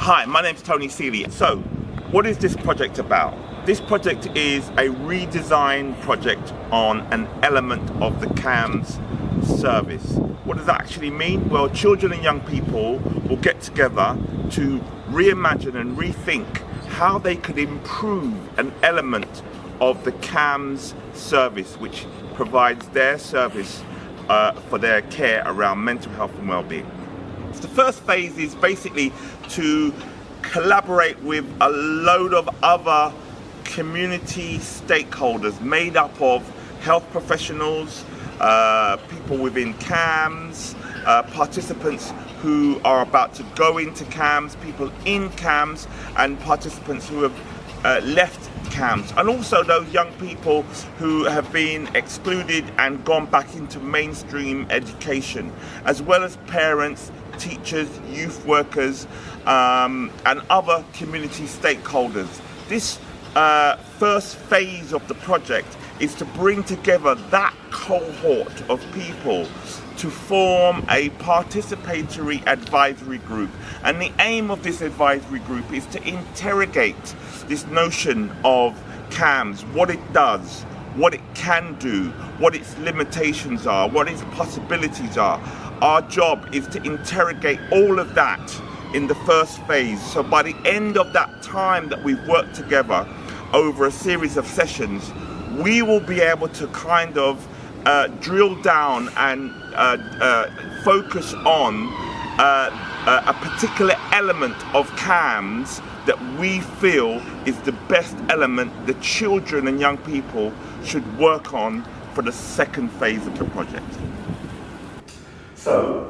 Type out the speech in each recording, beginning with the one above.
Hi, my name's Tony Seeley. So, what is this project about? This project is a redesign project on an element of the CAMHS service. What does that actually mean? Well, children and young people will get together to reimagine and rethink how they could improve an element of the CAMHS service, which provides their service for their care around mental health and well-being. The first phase is basically to collaborate with a load of other community stakeholders made up of health professionals, people within CAMHS, participants who are about to go into CAMHS, people in CAMHS, and participants who have left CAMHS, and also those young people who have been excluded and gone back into mainstream education, as well as parents, teachers, youth workers, and other community stakeholders. This first phase of the project is to bring together that cohort of people to form a participatory advisory group. And the aim of this advisory group is to interrogate this notion of CAMHS, what it does, what it can do, what its limitations are, what its possibilities are. Our job is to interrogate all of that in the first phase. So by the end of that time that we've worked together over a series of sessions, we will be able to kind of drill down and focus on a particular element of CAMHS that we feel is the best element the children and young people should work on for the second phase of the project. So,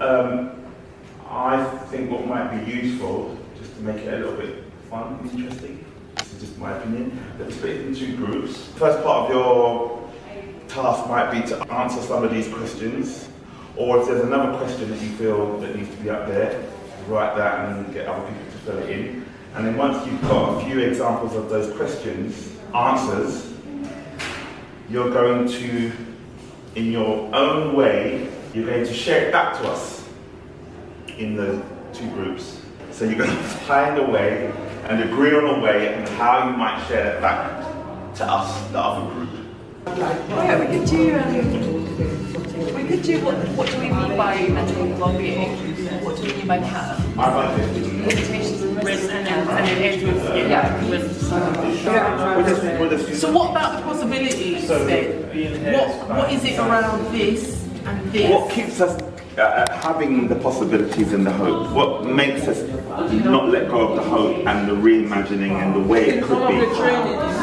I think what might be useful, just to make it a little bit fun and interesting, this is just my opinion, let's split it into groups. First part of your task might be to answer some of these questions, or if there's another question that you feel that needs to be up there, write that and get other people to fill it in. And then once you've got a few examples of those questions, answers, you're going to, in your own way, you're going to share it back to us in the two groups. So you're going to find a way and agree on a way and how you might share it back to us, the other group. Yeah, we could do what do we mean by mental well-being? What do we mean by CAMHS? I like it. Limitations and risks and age with So what about the possibilities then? What is it around this and this? What keeps us having the possibilities and the hope? What makes us not let go of the hope and the reimagining and the way it could be?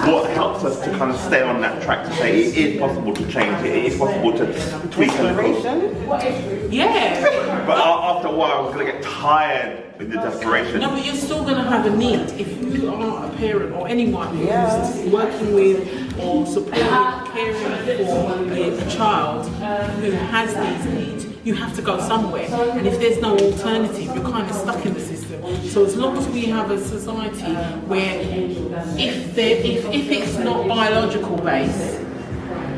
What helps us to kind of stay on that track to say it is possible to change it, it is possible to tweak and improve? Yeah. But after a while we're going to get tired with the desperation. No, but you're still going to have a need. If you are a parent or anyone who's working with or supporting, caring for a child who has these needs, you have to go somewhere. And if there's no alternative, you're kind of stuck in the system. So as long as we have a society where if it's not biological based,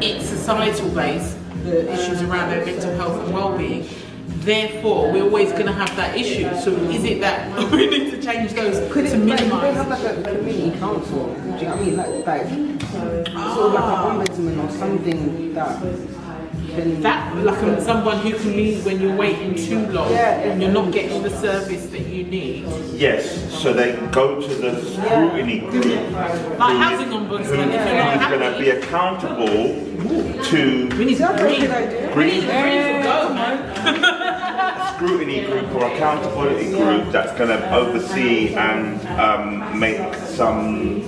it's societal based, the issues around their mental health and well-being, therefore we're always going to have that issue. So is it that we need to change those to minimise? Could they have like a community council? Do you know what I mean? Like sort of like an ombudsman or something like someone who can leave when you're waiting too long and you're not getting the service that you need. Yes, so they go to the scrutiny group. Like housing ombudsman, if you're not happy. Who's going to be accountable to We need to green for go, man. scrutiny group or accountability group that's going to oversee and make some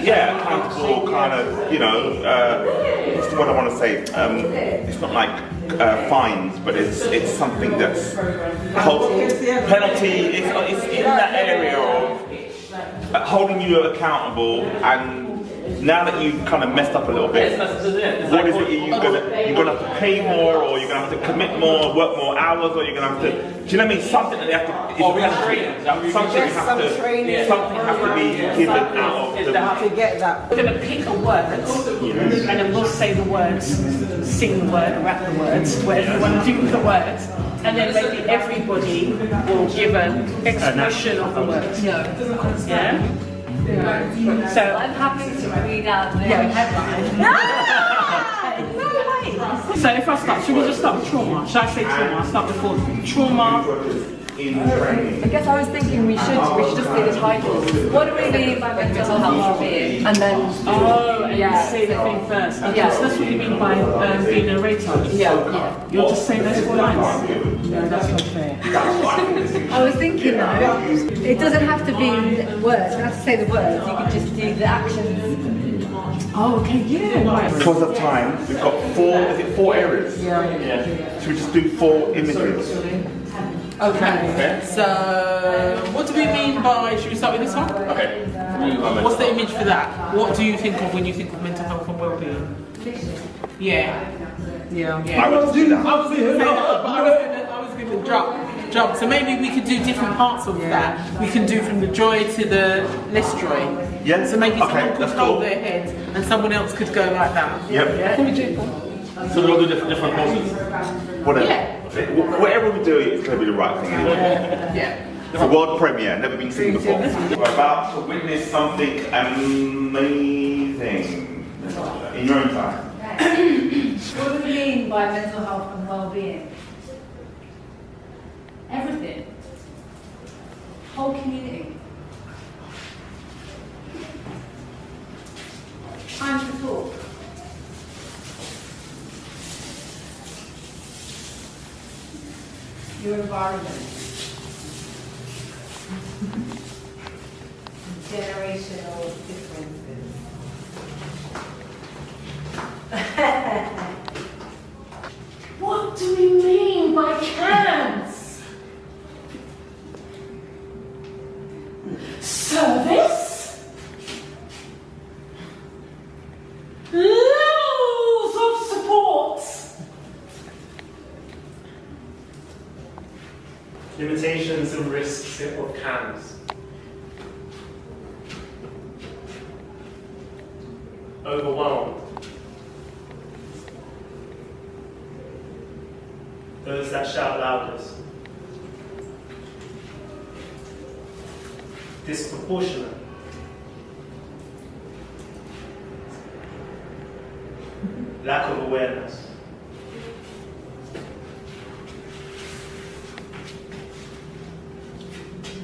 accountable kind of, what's the word I want to say? It's not like fines, but it's something that's penalty. It's in that area of holding you accountable. And now that you've kind of messed up a little bit, what is it you're gonna have to pay more, or you're gonna have to commit more, work more hours, or you're gonna have to, do you know what I mean? Something that they have to, something has to be given out of them. to get that. We're going to pick a word, and then we'll say the words, sing the word, rap the words, whatever you want to do with the words. And then maybe everybody will give an expression of the words. Yeah? So I'm happy to read out the headline. So if I start, should we just start with trauma? Should I say trauma? I'll start before trauma. In training. I guess I was thinking we should just say the title. What do we mean by mental health and well-being? And then Say the thing first. Okay, Yeah. so that's what you mean by being a narrator. yeah. You're just saying those 4 lines. No, that's not fair. I was thinking though, it doesn't have to be words, you don't have to say the words, you can just do the actions. Oh, okay, yeah. Right. Because of time, we've got 4 areas. Yeah. Should we just do 4 images? Okay. So, what do we mean by? Should we start with this one? Okay. What's the image for that? What do you think of when you think of mental health and well-being? Yeah. I want to do that. I was going to say that, but I was going to jump. So maybe we could do different parts of that. We can do from the joy to the less joy. Yeah. So maybe Okay, someone could that's hold cool. their head and someone else could go like that. Yep. Yeah. So we'll do different poses. Whatever. Yeah. Whatever we do, it's going to be the right thing. Yeah. It's a world premiere, never been seen before. We're about to witness something amazing in your own time. What do we mean by mental health and well-being? Everything. Whole community. Time to talk. Your environment. Generational differences. What do we mean by CAMHS? Service? Levels of support? Limitations and risks of CAMHS. Overwhelmed. Those that shout loudest. Disproportionate. Lack of awareness.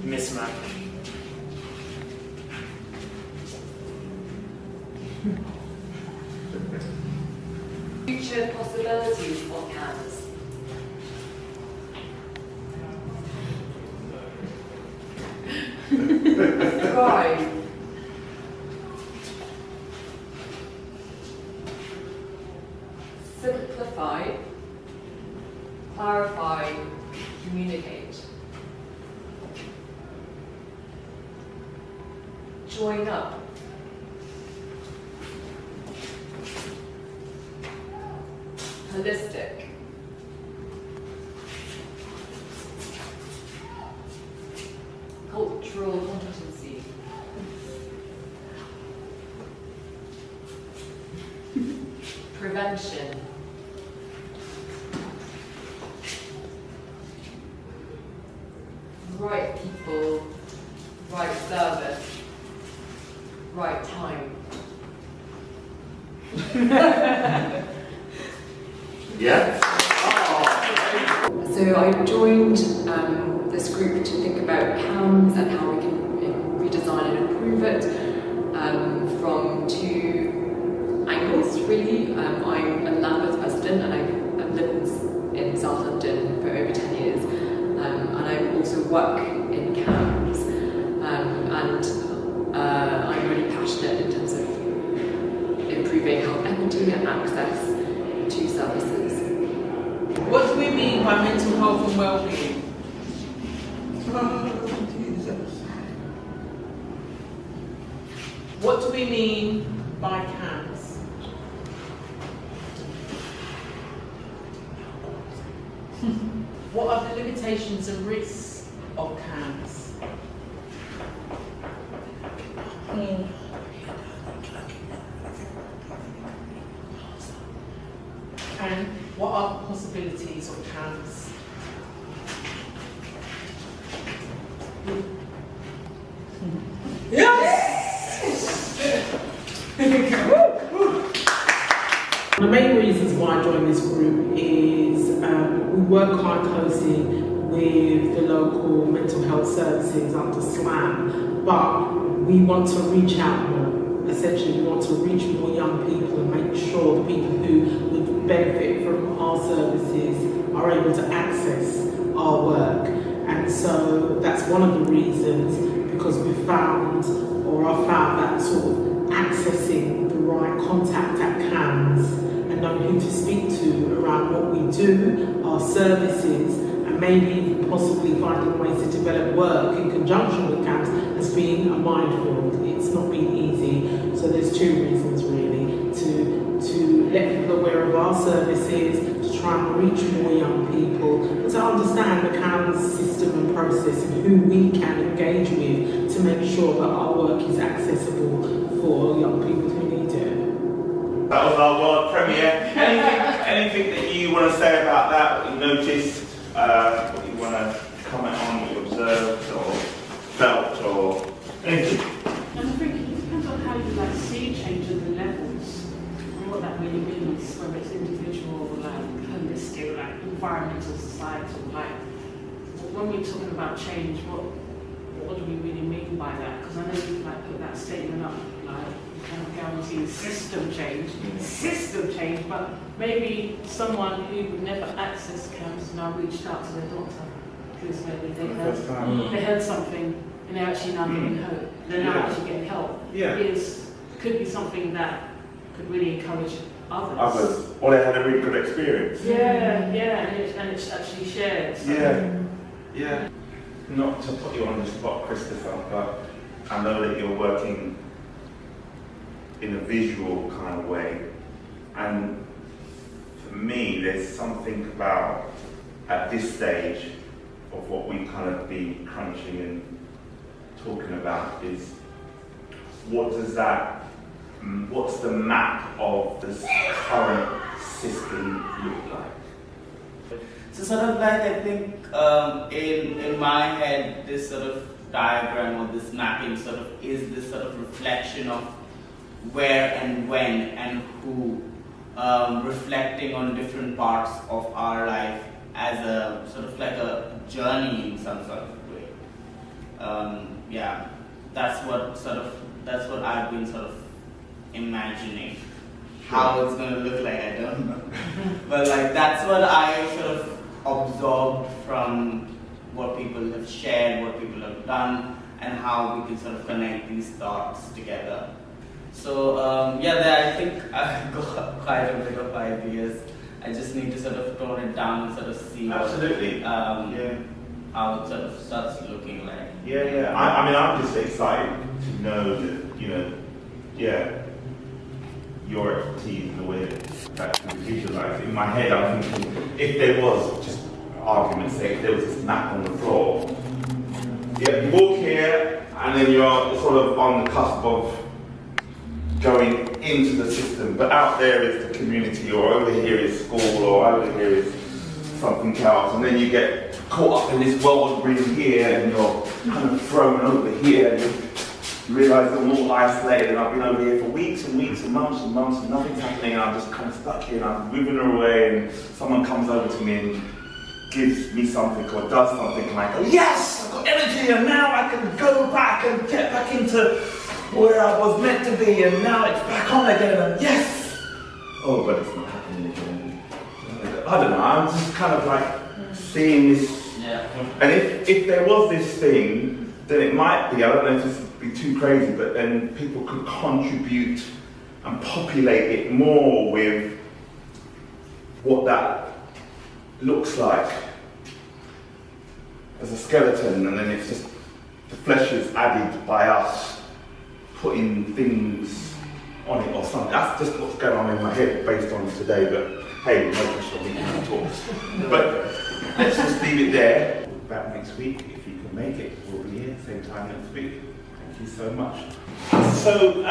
Mismatch. Future possibilities of CAMHS. Thrive. Simplify. Clarify. Communicate. Join up. Holistic. Cultural competency. Prevention. Right people, right service, right time. Yeah? So I joined this group to think about CAMHS and how we can redesign and improve it from 2 angles, really. I'm a Lambeth resident and I've lived in South London for over 10 years. And I also work in CAMHS. I'm really passionate in terms of improving health equity and access to services. What do we mean by mental health and well-being? What do we mean by CAMHS? What are the limitations and risks of CAMHS? And what are the possibilities of CAMHS? The main reasons why I joined this group is we work quite closely with the local mental health services under SLAM, but we want to reach out more. Essentially, we want to reach more young people and make sure the people who would benefit from our services are able to access our work. And so that's one of the reasons, because we found, or I found, that sort of accessing the right contact at CAMHS and knowing who to speak to around what we do, our services, and maybe possibly finding ways to develop work in conjunction with CAMHS has been a minefield. It's not been easy. So there's two reasons really: to let people aware of our services, to try and reach more young people, and to understand the CAMHS system and process and who we can engage with to make sure that our work is accessible for young people who need it. That was our world premiere. Anything that you want to say about that, what you noticed, what you want to comment on, what you observed or felt, or anything? And I think it depends on how you see change in the levels and what that really means, whether it's individual, holistic, environmental, societal. When we're talking about change, what do we really mean by that? Because I know you put that statement up, you can't guarantee system change, but maybe someone who would never access CAMHS now reached out to their doctor because maybe they heard something and they're actually now getting hope. They're now actually getting help. Could be something that could really encourage others. Or they had a really good experience. And it's actually shared. So. Yeah. Not to put you on the spot, Christopher, but I know that you're working in a visual kind of way, and for me there's something about, at this stage of what we kind of be crunching and talking about, is what's the map of this current system look like? So sort of I think in my head, this sort of diagram or this mapping sort of is this sort of reflection of where and when and who, reflecting on different parts of our life as a sort of like a journey in some sort of way. That's what I've been sort of imagining. How it's going to look like, I don't know. But that's what I sort of absorbed from what people have shared, what people have done, and how we can sort of connect these thoughts together. So I think I've got quite a bit of ideas. I just need to sort of tone it down and sort of see how it sort of starts looking like. I mean, I'm just excited to know that, your expertise in the way that can be visualized. In my head, I'm thinking, if there was, just argument's sake, if there was this map on the floor, you walk here, and then you're sort of on the cusp of going into the system, but out there is the community, or over here is school, or over here is something else, and then you get caught up in this whirlwind here, and you're kind of thrown over here, and you realise I'm all isolated, and I've been over here for weeks and weeks and months, and nothing's happening, and I'm just kind of stuck here, and I'm moving away, and someone comes over to me and gives me something or does something, and I go, yes, I've got energy, and now I can go back and get back into where I was meant to be, and now it's back on again, and yes! Oh, but it's not happening again. I don't know, I'm just kind of seeing this. And if there was this thing, then it might be, I don't know if this would be too crazy, but then people could contribute and populate it more with what that looks like as a skeleton, and then it's just the flesh is added by us putting things on it or something. That's just what's going on in my head based on today, but hey, no pressure, we can talk. But let's just leave it there. Back next week, if you can make it, we'll be here same time next week. Thank you so much. So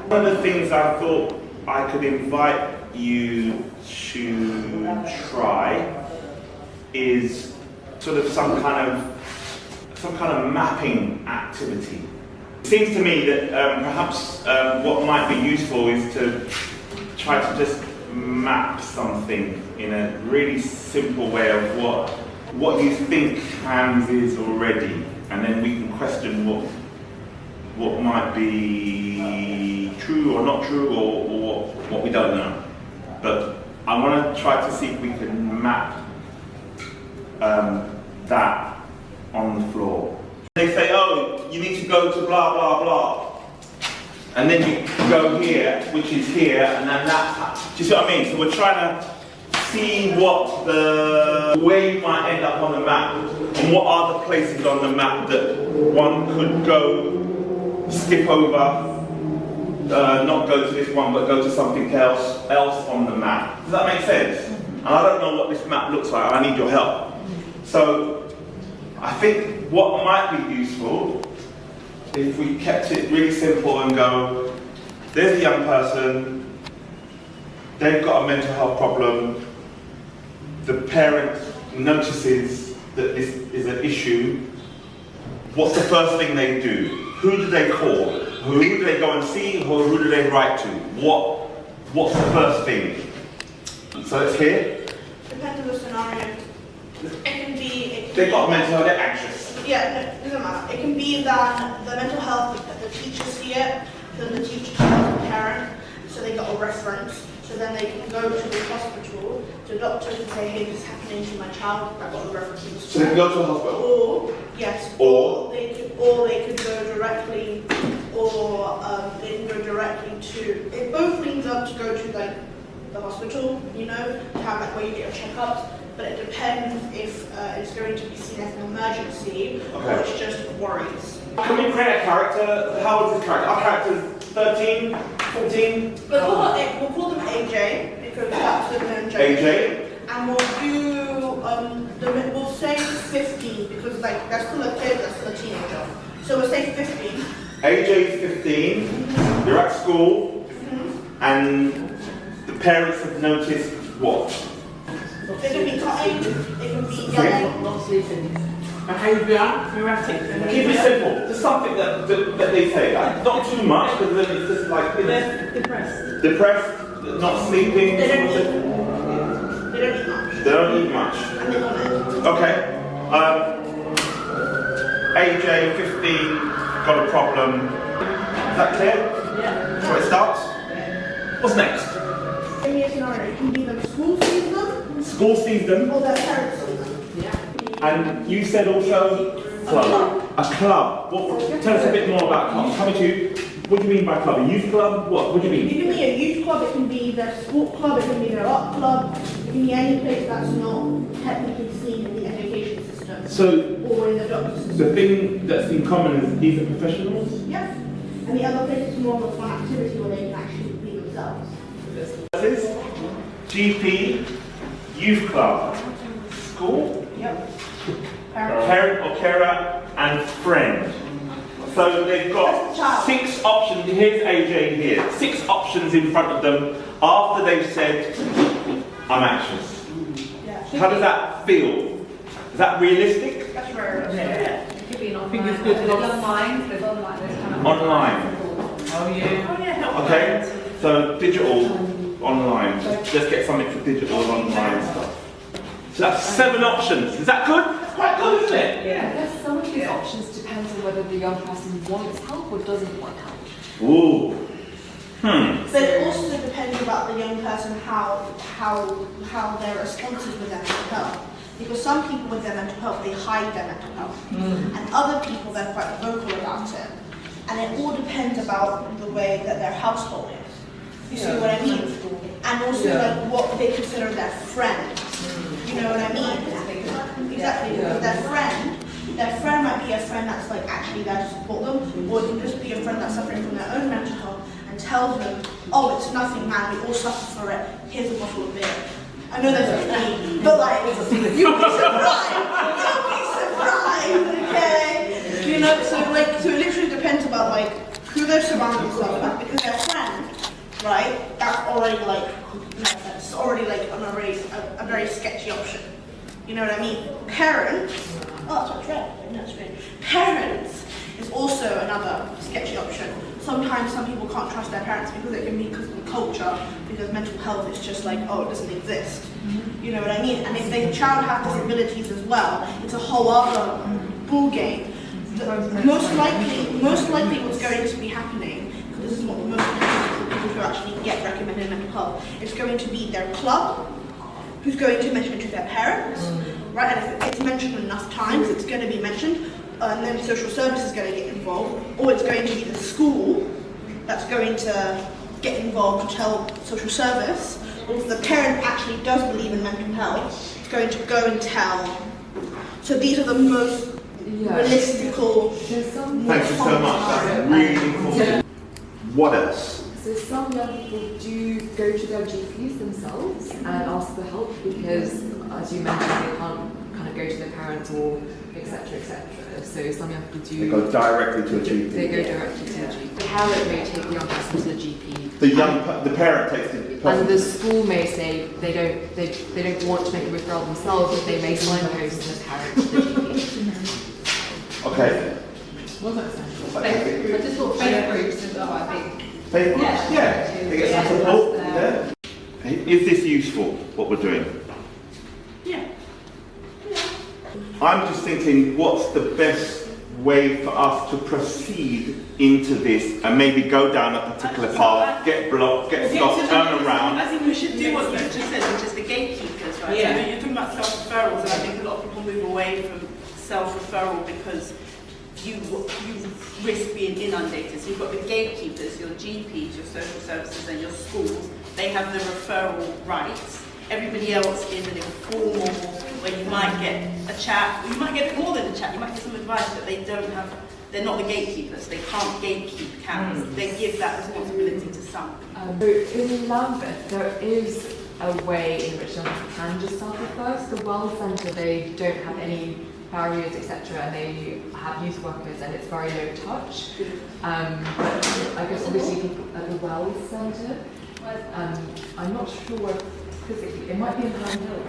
one of the things I thought I could invite you to try is sort of some kind of some kind of mapping activity. It seems to me that perhaps what might be useful is to try to just map something in a really simple way of what you think CAMHS is already, and then we can question what might be true or not true, or what we don't know. But I want to try to see if we can map that on the floor. They say, oh, you need to go to blah, blah, blah. And then you go here, which is here, and then that. Do you see what I mean? So we're trying to see where you might end up on the map, and what are the places on the map that one could go, skip over, not go to this one, but go to something else on the map. Does that make sense? And I don't know what this map looks like, and I need your help. So I think what might be useful if we kept it really simple and go, there's a young person, they've got a mental health problem, the parent notices that this is an issue, what's the first thing they do? Who do they call? Who do they go and see, or who do they write to? What's the first thing? So it's here. Depends on the scenario. It can be. They've got mental health, they're anxious. Yeah, no, it doesn't matter. It can be that the mental health, that the teacher see it, then the teacher tells the parent, so they got a reference. So then they can go to the hospital, to the doctor and say, hey, this is happening to my child, I've got a reference. So they can go to the hospital? Or, yes, or they could go directly, or they can go directly to, it both leads up to go to like the hospital, you know, to have like where you get your checkups, but it depends if it's going to be seen as an emergency, or it's just worries. Can we create a character? How old is this character? Our character's 13, 14? We'll call them AJ, because that's the name AJ? And we'll do, we'll say 15, because like, that's still a kid, that's still a teenager. So we'll say 15. AJ's 15, you're at school, and the parents have noticed what? It can be cutting, it can be yelling. Not sleeping. Behaviour, erratic. Keep it simple. Just something that they say. Like, not too much, because then it's just like, you know, depressed, not sleeping. They don't eat much. They don't eat much. And they want it. Okay. AJ, 15, got a problem. Is that clear? Yeah. That's where it starts? What's next? In your scenario, it can be the school sees them, School sees them. or their parents see them. And you said also club. A club. Tell us a bit more about clubs. What do you mean by club? A youth club? What do you mean? It can be a youth club, it can be their sport club, it can be their art club, it can be any place that's not technically seen in the education system. So Or in the doctor's system. the thing that's in common is these are professionals? Yes. And the other place is more of a fun activity where they can actually be themselves. This is GP, youth club, school, Yep. parent or carer, and friend. So they've got 6 options. Here's AJ here. 6 options in front of them after they've said, I'm anxious. Yeah. How does that feel? Is that realistic? That's very Yeah. It could be an think it's online. good There's to- online, there's online, there's kind of Online. Oh yeah. Oh yeah, help. Okay, so digital, online. Let's get something for digital online stuff. So that's 7 options. Is that good? That's quite good, isn't it? I guess some of these options depends on whether the young person wants help or doesn't want help. Ooh. But it also depends about the young person how their responses with their mental health. Because some people with their mental health, they hide their mental health. And other people, they're quite vocal about it. And it all depends about the way that their household is. You see what I mean? And also like what they consider their friend. You know what I mean? Exactly, because their friend might be a friend that's like actually there to support them, or it can just be a friend that's suffering from their own mental health and tells them, oh, it's nothing, man, we all suffer for it, here's a bottle of beer. I know that's 15, but like, you'll be surprised, okay? You know, so it literally depends about like who they're surrounding themselves with, because their friend, right, that's already like, no offense, it's already like a very sketchy option. You know what I mean? Parents, Oh, that's what's red. No, it's green. Parents is also another sketchy option. Sometimes some people can't trust their parents because it can be because of the culture, because mental health is just like, oh, it doesn't exist. You know what I mean? And if the child has disabilities as well, it's a whole other ball game. Most likely what's going to be happening, because this is what most people who actually get recommended mental health, it's going to be their club who's going to mention it to their parents, right? And if it's mentioned enough times, it's going to be mentioned, and then social service is going to get involved, or it's going to be the school that's going to get involved to tell social service, or if the parent actually does believe in mental health, it's going to go and tell. So these are the most realistical. Thank you so much. That's really important. What else? So some young people do go to their GPs themselves and ask for help because, as you mentioned, they can't kind of go to their parents or etc. etc. So some young people do. They go directly to a GP. They go directly to a GP. The parent may take the young person to the GP. The parent takes the person. And the school may say they don't want to make a referral themselves, but they may signpost the parent to the GP. Okay. What's that saying? I just thought faith groups as well, I think. Faith groups? Yeah. They get some support there. Is this useful, what we're doing? Yeah. I'm just thinking, what's the best way for us to proceed into this and maybe go down a particular path, get blocked, get stopped, turn around? I think we should do what you just said, which is the gatekeepers, right? Yeah. So you're talking about self-referrals, and I think a lot of people move away from self-referral because you risk being inundated. So you've got the gatekeepers, your GPs, your social services, and your schools. They have the referral rights. Everybody else is an informal, where you might get a chat, you might get more than a chat, you might get some advice, but they're not the gatekeepers. They can't gatekeep CAMHS. They give that responsibility to some. So in Lambeth, there is a way in which young people can just self-refer. The Well Centre, they don't have any barriers, etc., and they have youth workers, and it's very low touch. But I guess obviously people at the Well Centre, I'm not sure physically. It might be in Pine Hill,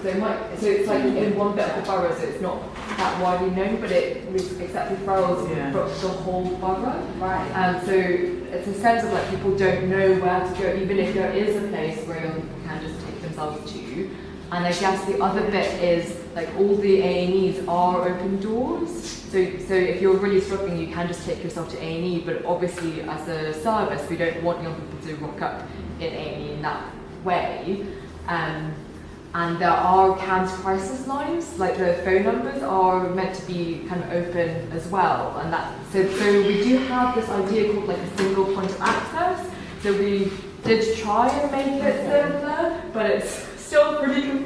so it's like in one bit of the borough, so it's not that widely known, but it accepts referrals from the whole borough. Right. So it's a sense of like people don't know where to go, even if there is a place where young people can just take themselves to. And I guess the other bit is like all the A&Es are open doors. So if you're really struggling, you can just take yourself to A&E. But obviously, as a service, we don't want young people to rock up in A&E in that way. And there are CAMHS crisis lines, like the phone numbers are meant to be kind of open as well. And that so we do have this idea called like a single point of access. So we did try and make it similar, but it's still pretty.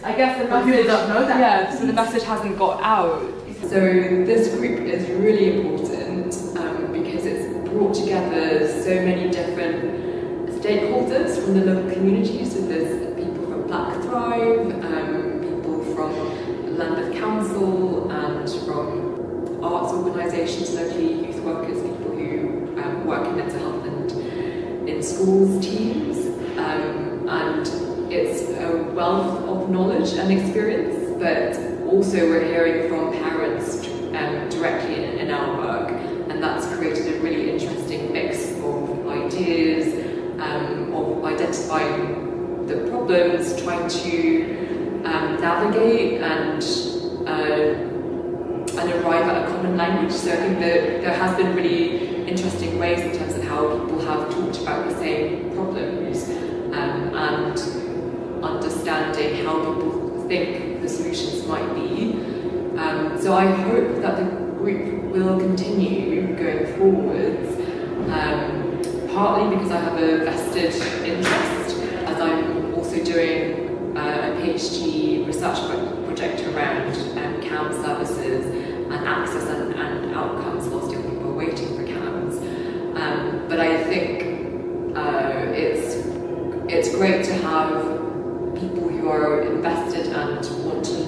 I guess the message. People don't know that. Yeah, so the message hasn't got out. So this group is really important because it's brought together so many different stakeholders from the local community. So there's people from Black Thrive, people from Lambeth Council, and from arts organisations locally, youth workers, people who work in mental health and in schools teams, and it's a wealth of knowledge and experience, but also we're hearing from parents directly in our work, and that's created a really interesting mix of ideas, of identifying the problems, trying to navigate and arrive at a common language. So I think that there has been really interesting ways in terms of how people have talked about the same problems, and understanding how people think the solutions might be. So I hope that the group will continue going forwards, partly because I have a vested interest, as I'm also doing a PhD research project around CAMHS services and access and outcomes whilst young people are waiting for CAMHS. But I think it's great to have people who are invested and want to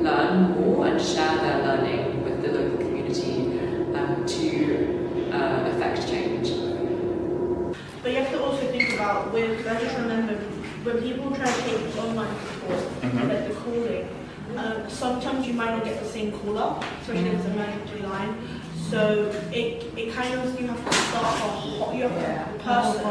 learn more and share their learning with the local community to affect change. But you have to also think about, I just remember, when people try to take online support, like the calling, sometimes you might not get the same caller, especially if it's an emergency line. So it kind of, you have to start you have the person,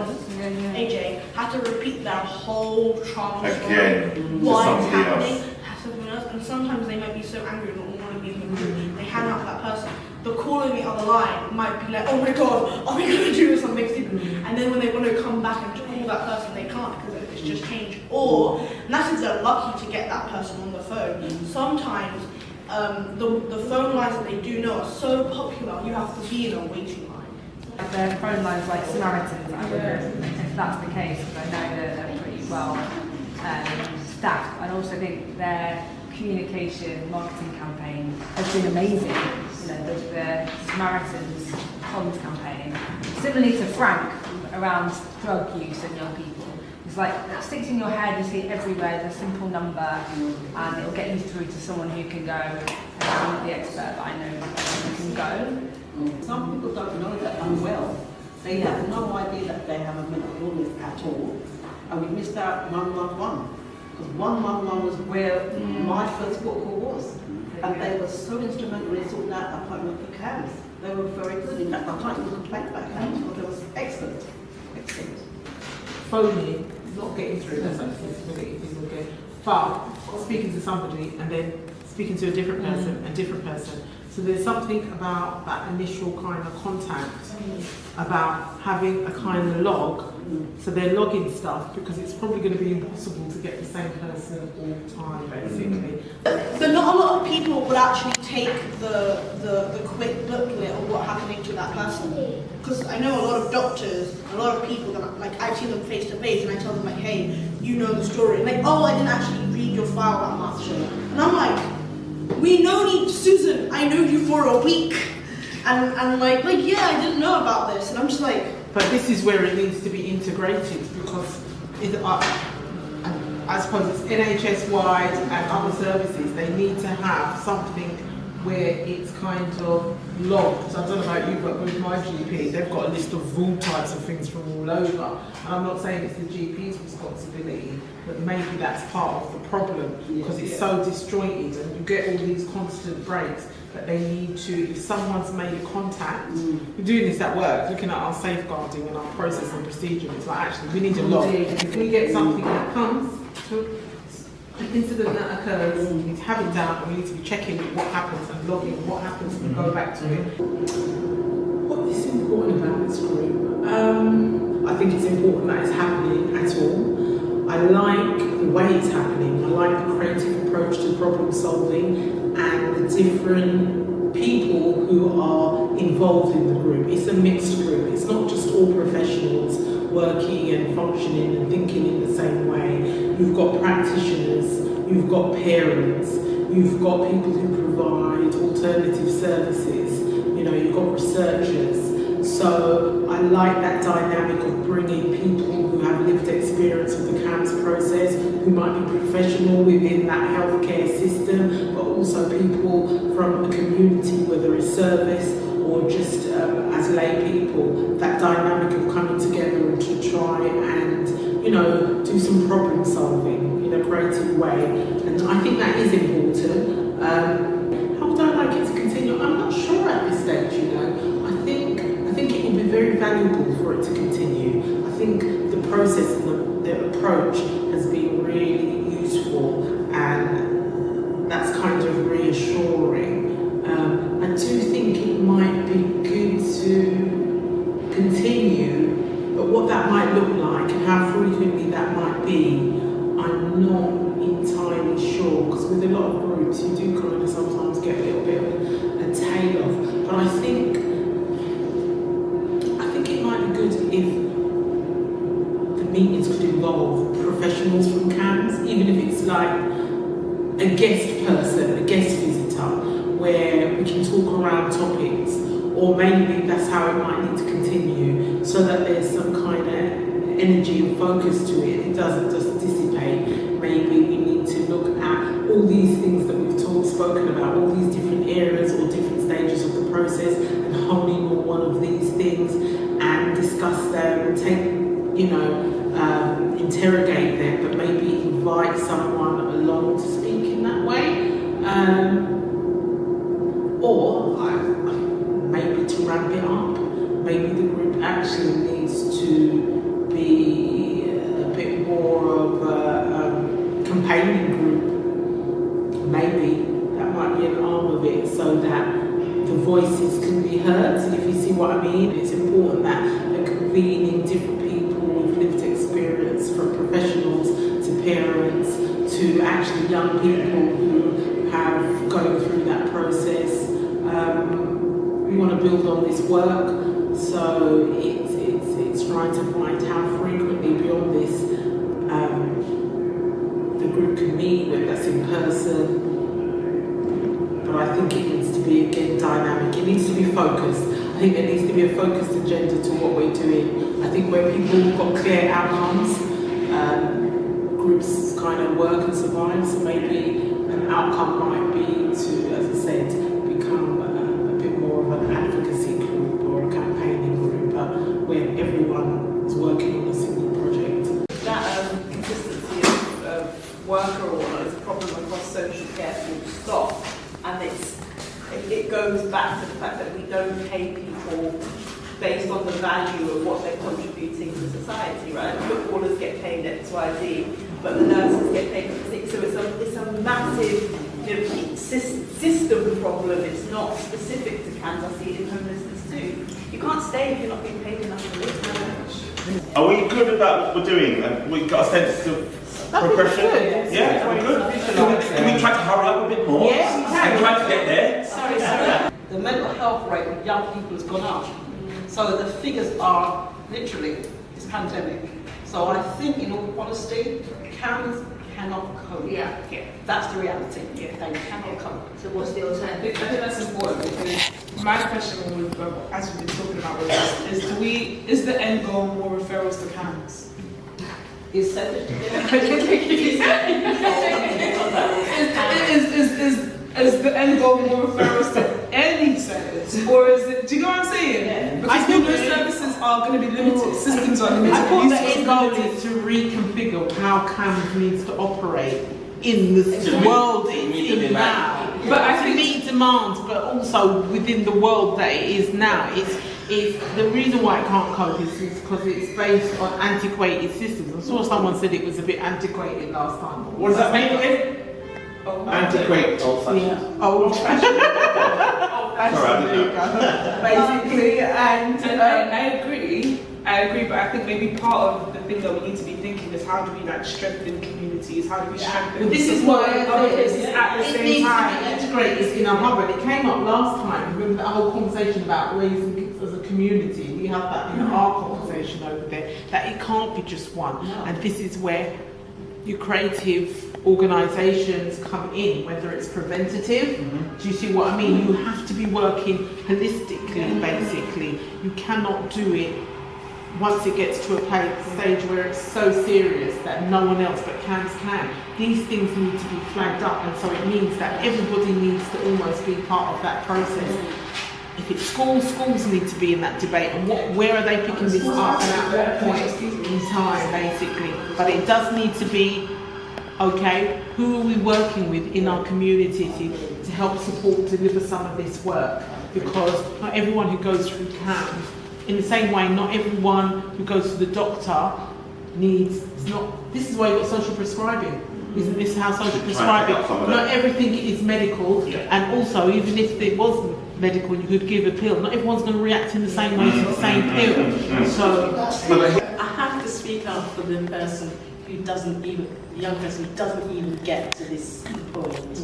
AJ, had to repeat that whole trial Again, why it's somebody happening, else. has something else, and sometimes they might be so angry and don't want to be in the room, they hang up that person. The caller on the other line might be like, oh my god, are we going to do something stupid? And then when they want to come back and call that person, they can't because it's just changed. Or, and that's if they're lucky to get that person on the phone. Sometimes the phone lines that they do know are so popular, you have to be in a waiting line. Their phone lines like Samaritans, if that's the case, because I know that they're pretty well staffed. And also think their communication marketing campaign has been amazing. You know, the Samaritans comms campaign, similarly to Frank around drug use and young people. It's like it sticks in your head, you see it everywhere, there's a simple number, and it'll get you through to someone who can go, and I'm not the expert, but I know who can go. Some people don't know that I'm well. They have no idea that they have a mental illness at all. And we missed out 111. Because 111 was where my first book call was. And they were so instrumental in sorting out an appointment for CAMHS. They were very good. In fact, I can't even complain about CAMHS because they was excellent. Excellent. Phoning, not getting through, that's like a disability thing again. But speaking to somebody and then speaking to a different person, a different person. So there's something about that initial kind of contact, about having a kind of log. So they're logging stuff because it's probably going to be impossible to get the same person all the time, basically. But not a lot of people will actually take the quick booklet of what's happening to that person. Because I know a lot of doctors, a lot of people that like I see them face to face and I tell them like, hey, you know the story. And like, oh, I didn't actually read your file that much. And I'm like, we know Susan, I know you for a week. And like yeah, I didn't know about this. And I'm just like, but this is where it needs to be integrated because I suppose it's NHS-wide and other services, they need to have something where it's kind of logged. So I don't know about you, but with my GP, they've got a list of all types of things from all over. And I'm not saying it's the GP's responsibility, but maybe that's part of the problem because it's so disjointed and you get all these constant breaks. That they need to, if someone's made a contact, we're doing this at work, looking at our safeguarding and our process and procedure, it's like actually we need a log. If we get something that comes, an incident that occurs, we need to have it down and we need to be checking what happens and logging what happens and go back to it. What is important about this group? I think it's important that it's happening at all. I like the way it's happening, I like the creative approach to problem solving and the different people who are involved in the group. It's a mixed group. It's not just all professionals working and functioning and thinking in the same way. You've got practitioners, you've got parents, you've got people who provide alternative services, you know, you've got researchers. So I like that dynamic of bringing people who have lived experience of the CAMHS process, who might be professional within that healthcare system, but also people from a community, whether it's service or just as lay people, that dynamic of coming together and to try and, you know, do some problem solving in a creative way. And I think that is important. How would I like it to continue? I'm not sure at this stage, you know. I think it will be very valuable for it to continue. I think the process and the approach has been really useful and that's kind of reassuring. I do think it might be good to continue, but what that might look like and how frequently that might be, I'm not entirely sure, because with a lot of groups you do kind of sometimes get a little bit of a tail off. But I think it might be good if the meetings could involve professionals from CAMHS, even if it's like a guest person, a guest visitor, where we can talk around topics, or maybe that's how it might need to continue, so that there's some kind of energy and focus to it. It doesn't just dissipate. Maybe we need to look at all these things that we've spoken about, all these different areas or different stages of the process, and hone in on one of these things and discuss them and take, you know, interrogate them, but maybe invite someone along to speak in that way. Maybe to ramp it up, maybe the group actually needs to be a bit more of a campaigning group. Maybe that might be an arm of it, so that the voices can be heard. And if you see what I mean, it's important that they're convening different people with lived experience, from professionals to parents to actually young people who have gone through that process. We want to build on this work, so it's trying to find how frequently beyond this the group can meet, whether that's in person. But I think it needs to be, again, dynamic. It needs to be focused. I think there needs to be a focused agenda to what we're doing. I think where people have got clear outcomes, groups kind of work and survive. So maybe an outcome might be to, as I said, become a bit more of an advocacy group or a campaigning group where everyone is working on a single project. That consistency of worker or is a problem across social care full stop. And it goes back to the fact that we don't pay people based on the value of what they're contributing to society, right? Footballers get paid X, Y, Z, but the nurses get paid for 6. So it's a massive system problem. It's not specific to CAMHS. I see it in homelessness too. You can't stay if you're not being paid enough to live. Are we good about what we're doing? We've got a sense of progression? Yeah, we're good. Can we try to hurry up a bit more? Yes, we can. And try to get there? Sorry. The mental health rate of young people has gone up. So the figures are literally, it's pandemic. So I think, in all honesty, CAMHS cannot cope. Yeah. That's the reality. They cannot cope. So what's the alternative? I think that's important, because my question was, as we've been talking about, is the end goal more referrals to CAMHS? Is that Is the end goal more referrals to any service, or is it? Do you know what I'm saying? Because I think the services are going to be limited. Systems are limited. I thought the end goal is to reconfigure how CAMHS needs to operate in the world it is now. But I think meet demands, but also within the world that it is now. It's the reason why it can't cope is because it's based on antiquated systems. I saw someone said it was a bit antiquated last time. What does that mean again? Antiquated, old-fashioned. Yeah, old-fashioned. Basically, and I agree, but I think maybe part of the thing that we need to be thinking is how do we strengthen communities? How do we strengthen? But this is why other places at the it same needs time? to be integrated in a hub, and it came up last time. Remember that whole conversation about raising kids as a community? We have that in our conversation over there. That it can't be just one, and this is where your creative organisations come in, whether it's preventative. Do you see what I mean? You have to be working holistically, basically. You cannot do it once it gets to a stage where it's so serious that no one else but CAMHS can. These things need to be flagged up, and so it means that everybody needs to almost be part of that process. If it's schools need to be in that debate, and where are they picking this up and at what point in time, basically. But it does need to be, okay, who are we working with in our community to help support, deliver some of this work? Because not everyone who goes through CAMHS, in the same way, not everyone who goes to the doctor needs, this is why you've got social prescribing. Isn't this how social prescribing? Not everything is medical, and also even if it was medical, you could give a pill. Not everyone's going to react in the same way to the same pill. So I have to speak up for the person who doesn't even, the young person who doesn't even get to this point.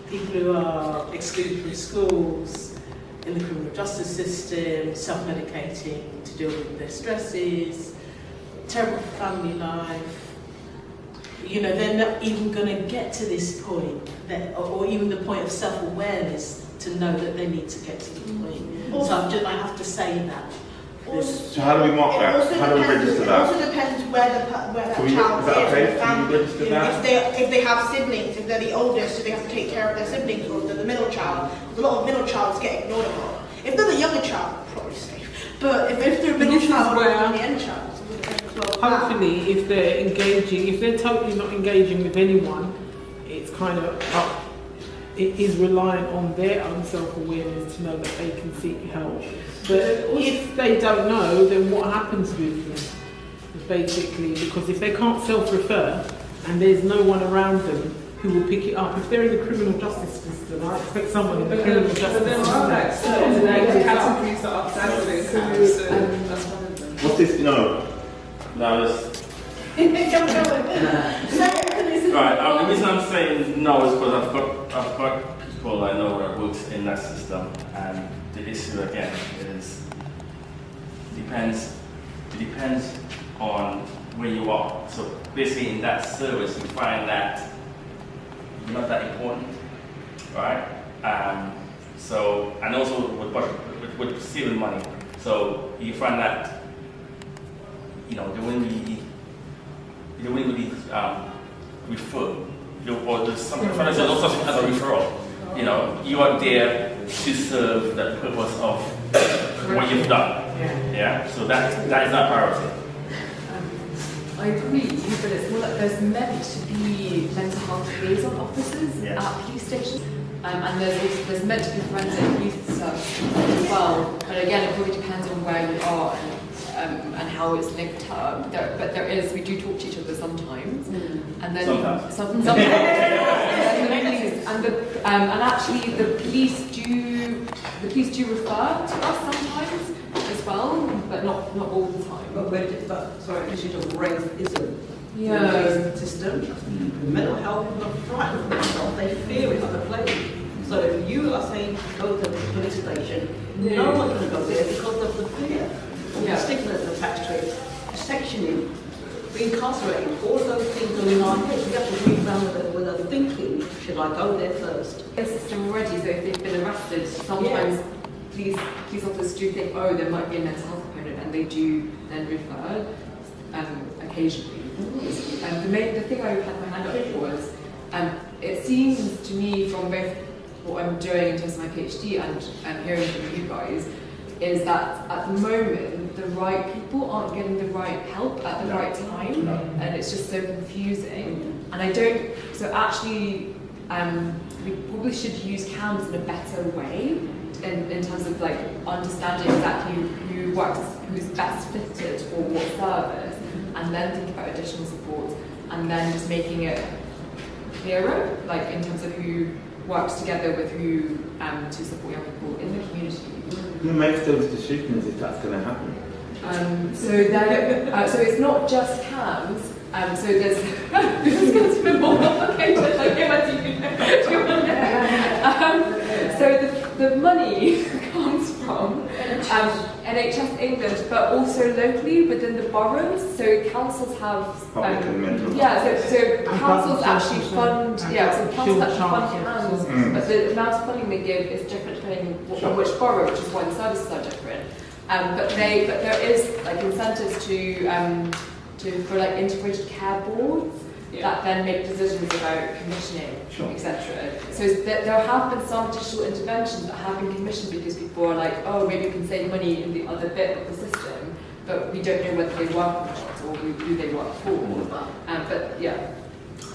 People who are excluded from schools, in the criminal justice system, self-medicating to deal with their stresses, terrible family life. You know, they're not even going to get to this point, or even the point of self-awareness to know that they need to get to the point. So I have to say that. So how do we mark that? How do we register that? It also depends where that child is in the family. If they have siblings, if they're the oldest, do they have to take care of their siblings, or if they're the middle child? Because a lot of middle childs get ignored a lot. If they're the younger child, probably safe. But if they're a middle child or the end child, hopefully, if they're engaging, if they're totally not engaging with anyone, it's kind of up it is reliant on their own self-awareness to know that they can seek help. But if they don't know, then what happens with them? Basically, because if they can't self-refer and there's no one around them who will pick it up, if they're in the criminal justice system, I expect someone in the criminal justice But there are like certain categories that are tagged with CAMHS, so that's one of them. What's this? No. No, it's... Right, the reason I'm saying no is because I've got people I know that works in that system, and the issue again is it depends on where you are. So basically in that service you find that you're not that important, right? So, and also with receiving money, so you find that, you know, they wouldn't really refer, or there's something, there's no such thing as a referral. You know, you are there to serve the purpose of what you've done. Yeah, so that is our priority. I agree, but it's more like there's meant to be mental health liaison officers at police stations, and there's meant to be forensic youth services as well. But again, it probably depends on where you are and how it's linked up. But we do talk to each other sometimes, and then sometimes. And actually, the police do refer to us sometimes as well, but not all the time. But sorry, this is a racism. Yeah. The system. Mental health is not frightened of themselves. They fear it on the place. So if you are saying go to the police station, no one's going to go there because of the fear. The stigma that's attached to it, sectioning, being incarcerated, all of those things are in our heads. We have to read around with a thinking, should I go there first? The system already, so if they've been arrested, sometimes police officers do think, oh, there might be a mental health component, and they do then refer occasionally. The thing I had my hand up for was, it seems to me from both what I'm doing in terms of my PhD and hearing from you guys, is that at the moment the right people aren't getting the right help at the right time, and it's just so confusing. And so actually we probably should use CAMHS in a better way in terms of like understanding exactly who's best fitted for what service, and then think about additional support, and then just making it clearer, like in terms of who works together with who to support young people in the community. Who makes those decisions if that's going to happen? So it's not just CAMHS. So there's this gets a bit more complicated. So the money comes from NHS England, but also locally within the boroughs. So councils have so councils actually fund so councils actually fund CAMHS, but the amount of funding they give is different depending on which borough, which is why the services are different. But there is like incentives for like integrated care boards that then make decisions about commissioning, etc. So there have been some digital interventions that have been commissioned because people are like, oh, maybe we can save money in the other bit of the system, but we don't know whether they work or not, or who they work for. But yeah.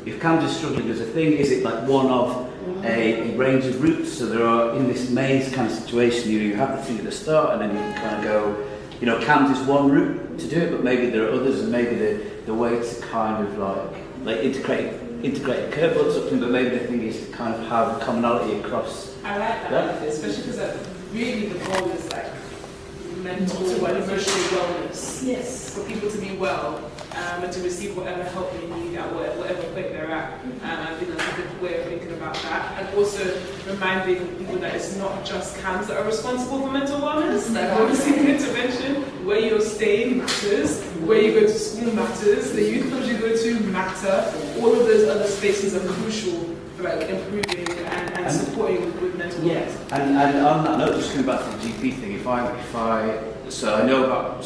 If CAMHS is struggling as a thing, is it like one of a range of routes? So there are, in this maze kind of situation, you have the thing at the start, and then you can kind of go, you know, CAMHS is one route to do it, but maybe there are others, and maybe the way to kind of like integrated care board or something, but maybe the thing is to kind of have commonality across. I like that, especially because really the goal is like mental and emotional wellness. Yes. For people to be well and to receive whatever help they need at whatever point they're at. I think that's a good way of thinking about that. And also reminding people that it's not just CAMHS that are responsible for mental wellness. Like obviously the intervention, where you're staying matters, where you go to school matters, the youth clubs you go to matter. All of those other spaces are crucial for like improving and supporting with mental wellness. And on that note, just coming back to the GP thing, I know about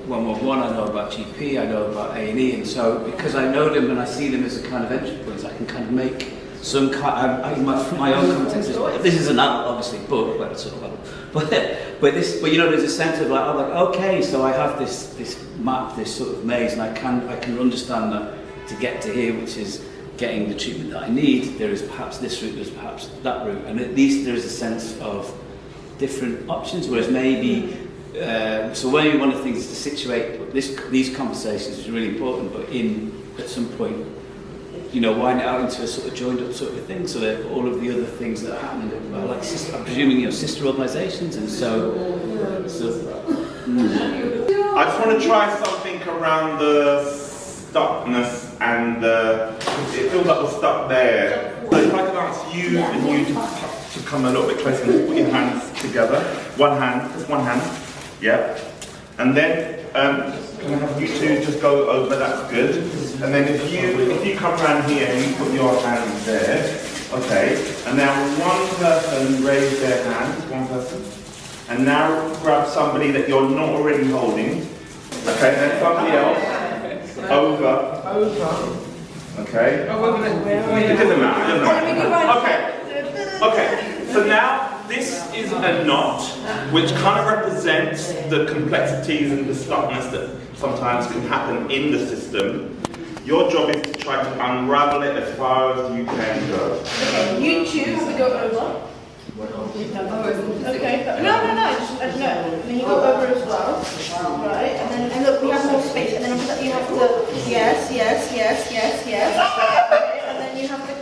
111, I know about GP, I know about A&E, and so because I know them and I see them as a kind of entry point, I can kind of make some kind. My own context is this is an adult, obviously, but sort of adult. But you know, there's a sense of like, I'm like, okay, so I have this map, this sort of maze, and I can understand that to get to here, which is getting the treatment that I need. There is perhaps this route, there's perhaps that route, and at least there is a sense of different options. Whereas maybe, so maybe one of the things is to situate these conversations is really important, but at some point, widen it out into a sort of joined up sort of thing, so that all of the other things that are happening, like I'm presuming sister organisations, and so. I just want to try something around the stuckness and it feels like we're stuck there. So if I could ask you and you to come a little bit closer and put your hands together. Just one hand, yeah. And then can I have you two just go over, that's good. And then if you come around here and you put your hands there, okay. And now one person raise their hand, one person. And now grab somebody that you're not already holding. Okay, then somebody else. Over. Okay. It doesn't matter. Okay. So now this is a knot, which kind of represents the complexities and the stuckness that sometimes can happen in the system. Your job is to try to unravel it as far as you can go. Okay, you two have to go over. Okay. No. And then you go over as well. Right. And look, we have more space. And then you have to. Yes. Okay. And then you have to.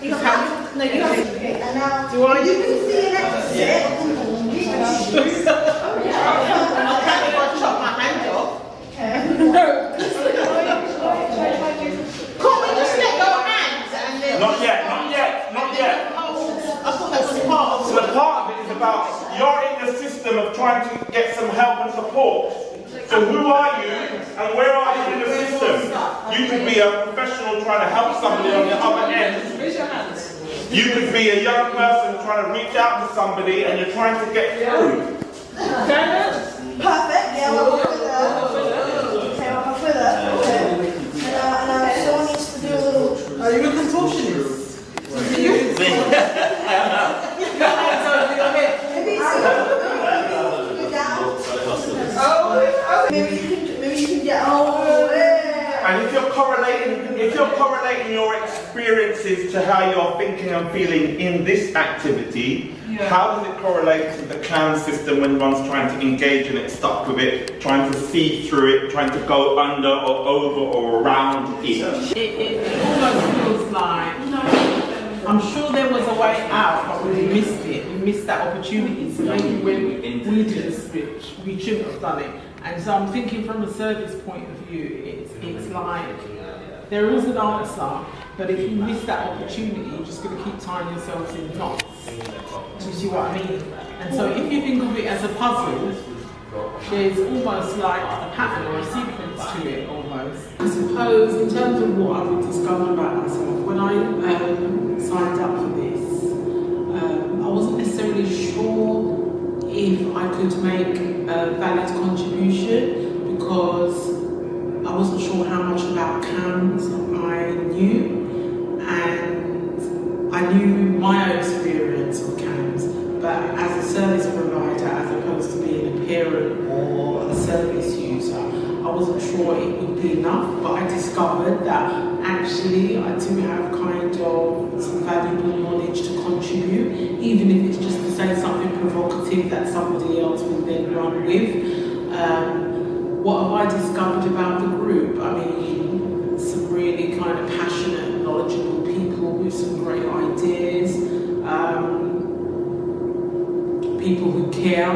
Okay. And now. Do I? You can see next to it. If I chop my hand off. Can't we just let go of hands and then? Not yet. I thought that was part of So the part of it is about you're in the system of trying to get some help and support. So who are you and where are you in the system? You could be a professional trying to help somebody on the other end. Raise your hands. You could be a young person trying to reach out to somebody and you're trying to get through. Perfect. Yeah, we'll go further. Okay, I'll go further. Okay. And someone needs to do a little. Are you a contortionist? Maybe you can get. And if you're correlating your experiences to how you're thinking and feeling in this activity, how does it correlate to the CAMHS system when one's trying to engage and it's stuck with it, trying to see through it, trying to go under or over or around it? It almost feels like, I'm sure there was a way out, but we missed it. We missed that opportunity. So maybe when we did a switch, we shouldn't have done it. And so I'm thinking from a service point of view, it's like there is an answer, but if you miss that opportunity, you're just going to keep tying yourselves in knots. Do you see what I mean? And so if you think of it as a puzzle, there's almost like a pattern or a sequence to it almost. I suppose in terms of what I would discover about myself, when I signed up for this, I wasn't necessarily sure if I could make a valid contribution because I wasn't sure how much about CAMHS I knew, and I knew my own experience of CAMHS, but as a service provider, as opposed to being a parent or a service user, I wasn't sure it would be enough, but I discovered that actually I do have kind of some valuable knowledge to contribute, even if it's just to say something provocative that somebody else will then run with. What have I discovered about the group? I mean, some really kind of passionate, knowledgeable people with some great ideas, people who care,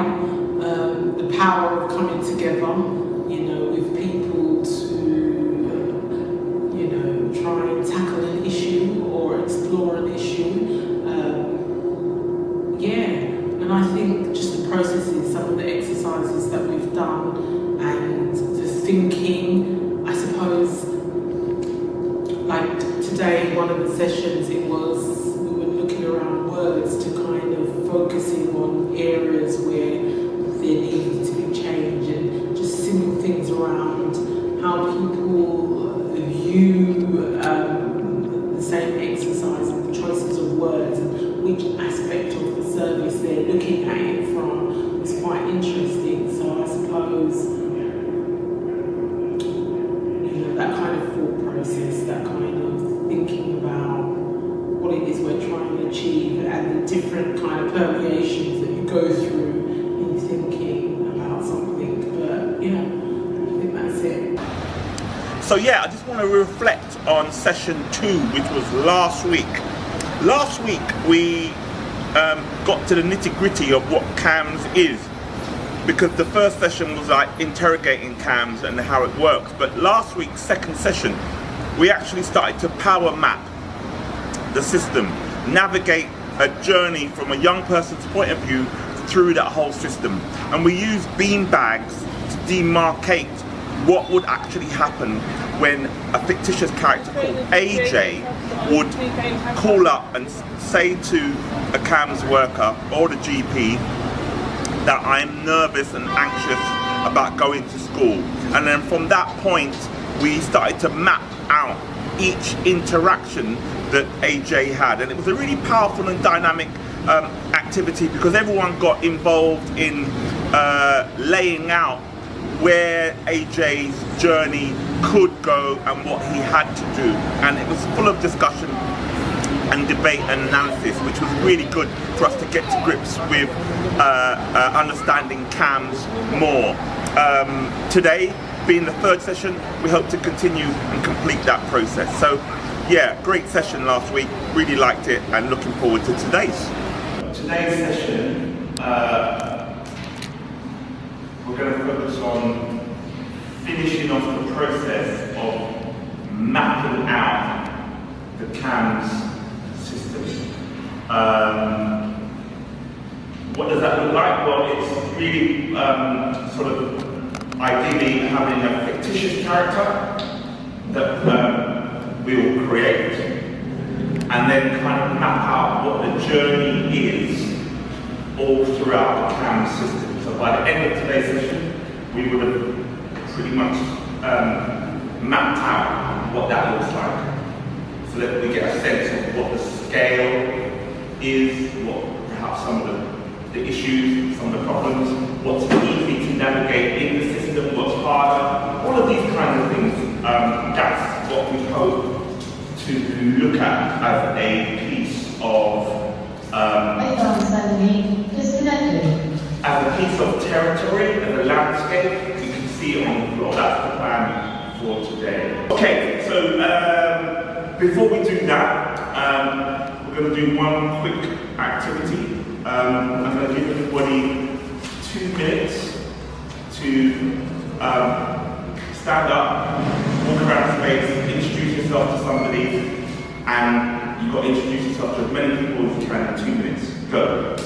the power of coming together, with people to, try and tackle an issue or explore an issue. And I think just the processes, some of the exercises that we've done and the thinking, I suppose, like today, one of the sessions, we were looking around words to kind of focusing on areas where there needed to be change and just simple things around how people view the same exercise and the choices of words and which aspect of the service they're looking at it from was quite interesting. So I suppose that kind of thought process, that kind of thinking about achieve and the different kind of permeations that you go through in thinking about something. But yeah, I think that's it. So yeah, I just want to reflect on session 2, which was last week. Last week we got to the nitty-gritty of what CAMHS is, because the first session was like interrogating CAMHS and how it works. But last week's second session, we actually started to power map the system, navigate a journey from a young person's point of view through that whole system. And we used bean bags to demarcate what would actually happen when a fictitious character called AJ would call up and say to a CAMHS worker or the GP that I'm nervous and anxious about going to school. And then from that point, we started to map out each interaction that AJ had. And it was a really powerful and dynamic activity, because everyone got involved in laying out where AJ's journey could go and what he had to do. And it was full of discussion and debate and analysis, which was really good for us to get to grips with understanding CAMHS more. Today, being the third session, we hope to continue and complete that process. So yeah, great session last week, really liked it, and looking forward to today's. Today's session, we're going to focus on finishing off the process of mapping out the CAMHS system. What does that look like? Well, it's really sort of ideally having a fictitious character that we will create, and then kind of map out what the journey is all throughout the CAMHS system. So by the end of today's session, we would have pretty much mapped out what that looks like, so that we get a sense of what the scale is, what perhaps some of the issues, some of the problems, what's easy to navigate in the system, what's harder, all of these kinds of things. That's what we hope to look at as a piece of as a piece of territory, as a landscape. You can see it on the floor. That's the plan for today. Okay, so before we do that, we're going to do one quick activity. I'm going to give everybody 2 minutes to stand up, walk around space, introduce yourself to somebody, and you've got to introduce yourself to as many people as you can in 2 minutes. Go.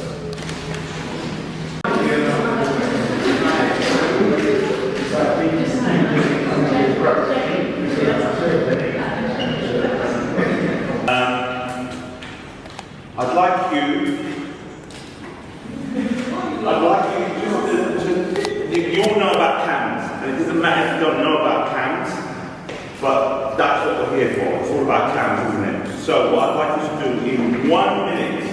I'd like you you all know about CAMHS, and it doesn't matter if you don't know about CAMHS, but that's what we're here for. It's all about CAMHS, isn't it? So what I'd like you to do in 1 minute,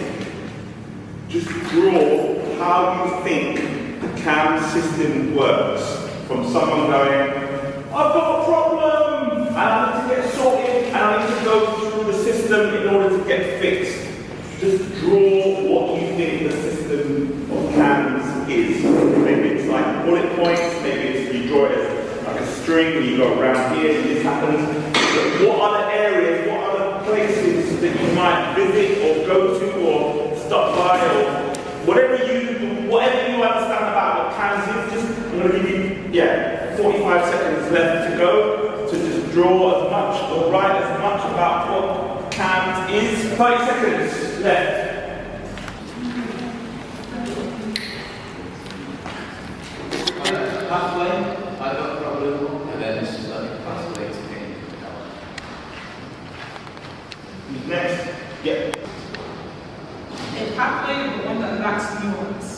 just draw how you think the CAMHS system works. From someone going, I've got a problem, and I need to get sorted, and I need to go through the system in order to get fixed. Just draw what you think the system of CAMHS is. Maybe it's like bullet points, maybe it's you draw it as like a string and you go around here and this happens. But what are the areas, what are the places that you might visit or go to or stop by, or whatever you understand about what CAMHS is. I'm going to give you 45 seconds left to go to just draw as much or write as much about what CAMHS is. 30 seconds left. Pathway, I've got a problem, and then this is like a pathway to getting help. Next. Yeah. A pathway is the one that lacks nuance.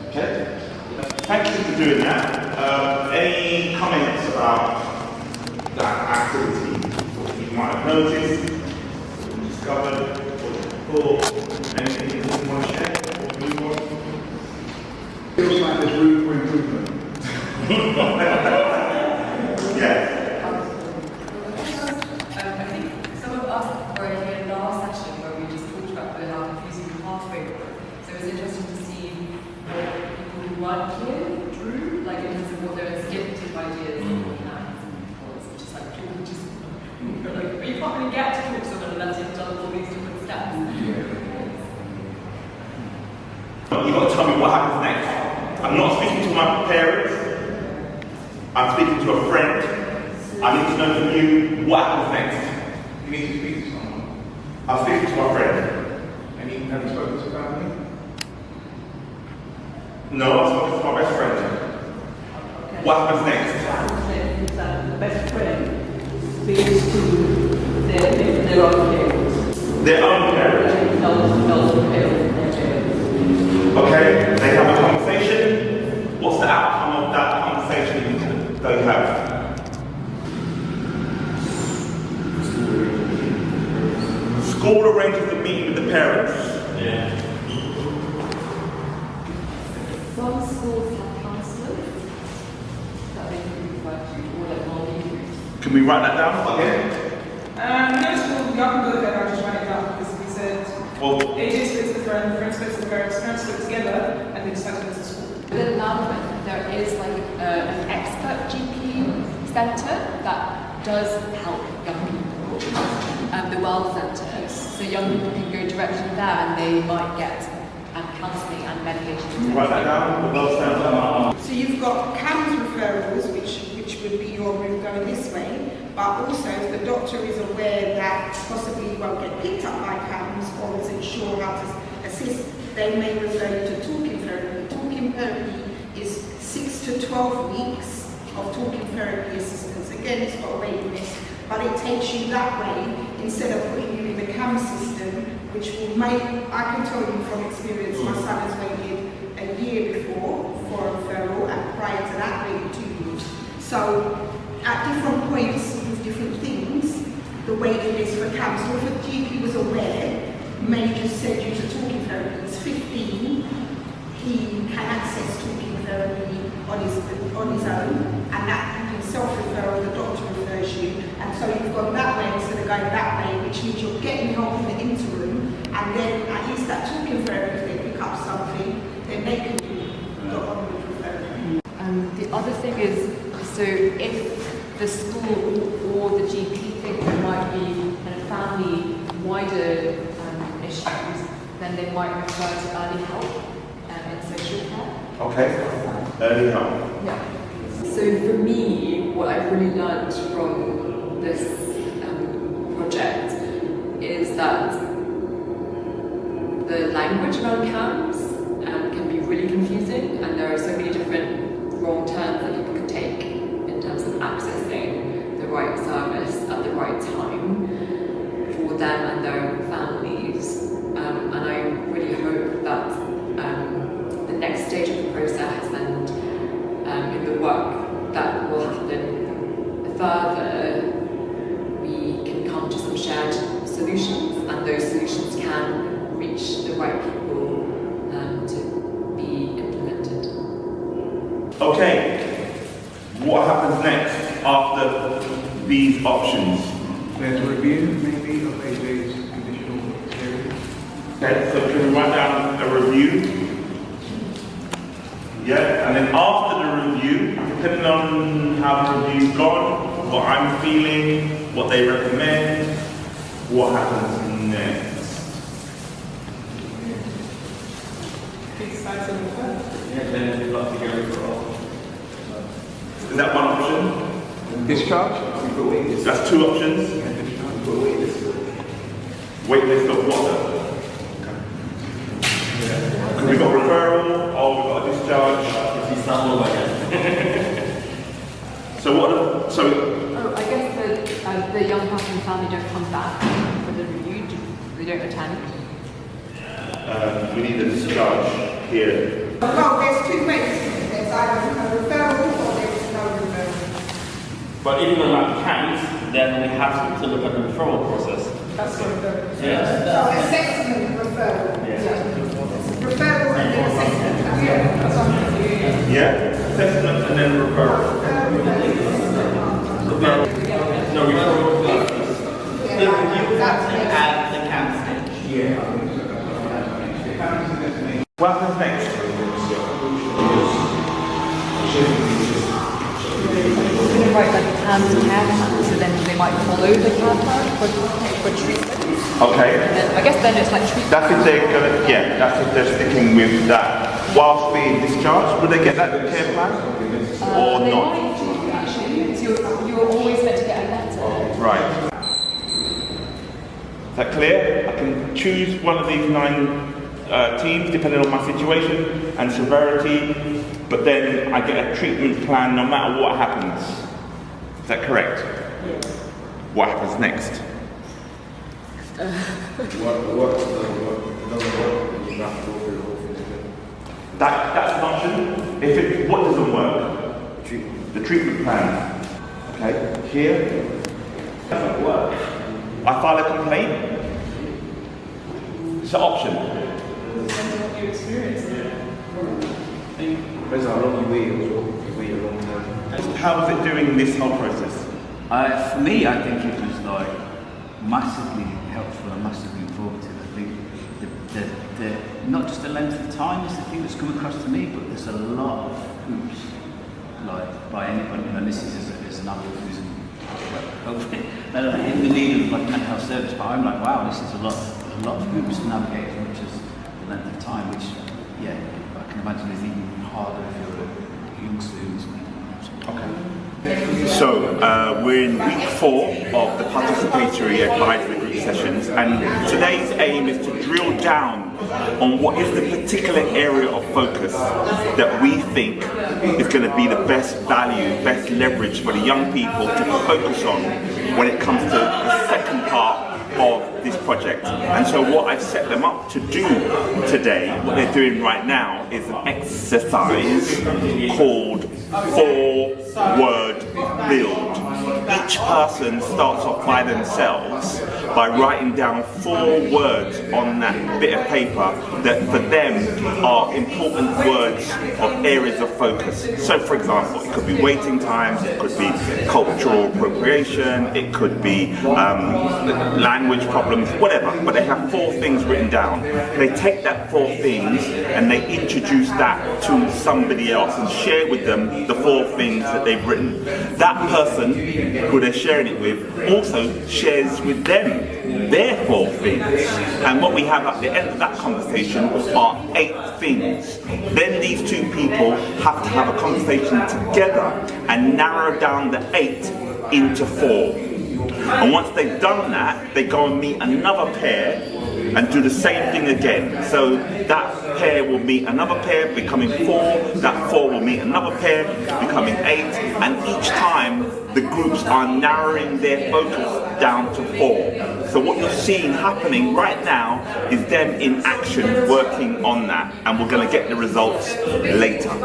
Okay. Thank you for doing that. Any comments about that activity? What you might have noticed, what you discovered, what you thought, anything you want to share? Or move on? Feels like there's room for improvement. I think some of us were here I need to know from you what happens next. You need to speak to someone. I'll speak to my friend. Have you spoken to family? No, I've spoken to my best friend. What happens next? The best friend speaks to their own parents. Their own parents. No parents, their parents. Okay, they have a conversation. What's the outcome of that conversation they have? School arranges a meeting with the parents. Yeah. Some schools have counsellors that they can refer to, or like well-being. Can we write that down again? No school, y'all can go there, I'll just write it down because we said AJ spoke to the friend spoke to the parents spoke together, and they decided to go to school. Within Malvern, there is like an expert GP centre that does help young people. The Well Centres, so young people can go directly there and they might get counselling and medication. Can we write that down? The Well Centre. So you've got CAMHS referrals, which would be your route going this way, but also if the doctor is aware that possibly you won't get picked up by CAMHS or isn't sure how to assist, they may refer you to talking therapy. Talking therapy is 6 to 12 weeks of talking therapy assistance. Again, it's got a waiting list, but it takes you that way instead of putting you in the CAMHS system, which will make, I can tell you from experience, my son has waited a year before for a referral, and prior to that waited 2 years. So at different points with different things, the waiting list for CAMHS, so if a GP was aware, may just send you to talking therapy. He's 15, he can access talking therapy on his own, and that you can self-refer, the doctor refers you, and so you've gone that way instead of going that way, which means you're getting help in the interim, and then at least that talking therapy, if they pick up something, then they can do the onward referral. The other thing is, so if the school or the GP think there might be kind of family wider issues, then they might refer to early help in social care. Okay, early help. Yeah. So for me, what I've really learned from this project is that the language around CAMHS can be really confusing, and there are so many different wrong turns that people can take in terms of accessing the right service at the right time for them and their own families. And I really hope that the next stage of the process and in the work that will happen further, we can come to some shared solutions, and those solutions can reach the right people to be implemented. Okay, what happens next after these options? There's a review, maybe, of AJ's conditional theory. Okay, so can we write down a review? Yeah, and then after the review, depending on how the review's gone, what I'm feeling, what they recommend, what happens next? Yeah, then you've got to go for all. Is that one option? Discharge? That's 2 options. Yeah, discharge. Wait list of what? And we've got referral, or we've got a discharge. It's not all again. So what? So Oh, I guess the young person and family don't come back for the review. They don't attend. we need a discharge here. Well, there's 2 ways. There's either a referral or there's no referral. But even on that CAMHS, then we have to look at the referral process. That's what referral. Yes. So assessment referral. Yeah. Referral and then assessment. Yeah, assessment and then referral. No, referral first. The review happens at the CAMHS stage. Yeah. What happens next? We're going to write like a CAMHS care plan, so then they might follow the care plan for treatment. Okay. And then, I guess then it's like treatment. That's if they're gonna, yeah, that's if they're sticking with that whilst being discharged. Would they get that care plan or They not? might do, actually. So you're always meant to get a letter. Right. Is that clear? I can choose one of these 9 teams depending on my situation and severity, but then I get a treatment plan no matter what happens. Is that correct? Yes. What happens next? That's an option. What doesn't work? The treatment plan. Okay, here. Doesn't work. I file a complaint. It's an option. Depends on what you experience. Depends how long you wait as well. You wait a long time. How was it doing this whole process? For me, I think it was like massively helpful and massively informative. I think not just the length of time is the thing that's come across to me, but there's a lot of hoops, like by anyone, and this is as an adult who's in the need of like mental health service, but I'm like, wow, this is a lot of hoops to navigate as much as the length of time, which, yeah, I can imagine is even harder if you're a young student. Okay. So we're in week 4 of the participatory advisory group sessions, and today's aim is to drill down on what is the particular area of focus that we think is going to be the best value, best leverage for the young people to focus on when it comes to the second part of this project. And so what I've set them up to do today, what they're doing right now, is an exercise called 4-word build. Each person starts off by themselves by writing down 4 words on that bit of paper that for them are important words of areas of focus. So for example, it could be waiting times, it could be cultural appropriation, it could be language problems, whatever, but they have 4 things written down. They take that 4 things and they introduce that to somebody else and share with them the 4 things that they've written. That person who they're sharing it with also shares with them their 4 things. And what we have at the end of that conversation are 8 things. Then these 2 people have to have a conversation together and narrow down the 8 into 4. And once they've done that, they go and meet another pair and do the same thing again. So that pair will meet another pair, becoming 4, that 4 will meet another pair, becoming 8, and each time the groups are narrowing their focus down to 4. So what you're seeing happening right now is them in action working on that, and we're going to get the results later. I've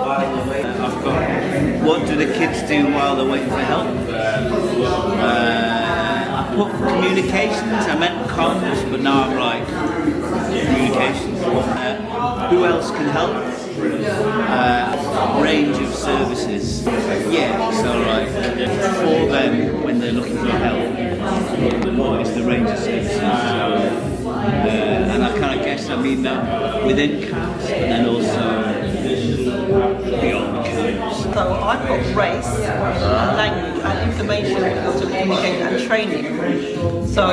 got, what do the kids do while they're waiting for help? I put communications, I meant comms, but now I'm like, communications. Who else can help? Range of services. Yeah, so like, for them, when they're looking for help, what is the range of services? And I kind of guess I mean that within CAMHS, but then also beyond CAMHS. So I've got race, language and information skills of communication and training. So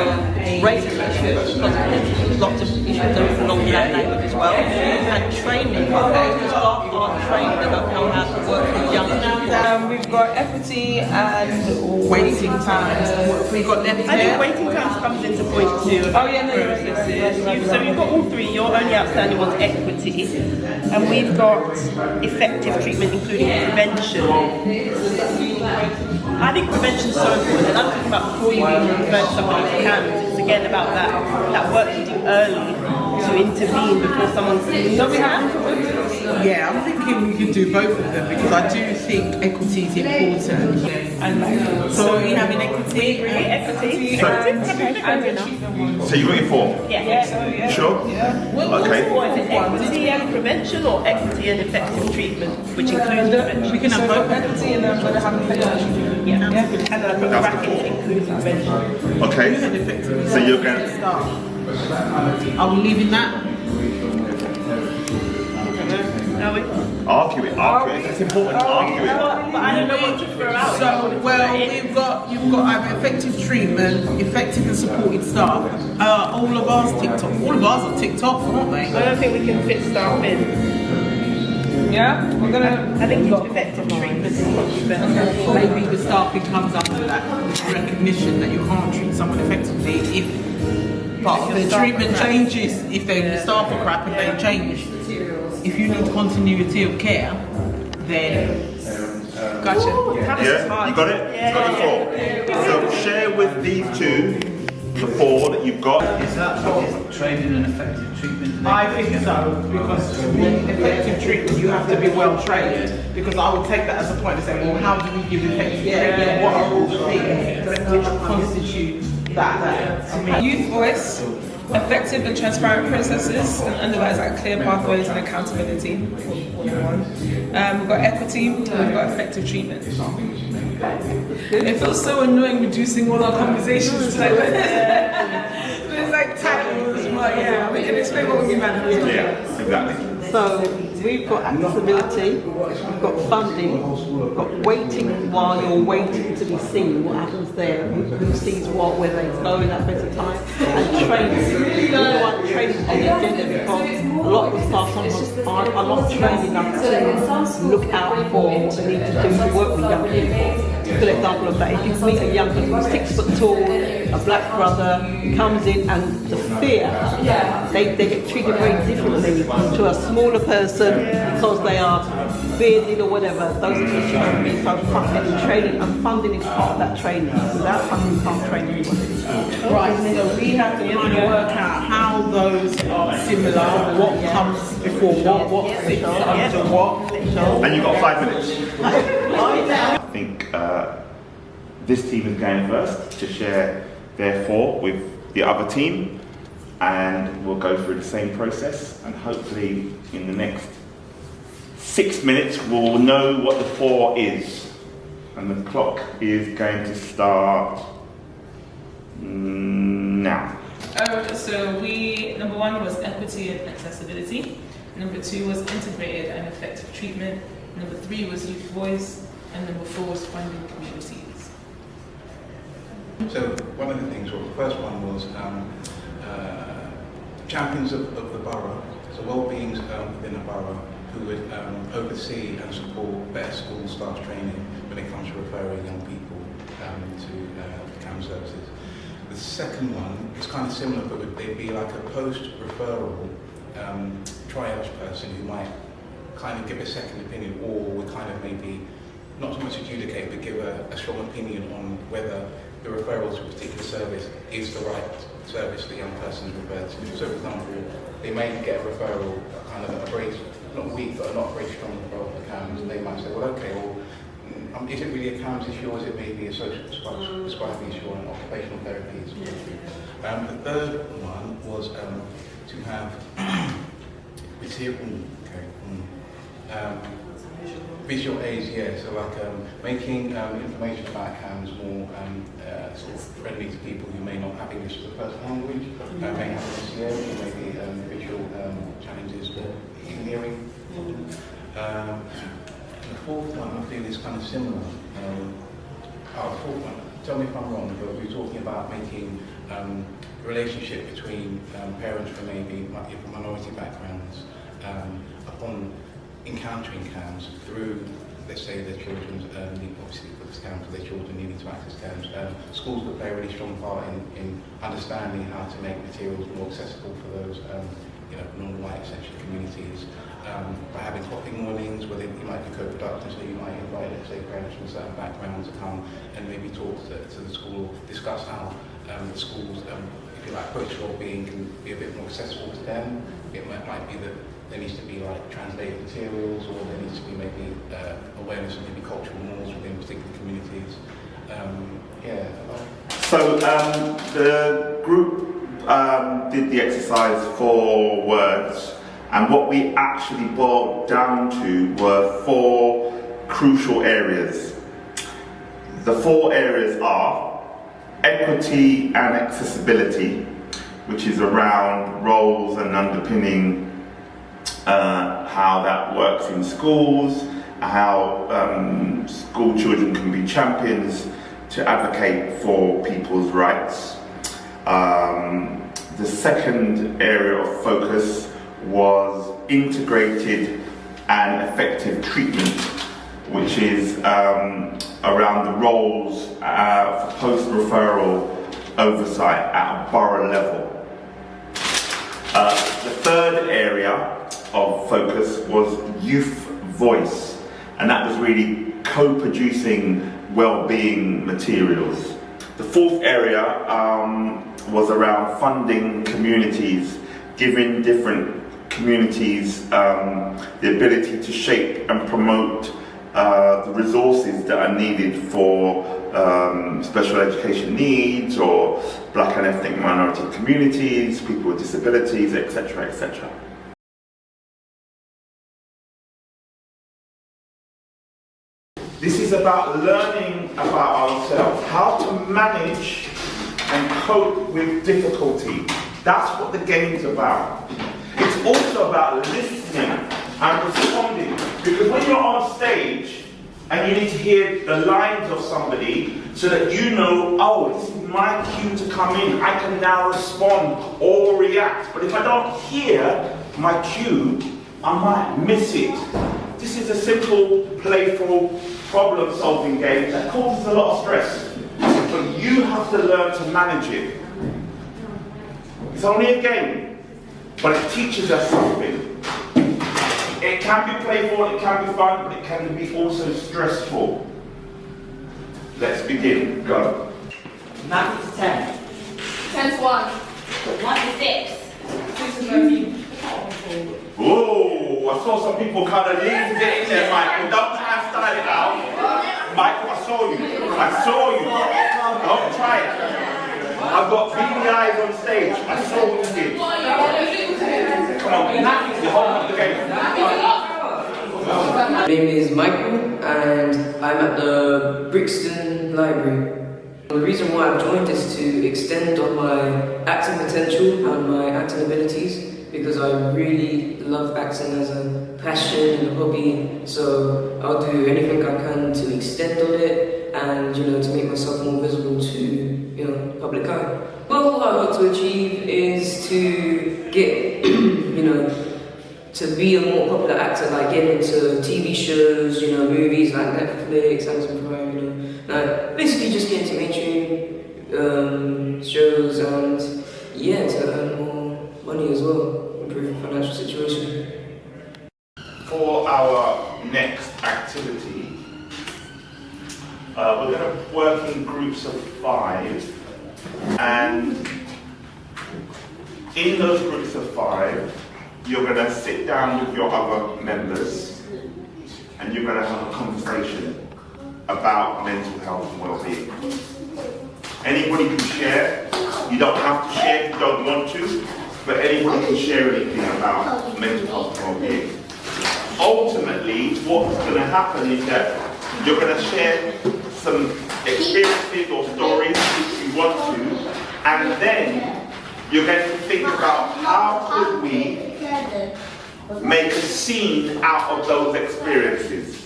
race is an issue because there's lots of issues that belong to that language as well. And training, because staff aren't trained, they don't know how to work with young people. We've got equity and waiting times. What have we got left I here? think waiting times comes into point 2 of processes. So you've got all 3, your only outstanding one's equity, and we've got effective treatment including prevention. I think prevention is so important, and I'm talking about before you even refer to somebody to CAMHS. It's again about that work you do early to intervene before someone's Yeah, I'm thinking we could do both of them because I do think equity is important. And so are we having equity? Equity. So you got your 4? Yeah. Sure? Okay. What is it, equity and prevention or equity and effective treatment, which includes prevention? We can have both. Equity and then we're going to have effective treatment. Yeah. And then I put brackets includes prevention. Okay. So you're going to start. Are we leaving that? argue it. It's important to argue it. But I don't know what to throw out. So, well, you've got either effective treatment, effective and supported staff. All of ours ticked off. All of ours are ticked off, aren't they? I don't think we can fit staff in. Yeah, we're gonna. I think it's effective treatment Maybe the staffing comes under that recognition that you can't treat someone effectively if the treatment changes, if the staff are crap and they change. If you need continuity of care, then Gotcha. Yeah, you got it? You got the 4. So share with these two the 4 that you've got. Is that training and effective treatment? I think so, because to be effective treatment you have to be well trained. Because I would take that as a point to say, well, how do we give effective treatment? What are all the things which constitute that? Youth voice, effective and transparent processes, and underlies like clear pathways and accountability. We've got equity, we've got effective treatment. It feels so annoying reducing all our conversations to like it's like titles, but yeah, we can explain what we meant. Yeah, exactly. So we've got accessibility, we've got funding, we've got waiting while you're waiting to be seen, what happens there, who sees what, whether it's going at better time, and training. We want training on the agenda because a lot of the staff sometimes are not trained enough to look out for what they need to do to work with young people. A good example of that, if you meet a young person who's 6 foot tall, a black brother comes in and the fear, they get treated very differently to a smaller person because they are bearded or whatever. Those are issues for me. So training and funding is part of that training. Without funding, you can't train anybody. Right, so we have to kind of work out how those are similar, what comes before what fits under what. And you've got 5 minutes. I think this team is going first to share their 4 with the other team, and we'll go through the same process, and hopefully in the next 6 minutes we'll know what the 4 is, and the clock is going to start now. So number 1 was equity and accessibility. Number 2 was integrated and effective treatment. Number 3 was youth voice, and number 4 was funding communities. So one of the things, well, the first one was champions of the borough, so well-being within a borough, who would oversee and support better school staff training when it comes to referring young people to CAMHS services. The second one is kind of similar, but they'd be like a post-referral triage person who might kind of give a second opinion, or would kind of maybe not so much adjudicate, but give a strong opinion on whether the referral to a particular service is the right service the young person is referred to. So for example, they may get a referral, kind of a very, not weak, but not very strong referral for CAMHS, and they might say, well, okay, well, is it really a CAMHS issue, or is it maybe a social prescribing issue or an occupational therapy issue? The third one was to have visual aids, so like making information about CAMHS more sort of friendly to people who may not have English as a first language, may have SEO, maybe visual challenges for hearing. The fourth one I feel is kind of similar. The fourth one, tell me if I'm wrong, but we're talking about making relationship between parents from maybe minority backgrounds upon encountering CAMHS through, let's say, their children's obviously for this CAMHS, for their children needing to access CAMHS. Schools could play a really strong part in understanding how to make materials more accessible for those non-white essentially communities. By having coffee mornings where you might be co-productive, so you might invite, let's say, parents from certain backgrounds to come and maybe talk to the school, discuss how the schools, if you like, approach well-being can be a bit more accessible to them. It might be that there needs to be like translated materials, or there needs to be maybe awareness of maybe cultural norms within particular communities. So the group did the exercise 4 words, and what we actually boiled down to were 4 crucial areas. The 4 areas are equity and accessibility, which is around roles and underpinning how that works in schools, how school children can be champions to advocate for people's rights. The second area of focus was integrated and effective treatment, which is around the roles for post-referral oversight at a borough level. The third area of focus was youth voice, and that was really co-producing well-being materials. The fourth area was around funding communities, giving different communities the ability to shape and promote the resources that are needed for special education needs or black and ethnic minority communities, people with disabilities, etc., etc. This is about learning about ourselves, how to manage and cope with difficulty. That's what the game's about. It's also about listening and responding, because when you're on stage and you need to hear the lines of somebody so that you know, oh, this is my cue to come in, I can now respond or react. But if I don't hear my cue, I might miss it. This is a simple, playful, problem-solving game that causes a lot of stress. But you have to learn to manage it. It's only a game, but it teaches us something. It can be playful, it can be fun, but it can be also stressful. Let's begin. Go. Math is 10. 10 to 1. 1 to 6. 6 to 13. Oh, I saw some people kind of leave it in there, Michael. Don't try and style it out. Michael, I saw you. I saw you. Don't try it. I've got beady eyes on stage. I saw what you did. Come on, you're holding up the game. My name is Michael and I'm at the Brixton Library. The reason why I've joined is to extend on my acting potential and my acting abilities, because I really love acting as a passion and a hobby, so I'll do anything I can to extend on it and, you know, to make myself more visible to, you know, public eye. Well, what I hope to achieve is to get, you know, to be a more popular actor, like get into TV shows, you know, movies like Netflix, Amazon Prime, you know, basically just get into mainstream shows and, yeah, to earn more money as well, improve the financial situation. For our next activity, we're going to work in groups of 5, and in those groups of 5, you're going to sit down with your other members and you're going to have a conversation about mental health and well-being. Anybody can share. You don't have to share if you don't want to, but anybody can share anything about mental health and well-being. Ultimately, what's going to happen is that you're going to share some experiences or stories if you want to, and then you're going to think about how could we make a scene out of those experiences.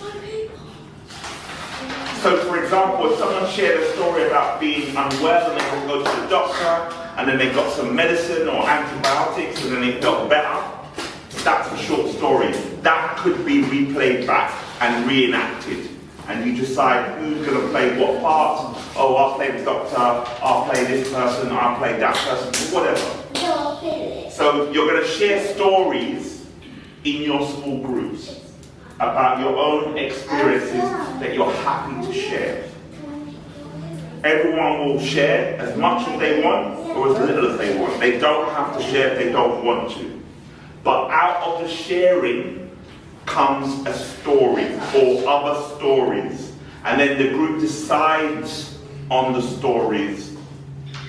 So for example, if someone shared a story about being unwell and they had to go to the doctor and then they got some medicine or antibiotics and then they felt better, that's a short story. That could be replayed back and reenacted. And you decide who's going to play what part. Oh, I'll play the doctor, I'll play this person, I'll play that person, whatever. So you're going to share stories in your small groups about your own experiences that you're happy to share. Everyone will share as much as they want or as little as they want. They don't have to share if they don't want to. But out of the sharing comes a story or other stories. And then the group decides on the stories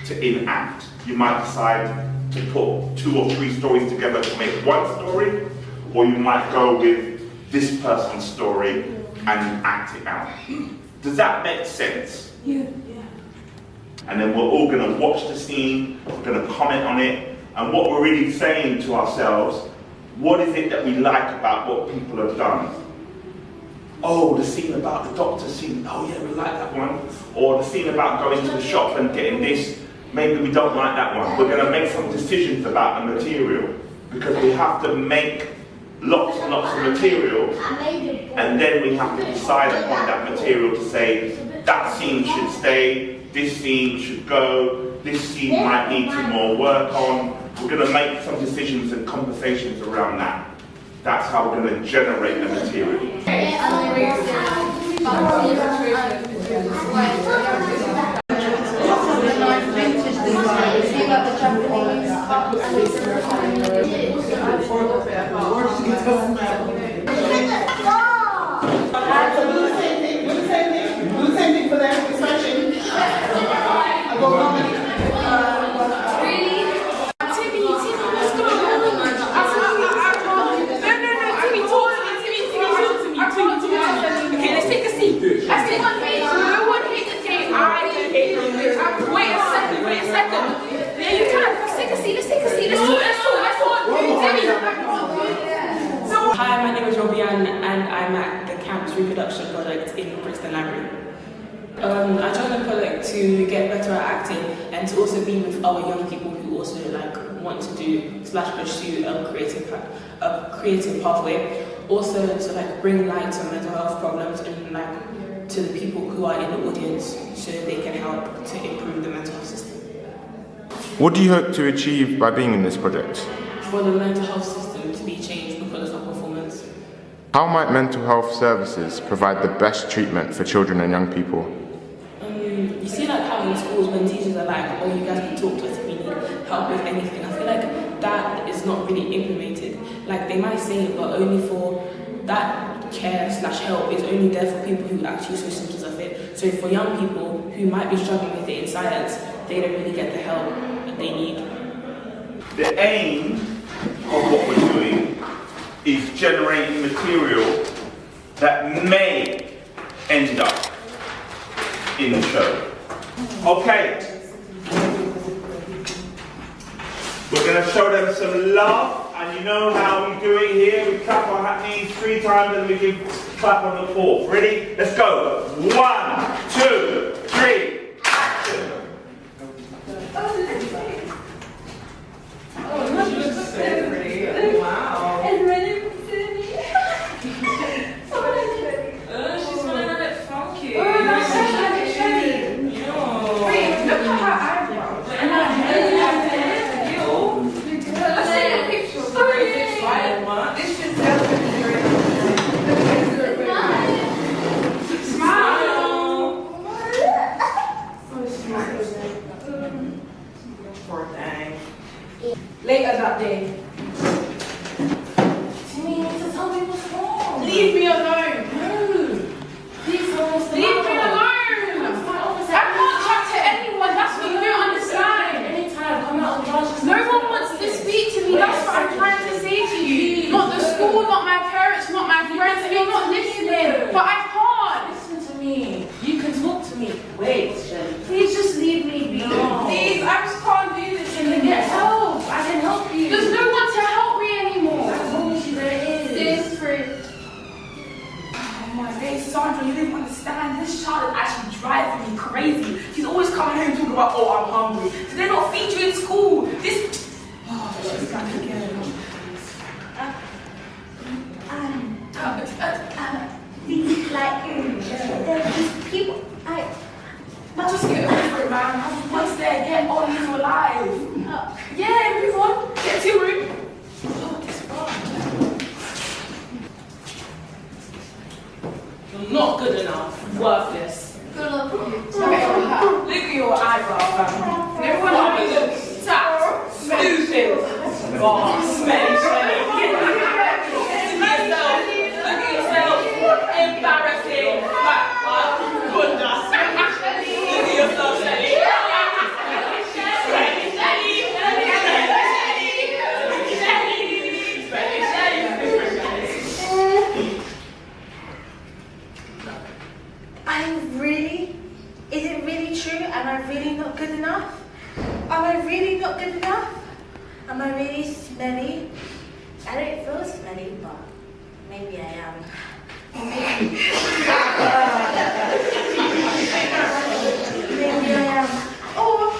to enact. You might decide to put 2 or 3 stories together to make one story, or you might go with this person's story and act it out. Does that make sense? Yeah. And then we're all going to watch the scene, we're going to comment on it, and what we're really saying to ourselves, what is it that we like about what people have done? Oh, the scene about the doctor scene, oh yeah, we like that one. Or the scene about going to the shop and getting this, maybe we don't like that one. We're going to make some decisions about the material, because we have to make lots and lots of material, and then we have to decide upon that material to say that scene should stay, this scene should go, this scene might need some more work on. We're going to make some decisions and conversations around that. That's how we're going to generate the material. Hi, my name is Robian and I'm at the CAMHS Reproduction project in Brixton Library. I joined the project to get better at acting and to also be with other young people who also want to do / pursue a creative pathway. Also to bring light to mental health problems and to the people who are in the audience so they can help to improve the mental health system. What do you hope to achieve by being in this project? For the mental health system to be changed because of our performance. How might mental health services provide the best treatment for children and young people? You see how in schools when teachers are like, oh, you guys can talk to us if you need help with anything. I feel like that is not really implemented. They might say it, but only for that care / help is only there for people who actually show symptoms of it. So for young people who might be struggling with it in silence, they don't really get the help that they need. The aim of what we're doing is generating material that may end up in the show. Okay. We're going to show them some love, and you know how we do it here. We clap our knees 3 times and we give clap on the 4th. Ready? Let's go. 1, 2, 3, action. Oh, that looks so pretty. Wow. It's really pretty. She's smelling a bit funky. Oh, that's so funny. Wait, look at her eyebrows. And her hair. Ew. Let's take a picture. Sorry. This is Later that day. Timmy, you need to tell me what's wrong. Leave me alone. Please tell us. Leave me alone. I can't chat to anyone. That's what you don't understand. Anytime, come out and judge. No one wants to speak to me. That's what I'm trying to say to you. Not the school, not my parents, not my friends. You're not listening. But I can't. Listen to me. You can talk to me. Wait, Shelly. Please just leave me be. No. Please, I just can't do this. Can you get help? I can help you. There's no one to help me anymore. I told you there is. This is free. Oh my days, Sandra, you didn't understand. This child is actually driving me crazy. She's always coming home talking about, oh, I'm hungry. Did they not feed you in school? This. Oh, she's back again. There's these people. Just get over it, man. What's there? Get on with your life. Yeah, move on. Get to your room. Oh, this one. You're not good enough. Worthless. Good luck with you. Look at your eyebrows, man. Everyone have a look. Tap. Stupid. Oh, smelly, smelly. Look at yourself. Embarrassing. Goodness. Look at yourself, Shelly. Is it really true? Am I really not good enough? Am I really not good enough? Am I really smelly? I don't feel smelly, but maybe I am. Maybe I am. Or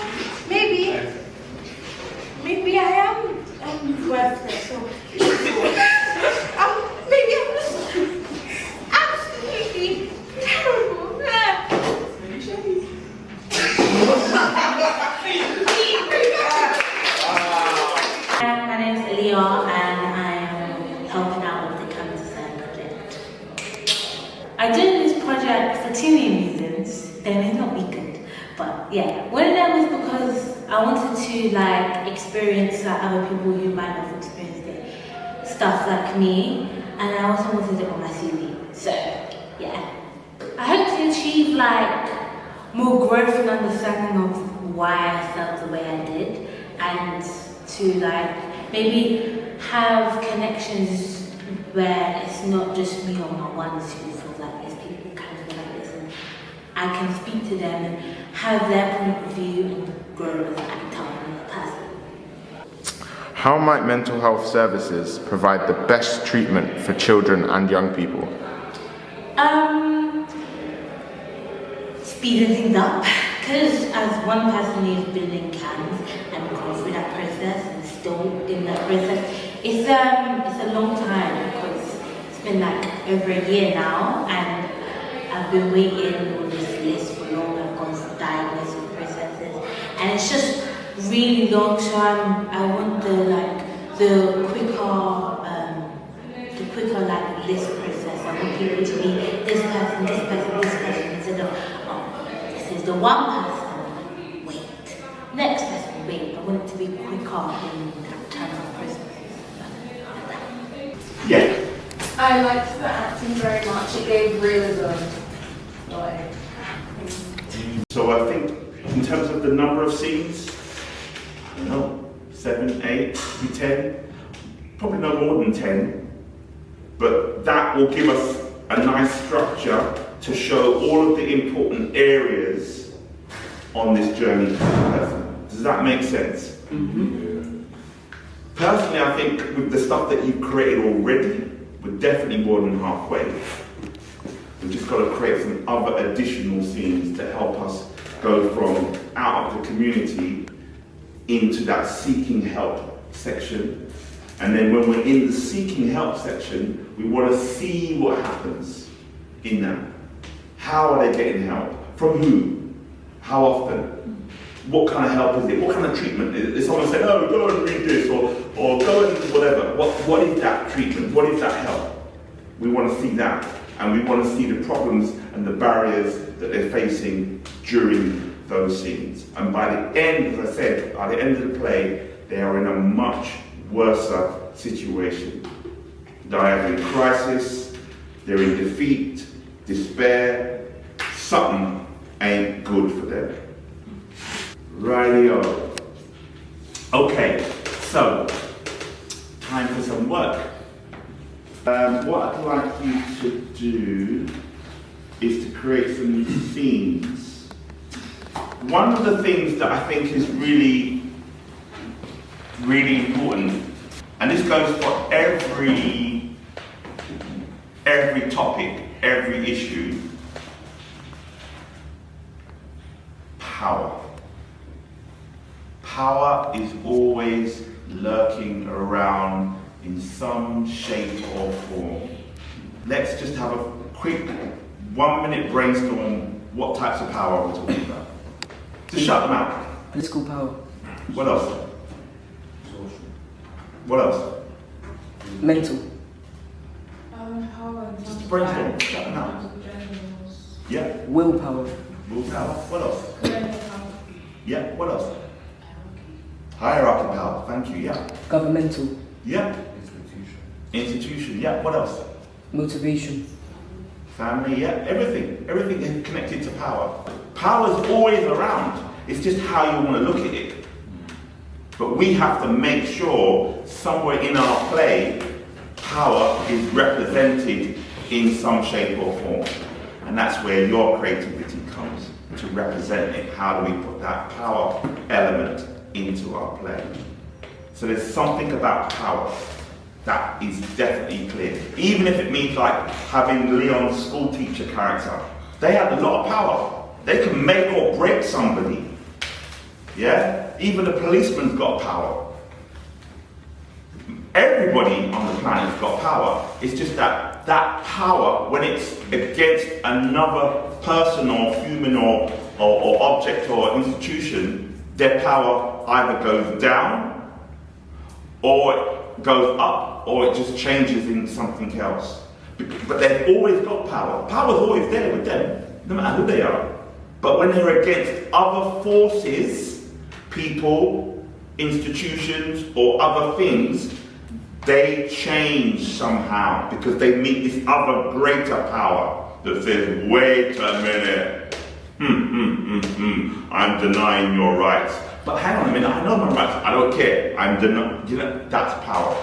maybe I am worthless. Leah and I am helping out with the CAMHS project. I did this project for two main reasons. They may not be good, but yeah. One of them was because I wanted to like experience like other people who might not have experienced it, stuff like me, and I also wanted it on my CV. So yeah, I hope to achieve like more growth and understanding of why I felt the way I did, and to like maybe have connections where it's not just me or my ones who feel like there's people kind of like this, and I can speak to them and have their point of view and grow as an actor and a person. How might mental health services provide the best treatment for children and young people? Speeding things up, because as one person who's been in CAMHS and gone through that process and still in that process, it's a long time, because it's been like over a year now, and I've been waiting on this list for long. I've gone through diagnostic processes, and it's just really long. So I want the quicker like list process. I want people to be this person, this person, this person, instead of this is the one person. Wait, next person. Wait. I want it to be quicker in that time of process. Yeah. I liked the acting very much. It gave realism. Like, So I think in terms of the number of scenes, I don't know, 7, 8, maybe 10, probably no more than 10, but that will give us a nice structure to show all of the important areas on this journey for the person. Does that make sense? Mm-hmm. Personally, I think with the stuff that you've created already, we're definitely more than halfway. We've just got to create some other additional scenes to help us go from out of the community into that seeking help section. And then when we're in the seeking help section, we want to see what happens in that. How are they getting help? From who? How often? What kind of help is it? What kind of treatment is it? Is someone saying, oh, go and read this, or go and whatever. What is that treatment? What is that help? We want to see that. And we want to see the problems and the barriers that they're facing during those scenes. And by the end, as I said, by the end of the play, they are in a much worse situation. They're either in crisis, they're in defeat, despair, something ain't good for them. Rightio. Okay, so, time for some work. What I'd like you to do is to create some scenes. One of the things that I think is really, really important, and this goes for every topic, every issue, power. Power is always lurking around in some shape or form. Let's just have a quick 1 minute brainstorm what types of power we're talking about. Just shout them out. Political power. What else? What else? Mental. power. Just brainstorm. Shout them out. Yeah. Willpower. Willpower. What else? Yeah. What else? Hierarchy power. Thank you. Yeah. Governmental. Yeah. Institution. Yeah. What else? Motivation. Family. Yeah. Everything. Everything is connected to power. Power is always around. It's just how you want to look at it. But we have to make sure somewhere in our play, power is represented in some shape or form. And that's where your creativity comes, to represent it. How do we put that power element into our play? So there's something about power that is definitely clear. Even if it means like having Leon's school teacher character. They have a lot of power. They can make or break somebody. Yeah? Even the policeman's got power. Everybody on the planet's got power. It's just that power, when it's against another person or human or object or institution, their power either goes down or it goes up, or it just changes into something else. But they've always got power. Power's always there with them, no matter who they are. But when they're against other forces, people, institutions, or other things, they change somehow because they meet this other greater power that says, wait a minute, I'm denying your rights. But hang on a minute, I know my rights, I don't care, I'm denying, you know, that's power.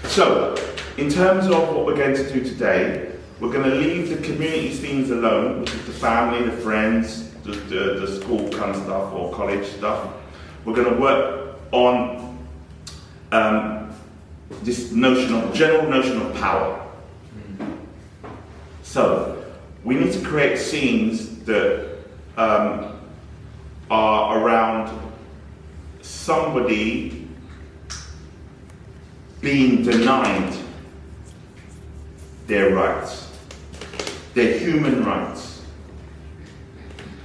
So, in terms of what we're going to do today, we're going to leave the community scenes alone, which is the family, the friends, the school kind of stuff or college stuff. We're going to work on this general notion of power. So, we need to create scenes that are around somebody being denied their rights, their human rights.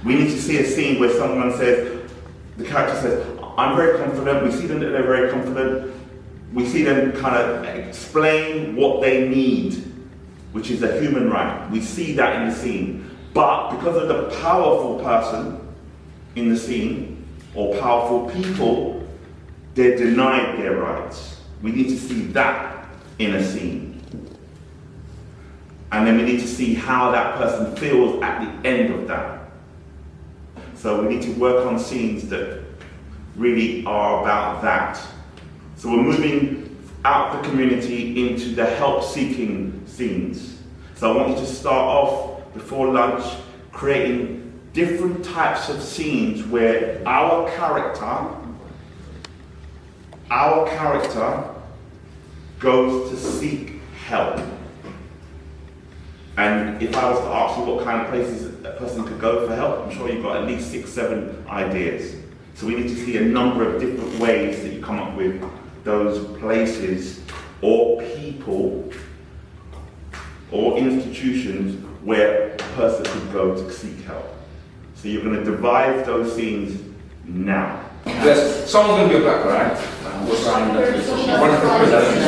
We need to see a scene where someone says, the character says, I'm very confident, we see them that they're very confident, we see them kind of explain what they need, which is a human right. We see that in the scene. But because of the powerful person in the scene, or powerful people, they're denied their rights. We need to see that in a scene. And then we need to see how that person feels at the end of that. So we need to work on scenes that really are about that. So we're moving out of the community into the help-seeking scenes. So I want you to start off before lunch creating different types of scenes where our character goes to seek help. And if I was to ask you what kind of places a person could go for help, I'm sure you've got at least 6, 7 ideas. So we need to see a number of different ways that you come up with those places or people or institutions where a person could go to seek help. So you're going to devise those scenes now. Yes, someone's going to be a black guy, right? One of the presenters.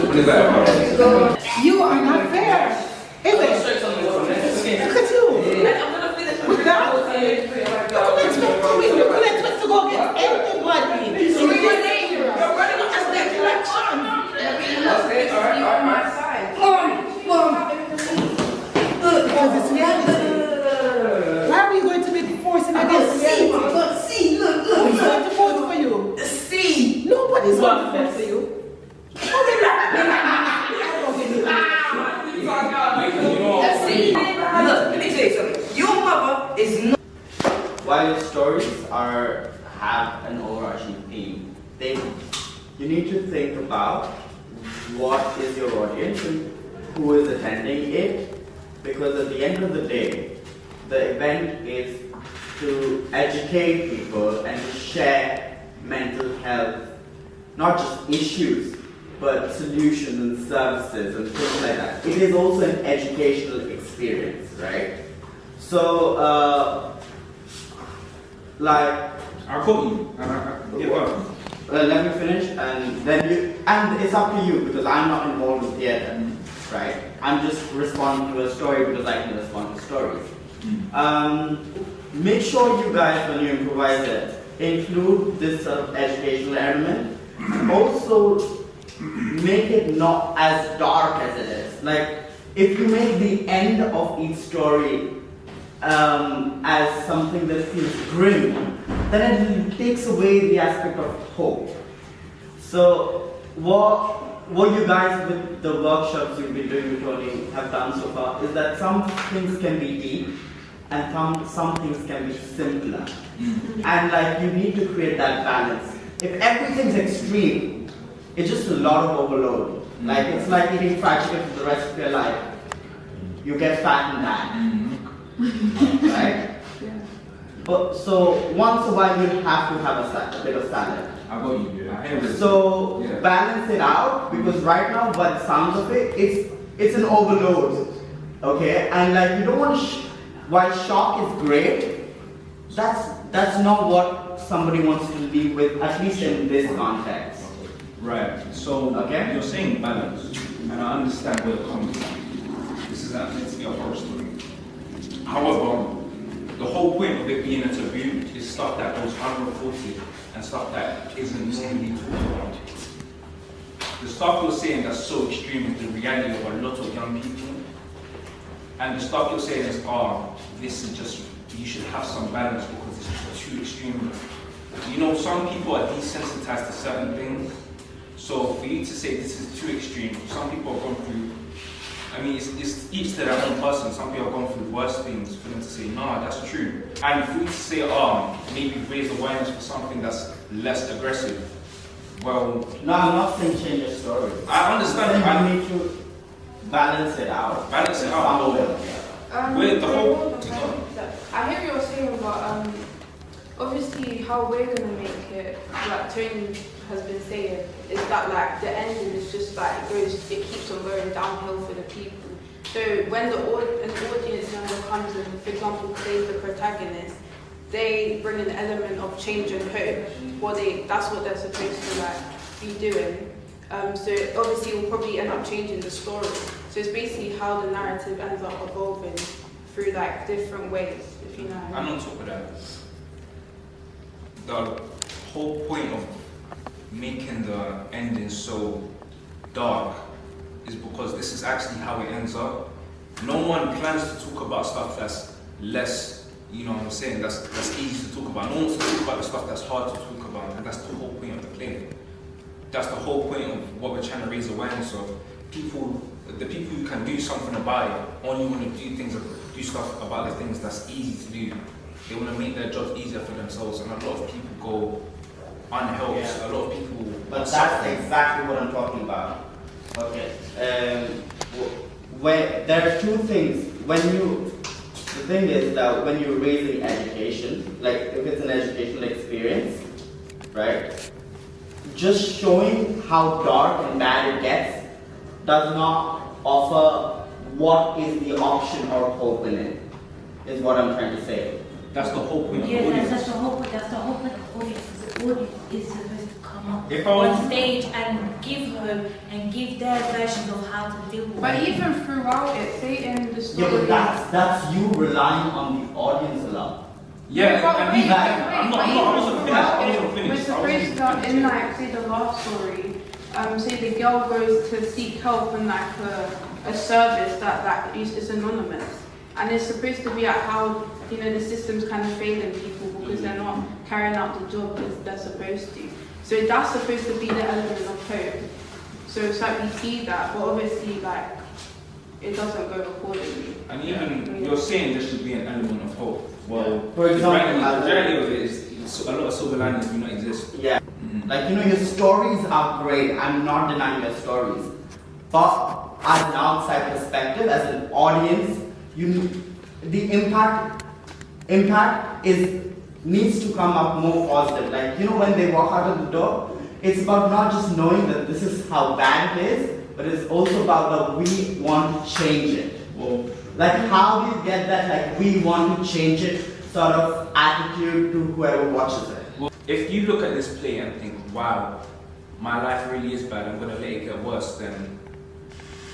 What is that? You are not fair. Look at you. I'm gonna finish with that. You couldn't expect to go against anybody. You're running against that election. Okay, alright, my side. Why are we going to be forcing against C? But C, look. Who's going to vote for you? C. Nobody's going to vote for you. Look, let me tell you something. Your mother is not. While stories have an overarching theme, you need to think about what is your audience and who is attending it, because at the end of the day, the event is to educate people and to share mental health, not just issues, but solutions and services and things like that. It is also an educational experience, right? So, like, I'll quote you. let me finish, and then and it's up to you because I'm not involved with theatre, right? I'm just responding to a story because I can respond to stories. Make sure you guys, when you improvise it, include this sort of educational element. Also, make it not as dark as it is. Like, if you make the end of each story as something that feels grim, then it takes away the aspect of hope. So, what you guys with the workshops you've been doing with Tony have done so far is that some things can be deep and some things can be simpler. And like, you need to create that balance. If everything's extreme, it's just a lot of overload. Like, it's like eating fried chicken for the rest of your life. You get fat and die. Right? But so once a while you have to have a bit of salad. I got you. So balance it out, because right now, by the sounds of it, it's an overload. Okay, and like, you don't want to. While shock is great, that's not what somebody wants to live with, at least in this context. Right. So you're saying balance, and I understand where you're coming from. This is not meant to be a horror story. However, the whole point of it being a taboo is stuff that goes unreported and stuff that isn't normally talked about. The stuff you're saying that's so extreme is the reality of a lot of young people. And the stuff you're saying is, this is just, you should have some balance because it's just too extreme. You know, some people are desensitized to certain things. So for you to say this is too extreme, some people have gone through, I mean, it's each to their own person. Some people have gone through worse things for them to say, nah, that's true. And for you to say, maybe raise awareness for something that's less aggressive, well... No, I'm not saying change your story. I understand. I need to balance it out. Balance it out. Wait, the whole... I hear what you're saying, but obviously how we're going to make it, like Tony has been saying, is that like the ending is just like it keeps on going downhill for the people. So when an audience member comes in, for example, plays the protagonist, they bring an element of change and hope. That's what they're supposed to like be doing. So obviously it will probably end up changing the story. So it's basically how the narrative ends up evolving through like different ways, if you know. And on top of that, the whole point of making the ending so dark is because this is actually how it ends up. No one plans to talk about stuff that's less, you know what I'm saying, that's easy to talk about. No one wants to talk about the stuff that's hard to talk about, and that's the whole point of the play. That's the whole point of what we're trying to raise awareness of. The people who can do something about it only want to do stuff about the things that's easy to do. They want to make their jobs easier for themselves, and a lot of people go unhelped. Yeah. A lot of people. But that's exactly what I'm talking about. Okay. Where there are two things. The thing is that when you're raising education, like if it's an educational experience, right? Just showing how dark and bad it gets does not offer what is the option or hope in it, is what I'm trying to say. That's the whole point of the audience. audience. That's the whole point of the audience. The audience is supposed to come up If I was- on stage and give hope and give their version of how to deal with But it. even throughout it, say in the story. Yeah, but that's you relying on the audience a lot. Yeah, But and wait, I wasn't We're finished. supposed to, in like, say the last story, say the girl goes to seek help in like a service that like is anonymous. And it's supposed to be at how, you know, the system's kind of failing people because they're not carrying out the job as they're supposed to. So that's supposed to be the element of hope. So it's like we see that, but obviously like, it doesn't go accordingly. And even you're saying there should be an element of hope. Well, For example, the reality of it is a lot of silver linings do not exist. Yeah. Like, you know, your stories are great. I'm not denying your stories. But as an outside perspective, as an audience, the impact needs to come up more positive. Like, you know, when they walk out of the door, it's about not just knowing that this is how bad it is, but it's also about that we want to change it. Well, like, how do you get that, like, we want to change it sort of attitude to whoever watches it? Well, if you look at this play and think, wow, my life really is bad, I'm going to let it get worse, then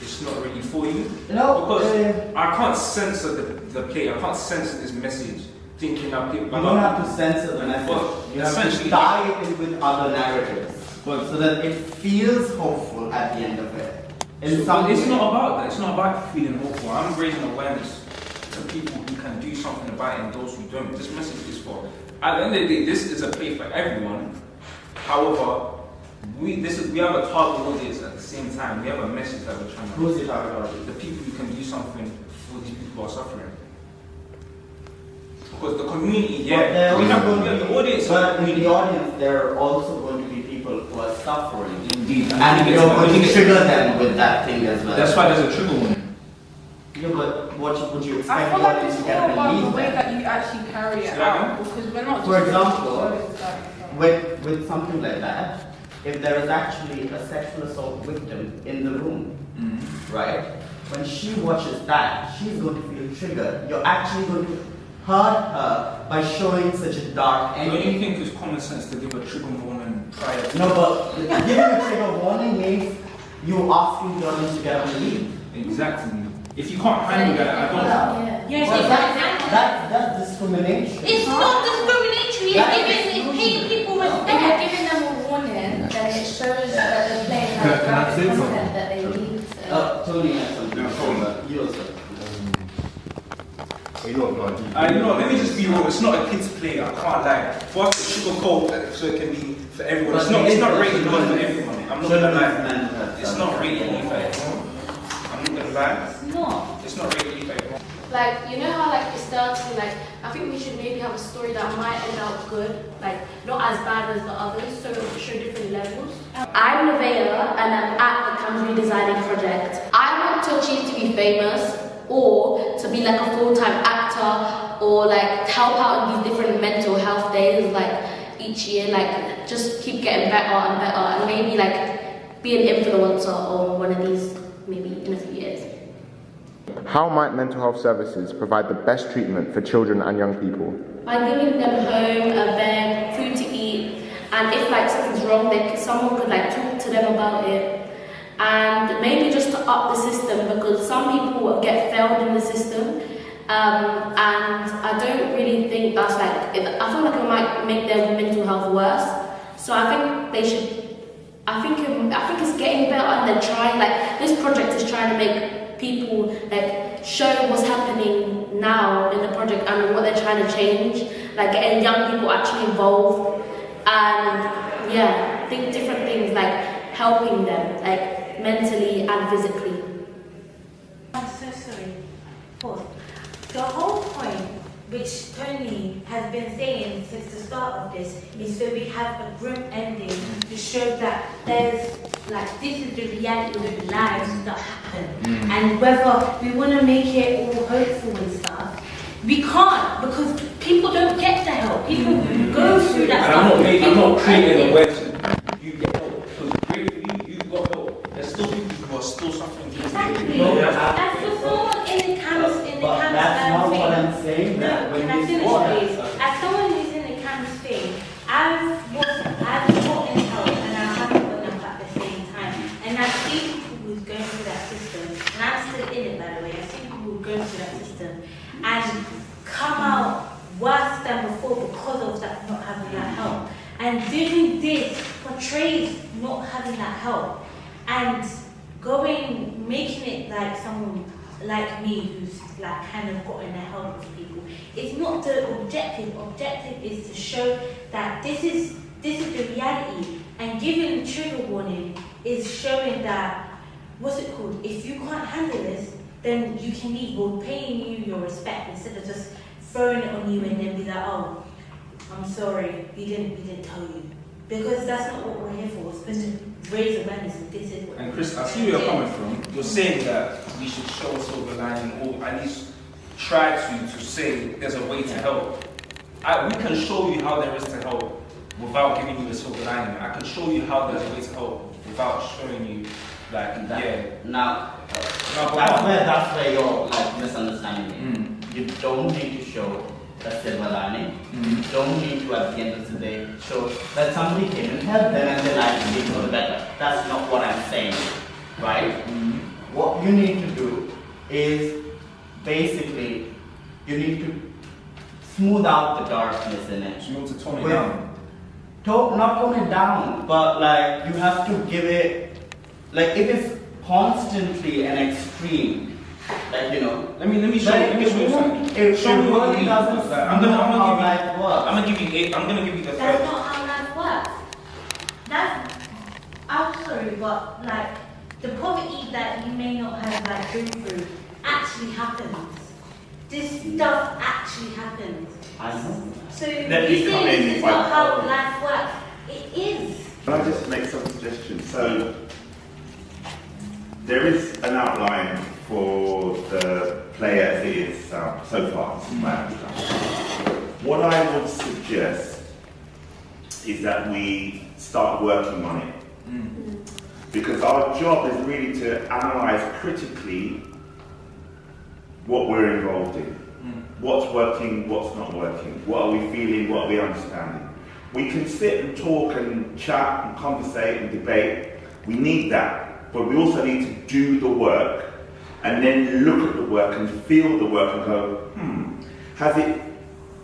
it's not really for you. No, because I can't censor the play, I can't censor this message, thinking that people... You don't have to censor the message. You have to tie it in with other narratives. So that it feels hopeful at the end of it. It's not about that. It's not about feeling hopeful. I'm raising awareness to people who can do something about it and those who don't. This message is for. At the end of the day, this is a play for everyone. However, we have a target audience at the same time. We have a message that we're trying to. Who's the target audience? The people who can do something for these people who are suffering. Because the community, yeah, we have the audience. But in the audience, there are also going to be people who are suffering. Indeed. And you're going to trigger them with that thing as well. That's why there's a trigger warning. Yeah, but what would you I expect feel the like audience it's to get all about the believe way that? that you actually carry it Yeah. out, because we're not For just example, with something like that, if there is actually a sexual assault victim in the room, right? When she watches that, she's going to feel triggered. You're actually going to hurt her by showing such a dark ending. Don't you think it's common sense to give a trigger warning No, but giving a trigger warning means you asking the audience to get up and leave. Exactly. If you can't handle that, I don't. Yes, Well, exactly. that's discrimination. It's not discriminatory. It's paying people respect. If you're giving them a warning, then it shows that the player has graphic content that they need. Tony has something. Let me just be real. It's not a kids' play. I can't lie. For us, it's sugarcoat, so it can be for everyone. It's not rated for everyone. I'm not gonna lie. It's not rated either. I'm not gonna lie. It's not. It's not rated either. Like, you know how like it starts with like, I think we should maybe have a story that might end up good, like not as bad as the others, so it'll show different levels. I'm Nevaeh and I'm at the CAMHS Redesigning project. I want to achieve to be famous or to be like a full-time actor or like help out in these different mental health days like each year, like just keep getting better and better and maybe like be an influencer or one of these maybe in a few years. How might mental health services provide the best treatment for children and young people? By giving them home, a bed, food to eat, and if like something's wrong, someone could like talk to them about it, and maybe just to up the system because some people get failed in the system, and I don't really think that's like. I feel like it might make their mental health worse. So I think they should. I think it's getting better, and they're trying. Like this project is trying to make people like show what's happening now in the project and what they're trying to change, like getting young people actually involved and yeah, think different things like helping them like mentally and physically. I'm so sorry. Pause. The whole point, which Tony has been saying since the start of this, is so we have a group ending to show that there's like this is the reality of the lives that happen, and whether we want to make it all hopeful and stuff, we can't because people don't get the help. People go through that stuff. I'm not creating a website. You get help because you got help. There's still people who are still suffering. Exactly. As for someone in the camps, That's not what I'm saying. No, can I finish, please? As someone who's in the camps thing, I've gotten help and I haven't gotten help at the same time. And I've seen people who's going through that system, and I'm still in it by the way. I've seen people who go through that system and come out worse than before because of that not having that help. And doing this portrays not having that help and making it like someone like me who's like kind of gotten the help with people. It's not the objective. Objective is to show that this is the reality, and giving trigger warning is showing that what's it called? If you can't handle this, then you can leave. We're paying you your respect instead of just throwing it on you and then be like, oh, I'm sorry, we didn't tell you. Because that's not what we're here for. We're supposed to raise awareness and this is what. And Chris, I see where you're coming from. You're saying that we should show a silver lining, or at least try to say there's a way to help. We can show you how there is to help without giving you a silver lining. I can show you how there's a way to help without showing you, like, Now, that's where you're like misunderstanding me. You don't need to show a silver lining. You don't need to, at the end of the day, show that somebody came and helped them and their life became more better. That's not what I'm saying, right? What you need to do is basically you need to smooth out the darkness in it. You want to tone it down? Not tone it down, but like you have to give it, like if it's constantly an extreme, like let me show you something. I'm gonna give you the That's not how life works. I'm sorry, but like the poverty that you may not have like been through actually happens. This stuff actually happens. I know. So you say this is not how life works. It is. Can I just make some suggestions? So there is an outline for the play as it is so far, this is my understanding. What I would suggest is that we start working on it. Because our job is really to analyse critically what we're involved in. What's working, what's not working, what are we feeling, what are we understanding. We can sit and talk and chat and conversate and debate. We need that. But we also need to do the work and then look at the work and feel the work and go, has it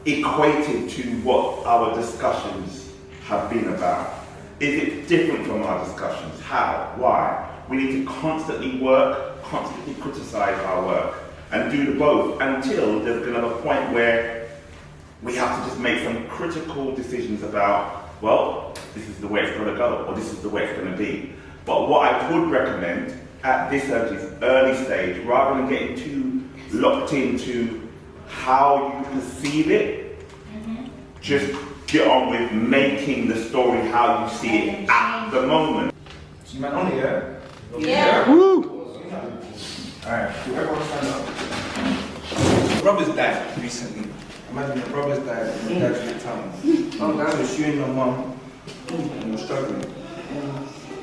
equated to what our discussions have been about? Is it different from our discussions? How? Why? We need to constantly work, constantly criticize our work and do the both until there's going to be a point where we have to just make some critical decisions about, well, this is the way it's going to go, or this is the way it's going to be. But what I would recommend at this early stage, rather than getting too locked into how you perceive it, just get on with making the story how you see it at the moment. So you man on it, yeah? Yeah. Woo! Alright, everyone stand up. My brother's died recently. Imagine your brother's died and your dad's retired. So you and your mum, and you're struggling.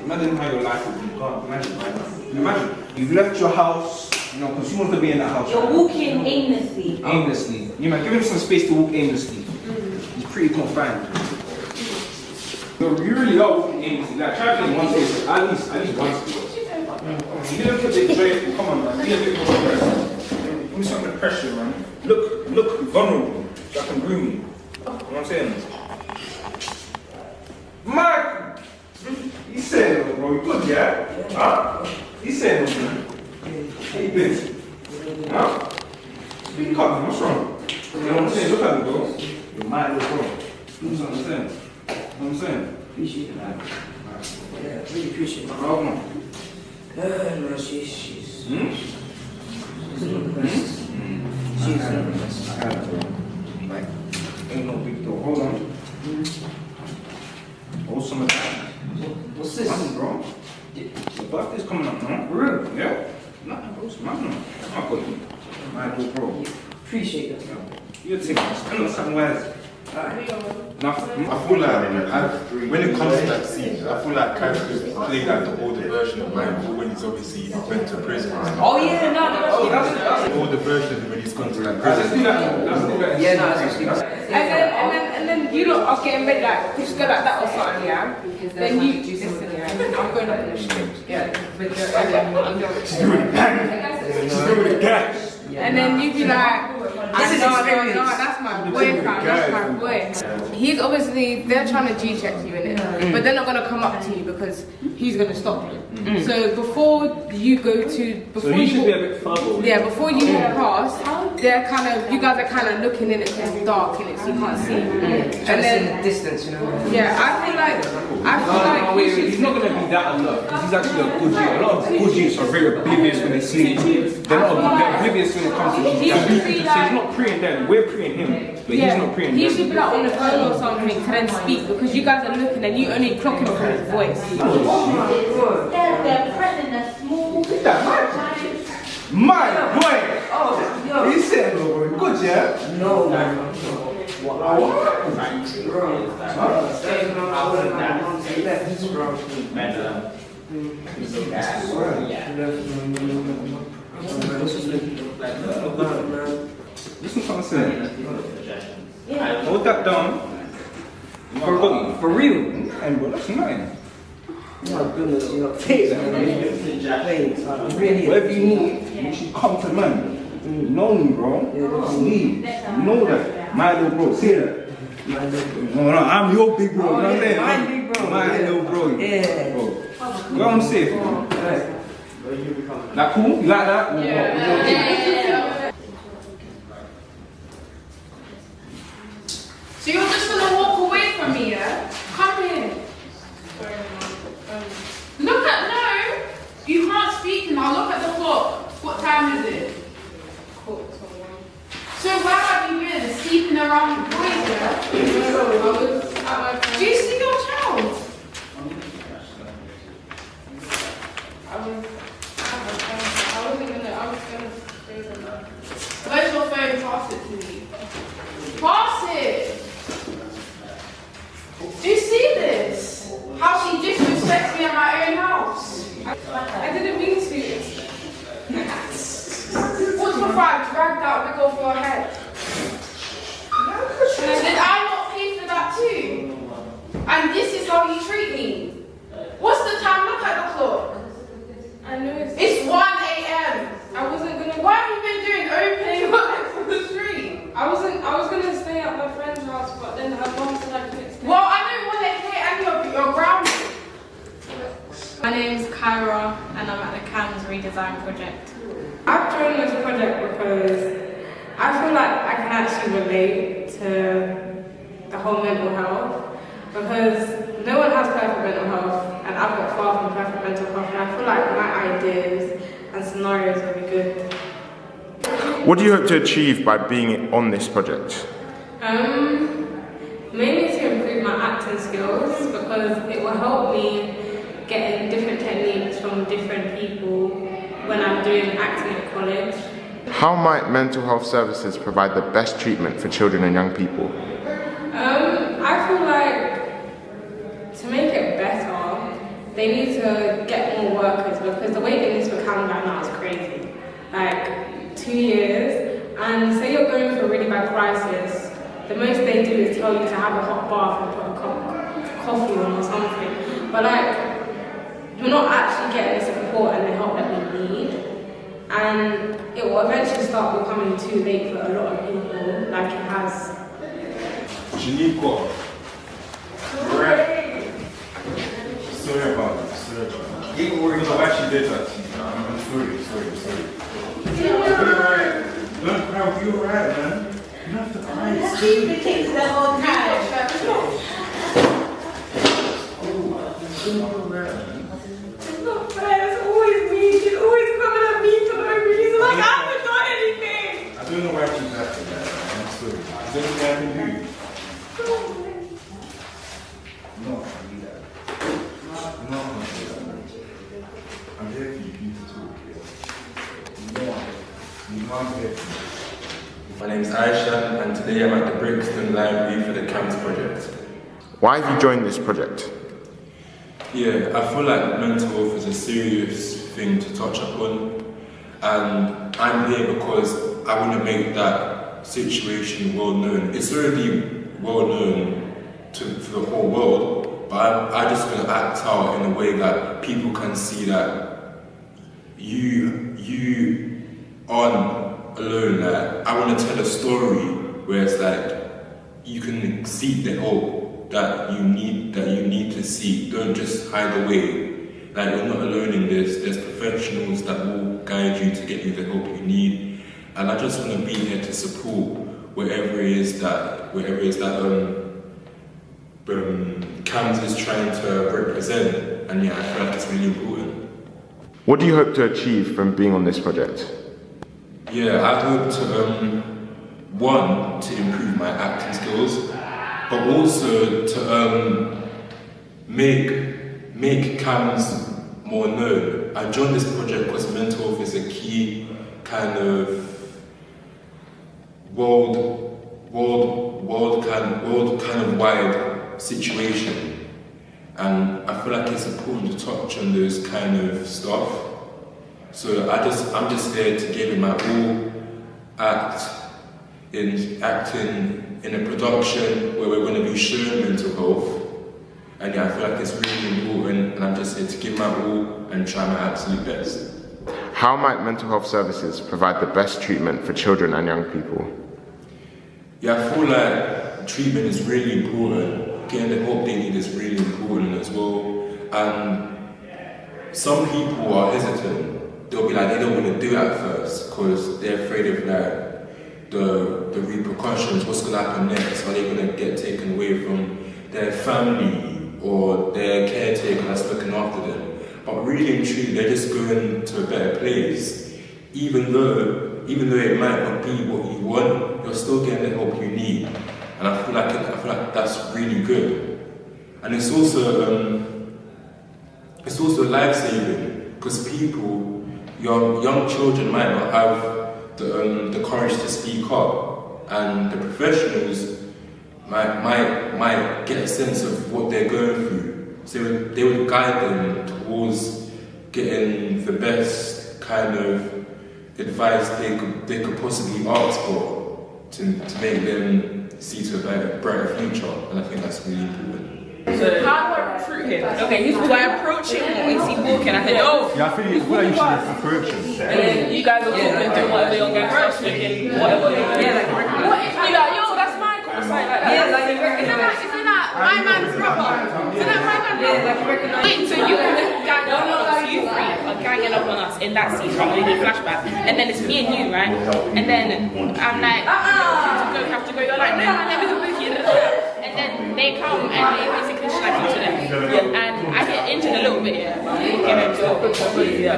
Imagine how your life would be. God, imagine right now. Imagine, you've left your house, you know, because you want to be in that house. You're walking aimlessly. Aimlessly. You man, give him some space to walk aimlessly. He's pretty confined. No, you really are walking aimlessly. Like, try to in one space, at least one space. You look a bit joyful, come on man, be a bit more aggressive. Give me some of the pressure, man. Look vulnerable, so I can groom you. You know what I'm saying? Mike! He's saying it, bro. You good, yeah? Huh? He's saying it, man. How you been? Huh? Speak up, man. What's wrong? You know what I'm saying? Look at me, bro. You're mad, little bro. You know what I'm saying? You know what I'm saying? Appreciate it, man. Yeah, really appreciate it. How come? No, she's she's not the best. She's not the best. I have to. Like, ain't no big deal. Hold on. Hold some of that. What's this? Money, bro. Your birthday's coming up, no? For real? Yeah. Nothing, bro. It's money. I got you. My little bro. Appreciate that. You're taking spend on something wise. Nothing. I feel like when it comes to that scene, I feel like Kyle played like the older version of Michael when he's obviously went to prison. Oh yeah, no, that's The older version when he's gone to like Let's prison. do that. Let's do that. yeah, no, that's actually And then you lot are getting ready, like, just go like that or something, yeah? Then you, listen, yeah, I'm going up in the street, yeah. She's doing it again. She's doing it again. And then you be like, This is experience. no, that's my boy, fam, that's my boy. He's obviously, they're trying to G-check you in it, but they're not going to come up to you because he's going to stop you. So before you go to, So you should be a bit further. yeah, before you walk past, they're kind of, you guys are kind of looking in it because it's dark in it, so you can't see. and then distance, you know. Yeah, I feel like you should. He's not going to be that alert because he's actually a good youth. A lot of good youths are very oblivious when they sleep. They're oblivious when it comes to He should be so like- he's not preying them. We're preying him, but he's not preying He them. should be like on the phone or something to then speak because you guys are looking and you only clocking from his voice. They're pregnant a small My boy! Oh, yo. He said, bro, good, yeah? No, man. Listen to what I'm saying. Hold that down. For real? And bro, that's nothing. My goodness, you know, thanks, man. Really. Whatever you need, you should come to man. You know me, bro. Leave. You know that. My little bro, see that? No, I'm your big bro. You know what I'm saying? My big bro. My little bro. Yeah. Bro. What I'm saying, bro. That cool? You like that? Yeah. So you're just gonna walk away from me, yeah? Come here. Look at, no, you can't speak now. Look at the clock. What time is it? So where have you been? Sleeping around with boys, yeah? Do you see your child? Where's your phone? Pass it to me. Pass it. Do you see this? How she disrespects me at my own house. I didn't mean to. What's the fact? Dragged out big off your head. Did I not pay for that too? My name's Kyra and I'm at the CAMHS Redesign project. I've joined this project because I feel like I can actually relate to the whole mental health, because no one has perfect mental health and I've got far from perfect mental health, and I feel like my ideas and scenarios will be good. What do you hope to achieve by being on this project? Mainly to improve my acting skills, because it will help me getting different techniques from different people when I'm doing acting at college. How might mental health services provide the best treatment for children and young people? I feel like to make it better, they need to get more workers, because the waiting list for CAMHS right now is crazy. Like 2 years, and say you're going through a really bad crisis, the most they do is tell you to have a hot bath and put a cup of coffee on or something. But like, you're not actually getting the support and the help that we need. And it will eventually start becoming too late for a lot of people, like it has. Janiko. Right. Sorry about that. Sorry. Don't worry, no, I actually did that to you. I'm sorry. You're alright. Don't cry, you're alright, man. You don't have to cry. Keep the kids the whole time. It's not fair, it's always me. She's always coming at me for no reason. Like, I haven't done anything. I don't know why she's acting like that. I'm sorry. Is there anything I can do? No, I can't do that. No, I can't do that. I'm here for you to talk here. You know I'm here for you. My name is Aisha, and today I'm at the Brixton Library for the CAMHS project. Why have you joined this project? Yeah, I feel like mental health is a serious thing to touch upon, and I'm here because I want to make that situation well known. It's already well known for the whole world, but I just want to act out in a way that people can see that you aren't alone. Like, I want to tell a story where it's like you can seek the help that you need to seek. Don't just hide away. Like, you're not alone in this. There's professionals that will guide you to get you the help you need. And I just want to be here to support wherever it is that CAMHS is trying to represent. And yeah, I feel like it's really important. What do you hope to achieve from being on this project? Yeah, I'd hope to, one, to improve my acting skills, but also to make CAMHS more known. I joined this project because mental health is a key kind of world kind of wide situation, and I feel like it's important to touch on those kind of stuff. So I'm just there to give it my all, acting in a production where we're going to be showing mental health. And yeah, I feel like it's really important, and I'm just here to give my all and try my absolute best. How might mental health services provide the best treatment for children and young people? Yeah, I feel like treatment is really important. Getting the help they need is really important as well. And some people are hesitant. They'll be like, they don't want to do it at first because they're afraid of like the repercussions. What's going to happen next? Are they going to get taken away from their family or their caretaker that's looking after them? But really and truly, they're just going to a better place. Even though it might not be what you want, you're still getting the help you need. And I feel like that's really good. And it's also life-saving, because young children might not have the courage to speak up, and the professionals might get a sense of what they're going through. So they would guide them towards getting the best kind of advice they could possibly ask for to make them see to a brighter future. And I think that's really important. So how do I recruit him? Okay, do I approach him or is he walking? I said, oh, yeah, I feel like you should approach him. and then you guys are talking and doing whatever your guys are thinking, whatever. Yeah, like, what if you like, yo, that's my course. something like that. Yeah, like you Isn't that my man's brother? Isn't that my man's brother? Yeah, like you recognise. Wait, so you gang up on us, you three are ganging up on us in that scene, right? We do flashback, and then it's me and you, right? And then I'm like, have to go. You're like, no, let me go with you. And then they come and they basically slap into them. And I get injured a little bit, yeah.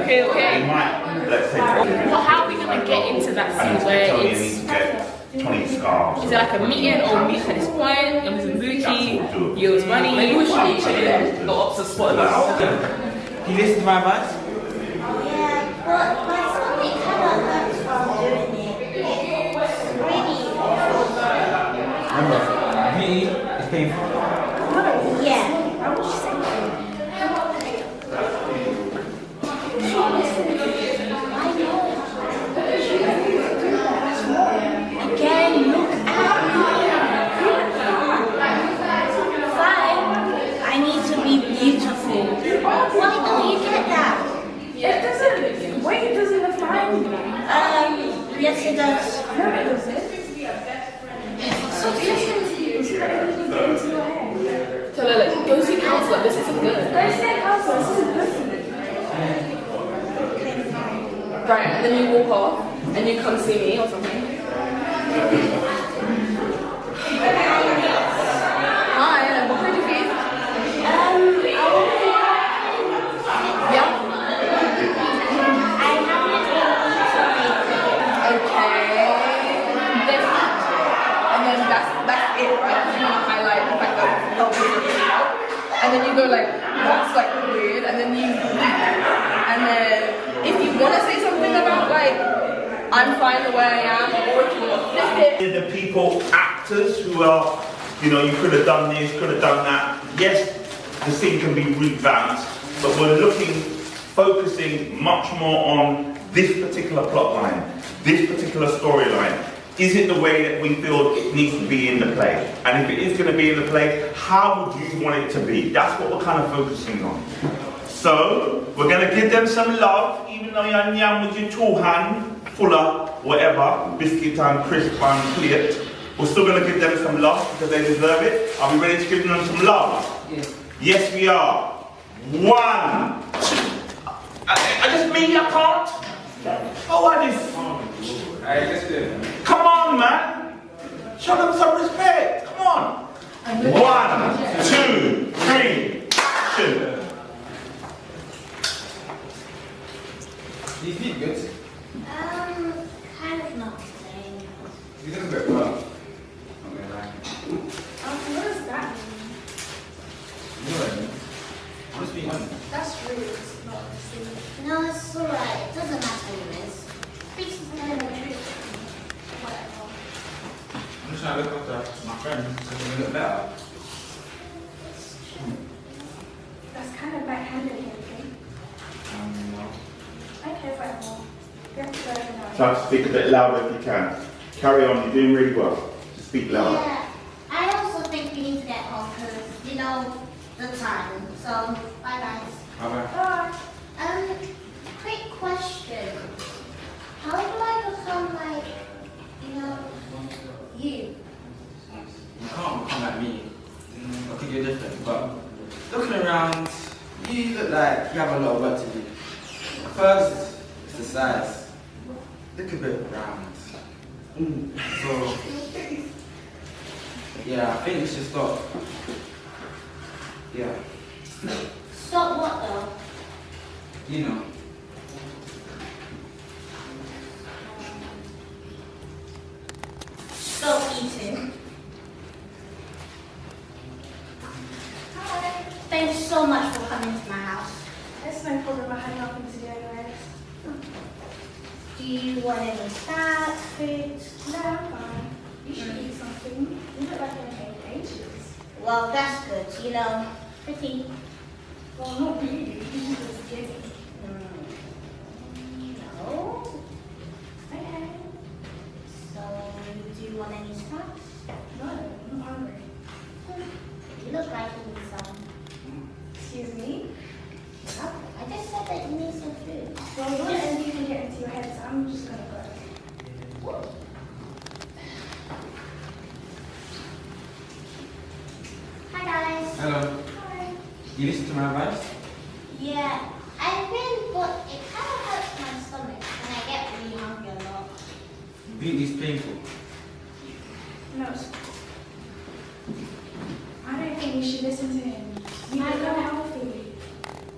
Okay. Well, how are we gonna get into that scene where it's 20 scarves. is it like a meeting or meet at this point? It was in Buki, you was money. Maybe we should each the opposite spot. Can you listen to my advice? Yeah, but my stomach kind of hurts from doing it. It's really Remember, me is painful. yeah. I was saying. Again, look at me. Fine. I need to be beautiful. Why don't you get that? It doesn't. Wait, it doesn't define. Yes, it does. No, it doesn't. So listen to you. So that everything gets into your head. Tell her, like, go see a counselor. This isn't good. Go see a counselor. This isn't good for me. Right, and then you walk off, and you come see me or something. Hi, what kind of feet? Yeah. Okay. This, and then that's it, right? You want to highlight the fact that help is really out. And then you go like, that's like weird, and then you and then if you want to say something about like, I'm fine the way I am, or if you want to flip it. The people, actors who are, you know, you could have done this, could have done that. Yes, the scene can be revamped, but we're focusing much more on this particular plot line, this particular storyline. Is it the way that we feel it needs to be in the play? And if it is going to be in the play, how would you want it to be? That's what we're kind of focusing on. So, we're going to give them some love, even though you're young with your tool hand, fuller, whatever, biscuit and crisp and plate. We're still going to give them some love because they deserve it. Are we ready to give them some love? Yes. Yes, we are. 1, 2. I just mean I can't. Oh, what is? Alright, let's do it. Come on, man. Show them some respect. Come on. 1, 2, 3. Action. Do you feel good? Kind of not today. You look a bit rough. Okay, right. What does that mean? You know what I mean? Just be honest. That's rude. It's not honestly. No, it's alright. It doesn't matter anyways. Speak to them the truth. Whatever. I'm just trying to look after my friend because we look better. That's kind of backhanded, okay? No. Okay, whatever. You have to go over now. Try to speak a bit louder if you can. Carry on, you're doing really well. Just speak louder. Yeah, I also think we need to get home because, you know, the time. So, bye guys. Bye-bye. Bye. Quick question. How do I become like, you know, you? You can't become like me. I think you're different, but looking around, you look like you have a lot of work to do. First, it's the size. Look a bit round. So, yeah, I think you should stop. Yeah. Stop what though? You know. Stop eating. Hi. Thanks so much for coming to my house. It's no problem. I had nothing to do anyways. Do you want any snacks, food? No, I'm fine. You should eat something. You look like you're in ages. Well, that's good. You know, pretty. Well, not really. You just get it. No. Okay. So, do you want any snacks? No, I'm not hungry. You look like you need some. Excuse me? Nothing. I just said that you need some food. Well, don't let anything get into your head, so I'm just gonna go. You listen to my advice? Yeah, I've been, but it kind of hurts my stomach and I get really hungry a lot. Beauty is painful. No. I don't think you should listen to him. You are not healthy.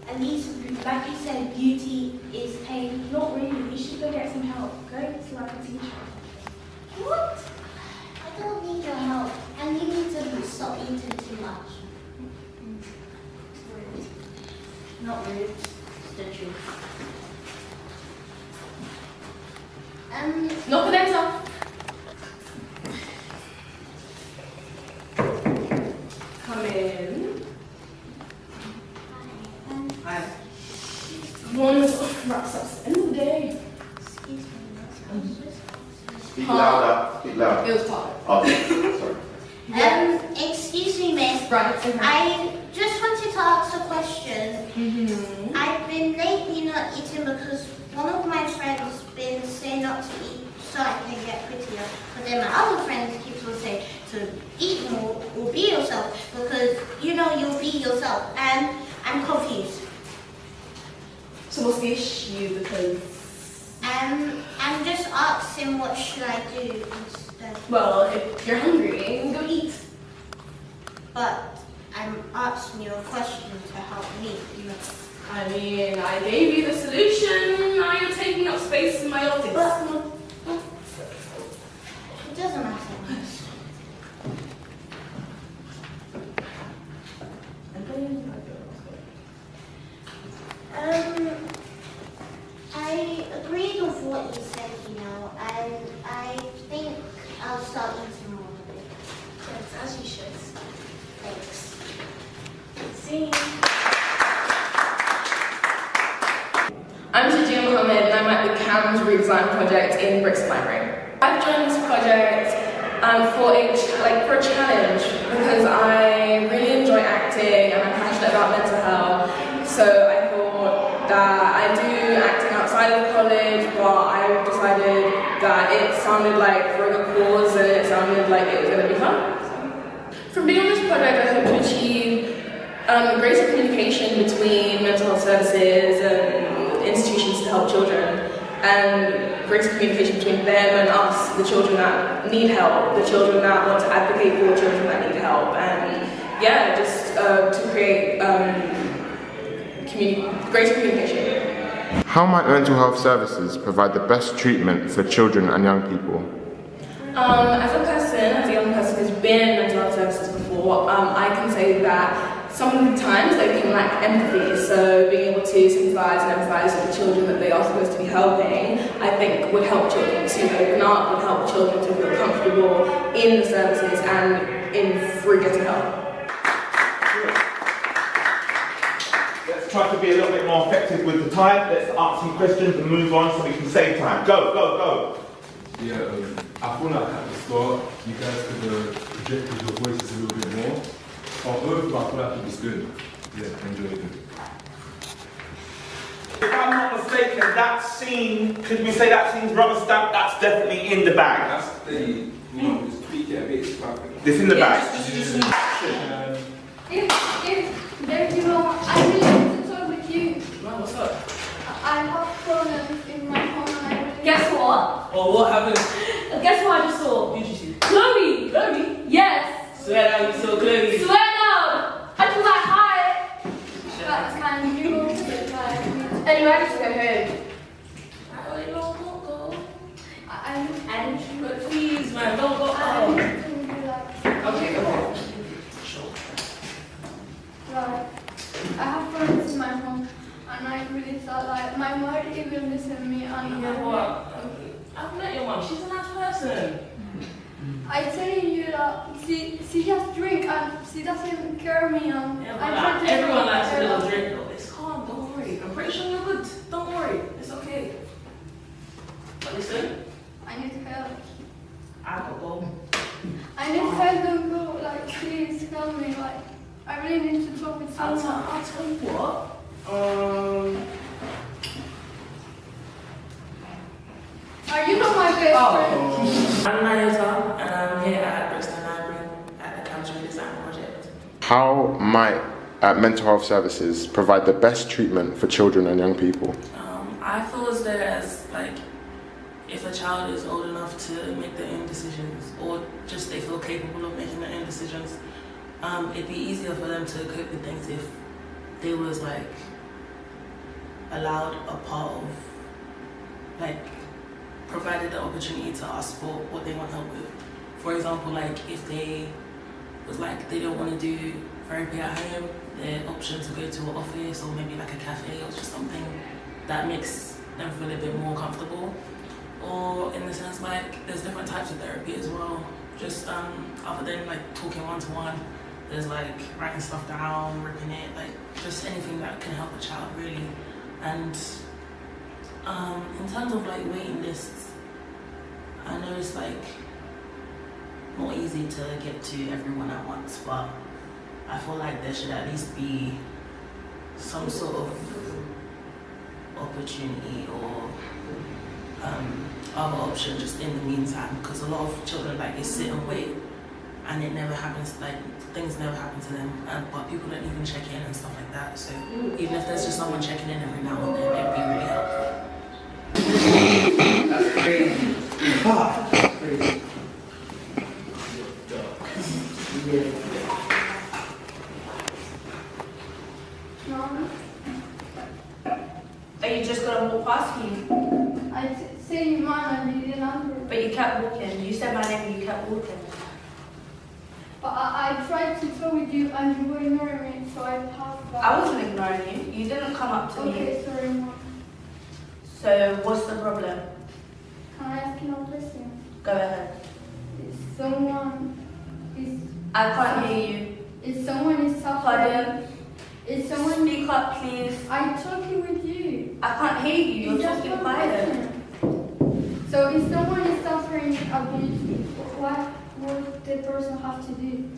At least, like you said, beauty is pain. Not really. You should go get some help. Go to like a teacher. What? I don't need your help. And you need to stop eating too much. Rude. Not rude. It's the truth. Knock the legs off. Come in. Hi. Come on, let's wrap up the end of the day. Speak louder. Speak louder. It was part. Okay, sorry. Excuse me, miss. Right, okay. I just wanted to ask a question. I've been lately not eating because one of my friends been saying not to eat so I can get prettier. But then my other friends keeps on saying to eat more or be yourself because you know you'll be yourself. And I'm confused. So what's the issue? Because I'm just asking what should I do instead. well, if you're hungry, go eat. But I'm asking you a question to help me. You know. I mean, I gave you the solution. Now you're taking up space in my office. It doesn't matter. I agreed with what you said, you know, and I think I'll start eating more of it. Yes, as you should. Thanks. See. I'm Shajia Mohammed and I'm at the CAMHS Reimagined project in Brixton Library. I've joined this project for a challenge because I really enjoy acting and I'm passionate about mental health. So I thought that I do acting outside of college, but I decided that it sounded like for a good cause and it sounded like it was going to be fun. From being on this project, I hope to achieve greater communication between mental health services and institutions to help children, and greater communication between them and us, the children that need help, the children that want to advocate for children that need help, and yeah, just to create greater communication. How might mental health services provide the best treatment for children and young people? As a young person who's been in mental health services before, I can say that sometimes they can lack empathy, so being able to sympathise and empathise with the children that they are supposed to be helping, I think would help children to open up, would help children to feel comfortable in the services and through getting help. Let's try to be a little bit more effective with the time. Let's ask some questions and move on so we can save time. Go, go, go. Yeah, I feel like at the start, you guys could have projected your voices a little bit more. Overall, I feel like it was good. Yeah, enjoyed it. If I'm not mistaken, that scene, could we say that scene's rubber stamp? That's definitely in the bag. That's the, just tweak it a bit. It's in the bag. I really want to talk with you. What's up? I have problems in my home and I really Guess what? Oh, what happened? Guess what I just saw? Who did you see? Chloe! Chloe? Yes! Swear down, you saw Chloe. Swear down! I just like, hi! That's kind of you. Anyway, I just go home. I really don't want to go. But please, man, don't go out. Okay. Right. I have problems in my home and I really thought like my mother didn't even listen to me and You know what? I've met your mom. She's a nice person. I tell you that she just drink and she doesn't care me and Yeah, I try but to everyone likes a her. little drink though. It's calm, don't worry. I'm pretty sure you're good. Don't worry. It's okay. But listen, I need help. I gotta go. I need help and go, like please help me, like I really need to talk with someone. I'll tell you what. Are you not my best friend? I'm Nayota and I'm here at Brixton Library at the CAMHS Reimagined project. How might mental health services provide the best treatment for children and young people? I feel as though as like if a child is old enough to make their own decisions, or just they feel capable of making their own decisions, it'd be easier for them to cope with things if they was like allowed a part of, like provided the opportunity to ask for what they want help with. For example, like if they was like they don't want to do therapy at home, their option to go to an office or maybe like a cafe or just something that makes them feel a bit more comfortable. Or in the sense like there's different types of therapy as well. Just other than like talking one-to-one, there's like writing stuff down, ripping it, like just anything that can help a child really. And in terms of like waiting lists, I know it's like not easy to get to everyone at once, but I feel like there should at least be some sort of opportunity or other option just in the meantime, because a lot of children like they sit and wait and it never happens, like things never happen to them, but people don't even check in and stuff like that. So even if there's just someone checking in every now and then, it'd be really helpful. That's crazy. That's crazy. Are you just gonna walk past me? I said your man and you didn't answer. But you kept walking. You said my name and you kept walking. But I tried to talk with you and you were ignoring me, so I passed by. I wasn't ignoring you. You didn't come up to me. Okay, sorry, Mom. So what's the problem? Can I ask you a question? Go ahead. I can't hear you. If someone is suffering. Pardon? If someone. Speak up, please. I'm talking with you. I can't hear you. You're talking quiet. So if someone is suffering abuse, what would the person have to do?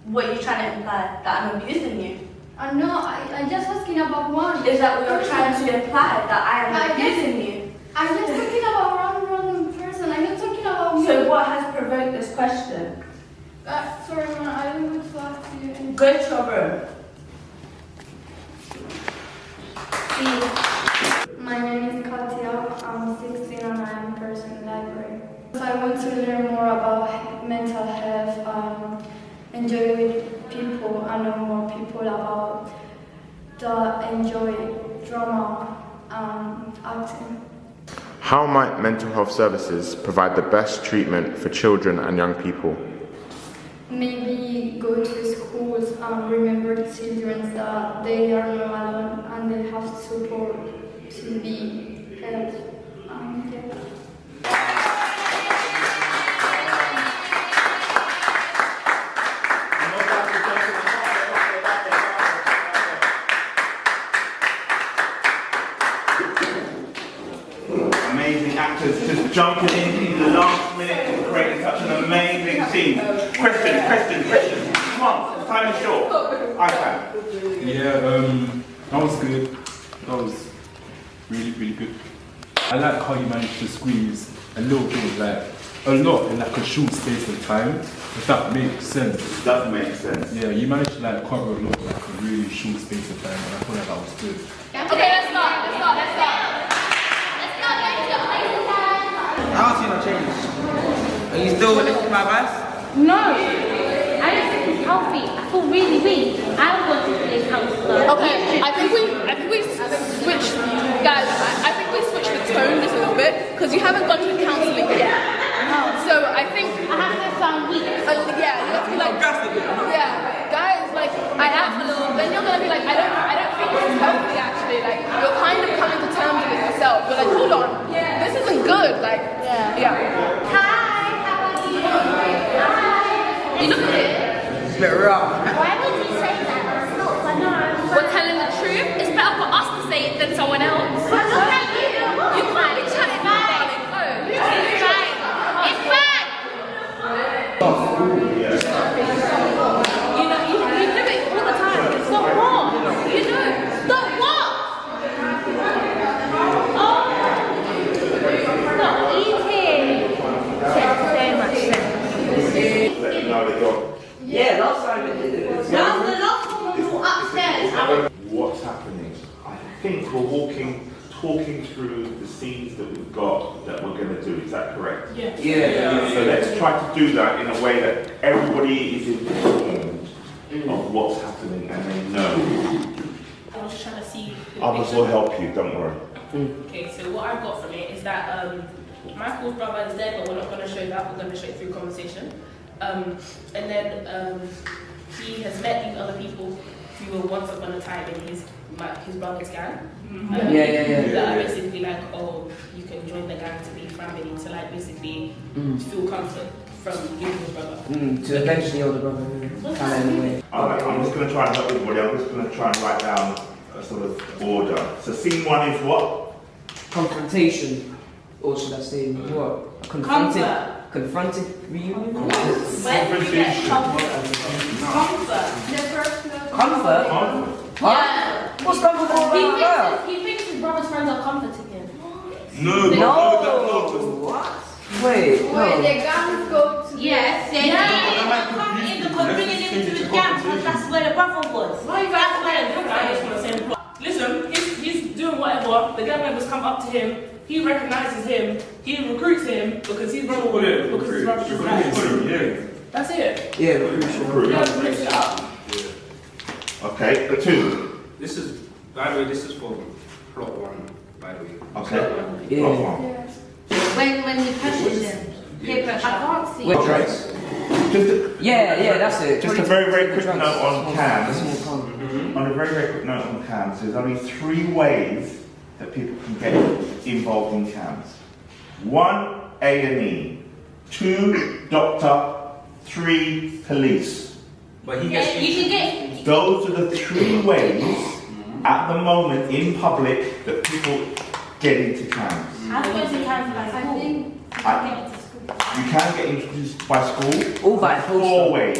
What are you trying to imply? That I'm abusing you? No, I'm just asking about one. Is that what you're trying to imply? That I am abusing you? I'm just talking about one random person. I'm not talking about you. So what has provoked this question? Sorry, man, I don't want to ask you anything. Go to your room. My name is Katya. I'm 16 and I am a person in the library. So I want to learn more about mental health, enjoy with people, and know more people about the enjoy drama and acting. How might mental health services provide the best treatment for children and young people? Maybe go to schools and remember the children that they are not alone and they have support to be helped. Amazing actors just jumping in the last minute and creating such an amazing scene. Question. Come on, time is short. iPad. Yeah, that was good. That was really good. I like how you managed to squeeze a little bit, like a lot in like a short space of time. If that makes sense. It does make sense. Yeah, you managed to like cover a lot in like a really short space of time, and I feel like that was good. Okay, let's start. I don't see no change. Are you still listening to my advice? No, I don't think it's healthy. I feel really weak. I want to be a counselor. Okay, I think we switched, guys. I think we switched the tone just a little bit because you haven't gone to counselling yet. So I think I haven't found weak. Yeah, you have to be like, yeah, guys. Like I am a little. Then you're gonna be like, I don't think this is healthy. Actually, like you're kind of coming to terms with it yourself. You're like, hold on, this isn't good. Like, yeah. Hi, how are you? Hi. You look at it. It's a bit rough. Why would you say that? It's not fun. No, We're telling the truth. It's better for us to say it than someone else. But look at you. You can't be chatting about darling. Oh, it's fine. It's fine. You know, you do it all the time. Stop what? You do. Stop what? Oh. Stop eating. Makes so much sense. Let them know that you're. Yeah, last time it did it. That was the last one. talking through the scenes that we've got that we're going to do. Is that correct? Yeah. So let's try to do that in a way that everybody is informed of what's happening and they know. I was trying to see. Others will help you, don't worry. Okay, so what I've got from it is that Michael's brother is dead, but we're not going to show that. We're going to show it through conversation. And then he has met these other people who were once upon a time in his brother's gang. That are basically like, oh, you can join the gang to be family, to like basically feel comfort from you and your brother. To eventually older brother. Anyway. Alright, I'm just going to try and help everybody. I'm just going to try and write down a sort of order. So scene 1 is what? Confrontation. Or should I say what? Confronted reunion? When we get comfort. Comfort? Yeah. What's comfort all about? He thinks his brother's friends are comforting him. What? Wait, no. Wait, the gangs go to Yes, they coming because bringing him into his camp because that's where the brother was. That's where the brother. Listen, he's doing whatever. The gang members come up to him. He recognizes him. He recruits him because he's running with him because his brother's friends. That's it. Yeah, recruit. Mix it up. Okay, the 2. This is, by the way, this is for plot 1, by the way. Okay. Yeah. Plot 1. When he pushes him, peer pressure. I can't see. Yeah, that's it. Just a very, very quick note on CAMHS. On a very, very quick note on CAMHS, there's only 3 ways that people can get involved in CAMHS. 1, A&E. 2, doctor. 3, police. But he gets you can get. Those are the 3 ways at the moment in public that people get into CAMHS. I suppose you can by school. You can get introduced by school. All by poster. 4 ways.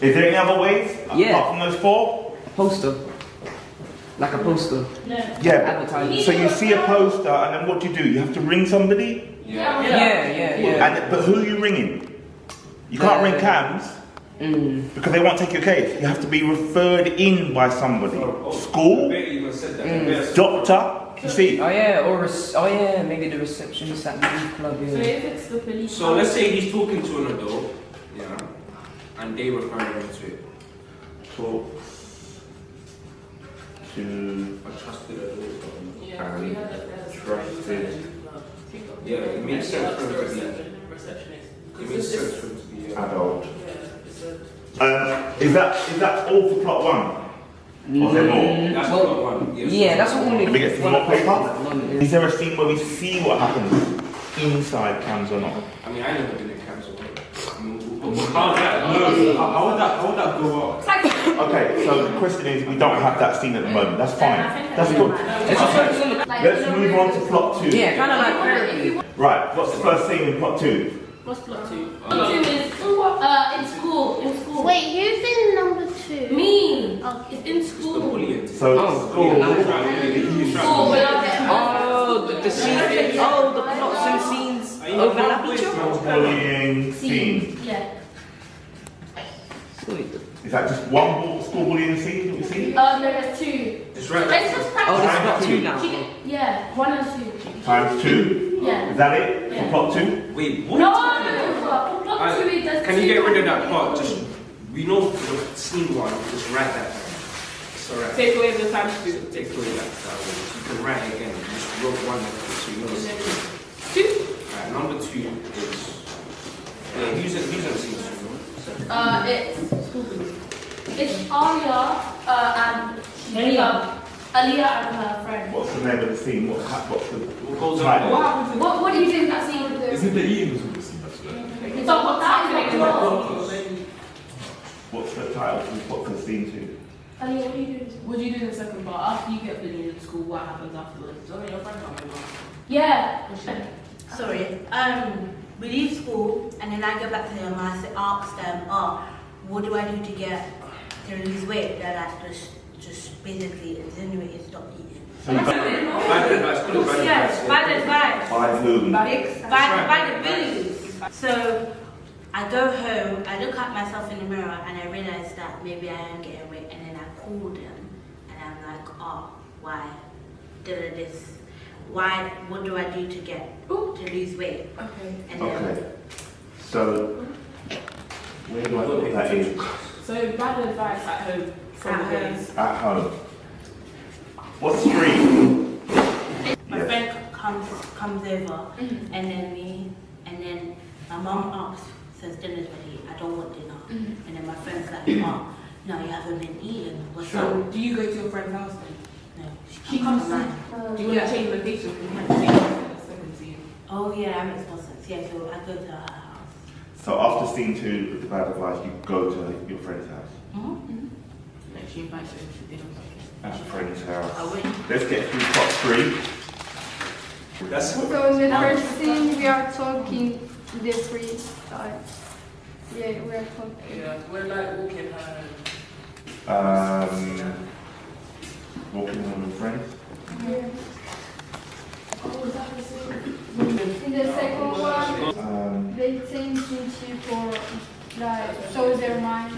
Is there any other ways? Yeah. Apart from those 4? Poster. Like a poster. Yeah. Advertising. So you see a poster and then what do? You have to ring somebody? Yeah. But who are you ringing? You can't ring CAMHS because they won't take your case. You have to be referred in by somebody. School? Doctor? You see? Oh yeah, maybe the receptionist at the club. So if it's the police. So let's say he's talking to an adult, yeah, and they refer him to it. Talks to a trusted adult. and trusted Yeah, it makes sense for him to be. It makes sense for him to be adult. Is that all for plot 1? Or is there more? That's plot 1. Yes. Yeah, that's all. Can we get some more paper? Is there a scene where we see what happens inside CAMHS or not? I mean, I never been in CAMHS or how would that go up? Okay, so the question is, we don't have that scene at the moment. That's fine. That's good. Let's move on to plot 2. Yeah, kind of like therapy. Right, what's the first scene in plot 2? What's plot 2? Plot 2 is in school. In school. Wait, who's in number 2? Me. It's in school. So school. The scene. Oh, the plots and scenes overlap each other. Bullying scene. Yeah. Is that just one school bullying scene that we see? There's 2. It's right. It's just practice. Oh, there's plot 2 now. Yeah, 1 and 2. Times 2? Yeah. Is that it? Yeah. For plot 2? Wait, what? No, for plot 2 it does. Can you get rid of that part? Just we know the scene 1. Just write that down. It's alright. Take away the times 2. Take away that. You can write it again. You just wrote 1 so you know it's 2. Right, number 2 is. Yeah, who's in scene 2? It's Alia and Aliyah and her friend. What's the name of the scene? What's the goes title? What do you think that scene would do? Isn't the Ian who's in the scene actually? So what's that? What's the title? What's the scene 2? Aliyah, what do you do? What do you do in the second part? After you get bullied in school, what happens afterwards? Don't your friend come over. Yeah. Sorry. We leave school and then I go back to them and I ask them, what do I do to lose weight? They're like, just basically insinuate stop eating. So you Bad advice. Yes, bad advice. By whom? By the bullies. So I go home, I look at myself in the mirror and I realize that maybe I am getting weight and then I call them and I'm like, why? this. Why? What do I do to lose weight? Okay. And then, Okay. So, where do I put that in? So bad advice at home from the boys. At home. What's 3? my friend comes over, and then my mum asks, says dinner's ready. I don't want dinner. And then my friend's like, oh, no, you haven't been eating. What's So up? do you go to your friend's house then? No, She comes to to mine. Do you want to change location from here to you? Oh yeah, that makes more sense. Yeah, so I go to her house. So after scene 2 with the bad advice, you go to your friend's house. Like she invites her to dinner. At a friend's house. I win. Let's get through top 3. That's So the first thing we are talking the 3 sides. Yeah, we are talking. Yeah, we're like walking her. Walking home with friends. Yeah. In the second one, they change into for like show their mind.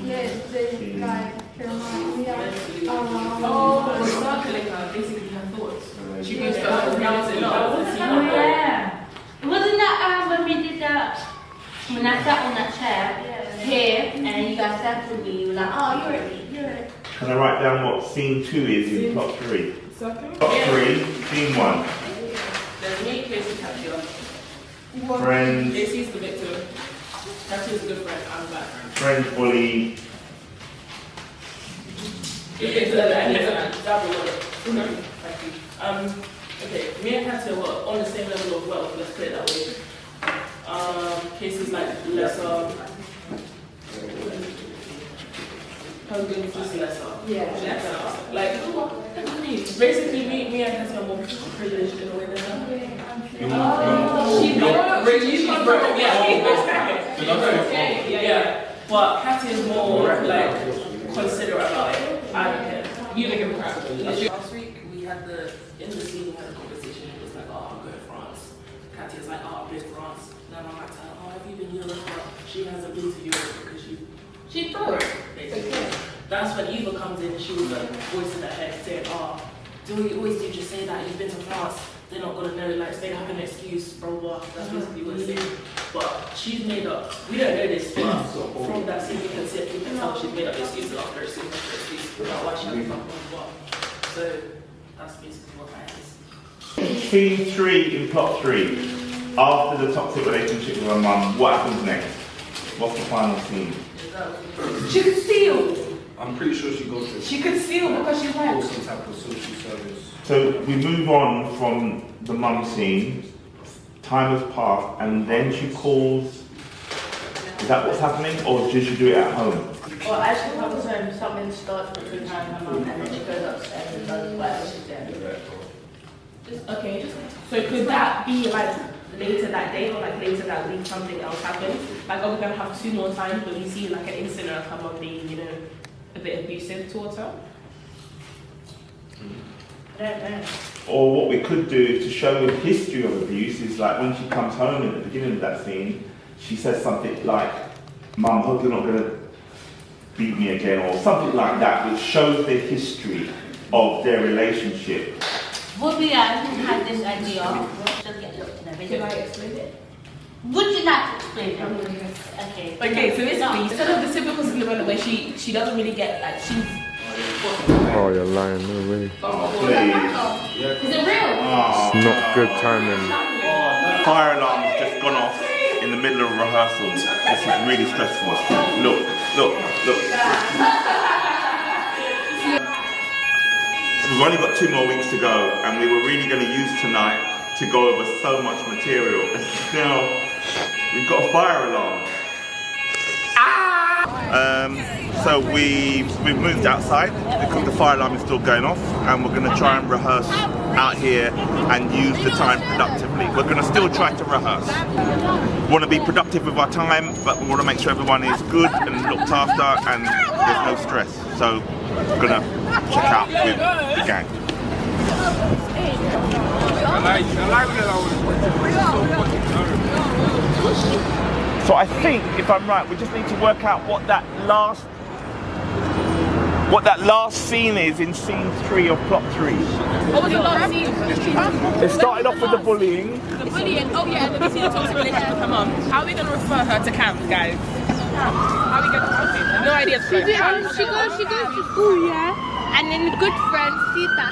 Yes, they like their mind. Yeah. Oh, we're circling her, basically her thoughts. She goes to her rounds it up. Oh yeah. Wasn't that when we did that? When I sat on that chair here, and you guys sat with me, you were like, oh, you're ready, you're ready. Can I write down what scene 2 is in top 3? Circle? Top 3, scene 1. There's me, Casey, Katia. Friends. Casey's the victim. Katia's a good friend, I'm a bad friend. Friends bully. Okay, me and Katia were on the same level of wealth, let's put it that way. Casey's like lesser. Hogan is lesser. Yeah. Lesser. Like, basically, me and Katia are more privileged in a way than her. Yeah. But Katia is more like considerate about it. I don't care. You don't give a crap. Last week we had in the scene we had a conversation. It was like, oh, I'm going to France. Katia's like, oh, I've been to France. Then I'm like, oh, have you been Europe? But she hasn't been to Europe because she thought basically. That's when Eva comes in and she was like voicing her head saying, oh, do we always do just say that you've been to France? They're not gonna know, like they have an excuse, blah blah. That's basically what it's saying. But she's made up. We don't know this, but from that scene we can tell she's made up excuses after excuse about why she hasn't come from what. So that's basically what that is. Scene 3 in plot 3. After the toxic relationship with her mum, what happens next? What's the final scene? She could steal. I'm pretty sure she goes to. She could steal because she's like. Some type of social service. So we move on from the mum scene. Time has passed, and then she calls. Is that what's happening, or does she do it at home? Well, as she comes home, something starts between her and her mum, and then she goes upstairs and does whatever she's doing. Okay, so could that be like later that day or like later that week something else happens? Like are we gonna have 2 more times when we see like an incident of her mum being, you know, a bit abusive towards her? I don't know. Or what we could do to show the history of abuse is like when she comes home at the beginning of that scene, she says something like, "Mum, hope you're not gonna beat me again," or something like that, which shows the history of their relationship. Would we had this idea? Just get looked in a video. Can I explain it? Would you like to explain it? Okay. Okay, so basically, instead of the typical Cinderella where she doesn't really get like she's. Oh, you're lying, no way. Oh, please. Is it real? Oh, It's not good timing. Fire alarm has just gone off in the middle of rehearsal. This is really stressful. Look. We've only got 2 more weeks to go, and we were really going to use tonight to go over so much material. And now we've got a fire alarm. So we've moved outside because the fire alarm is still going off, and we're going to try and rehearse out here and use the time productively. We're going to still try to rehearse. We want to be productive with our time, but we want to make sure everyone is good and looked after and there's no stress. So we're going to check out with the gang. So I think, if I'm right, we just need to work out what that last what that last scene is in scene 3 of plot 3. What was the last scene? It started off with the bullying. The bullying, oh yeah, and then we see the toxic relationship with her mum. How are we going to refer her to CAMHS, guys? How are we going to no idea. She goes to school, yeah, and then the good friend sees that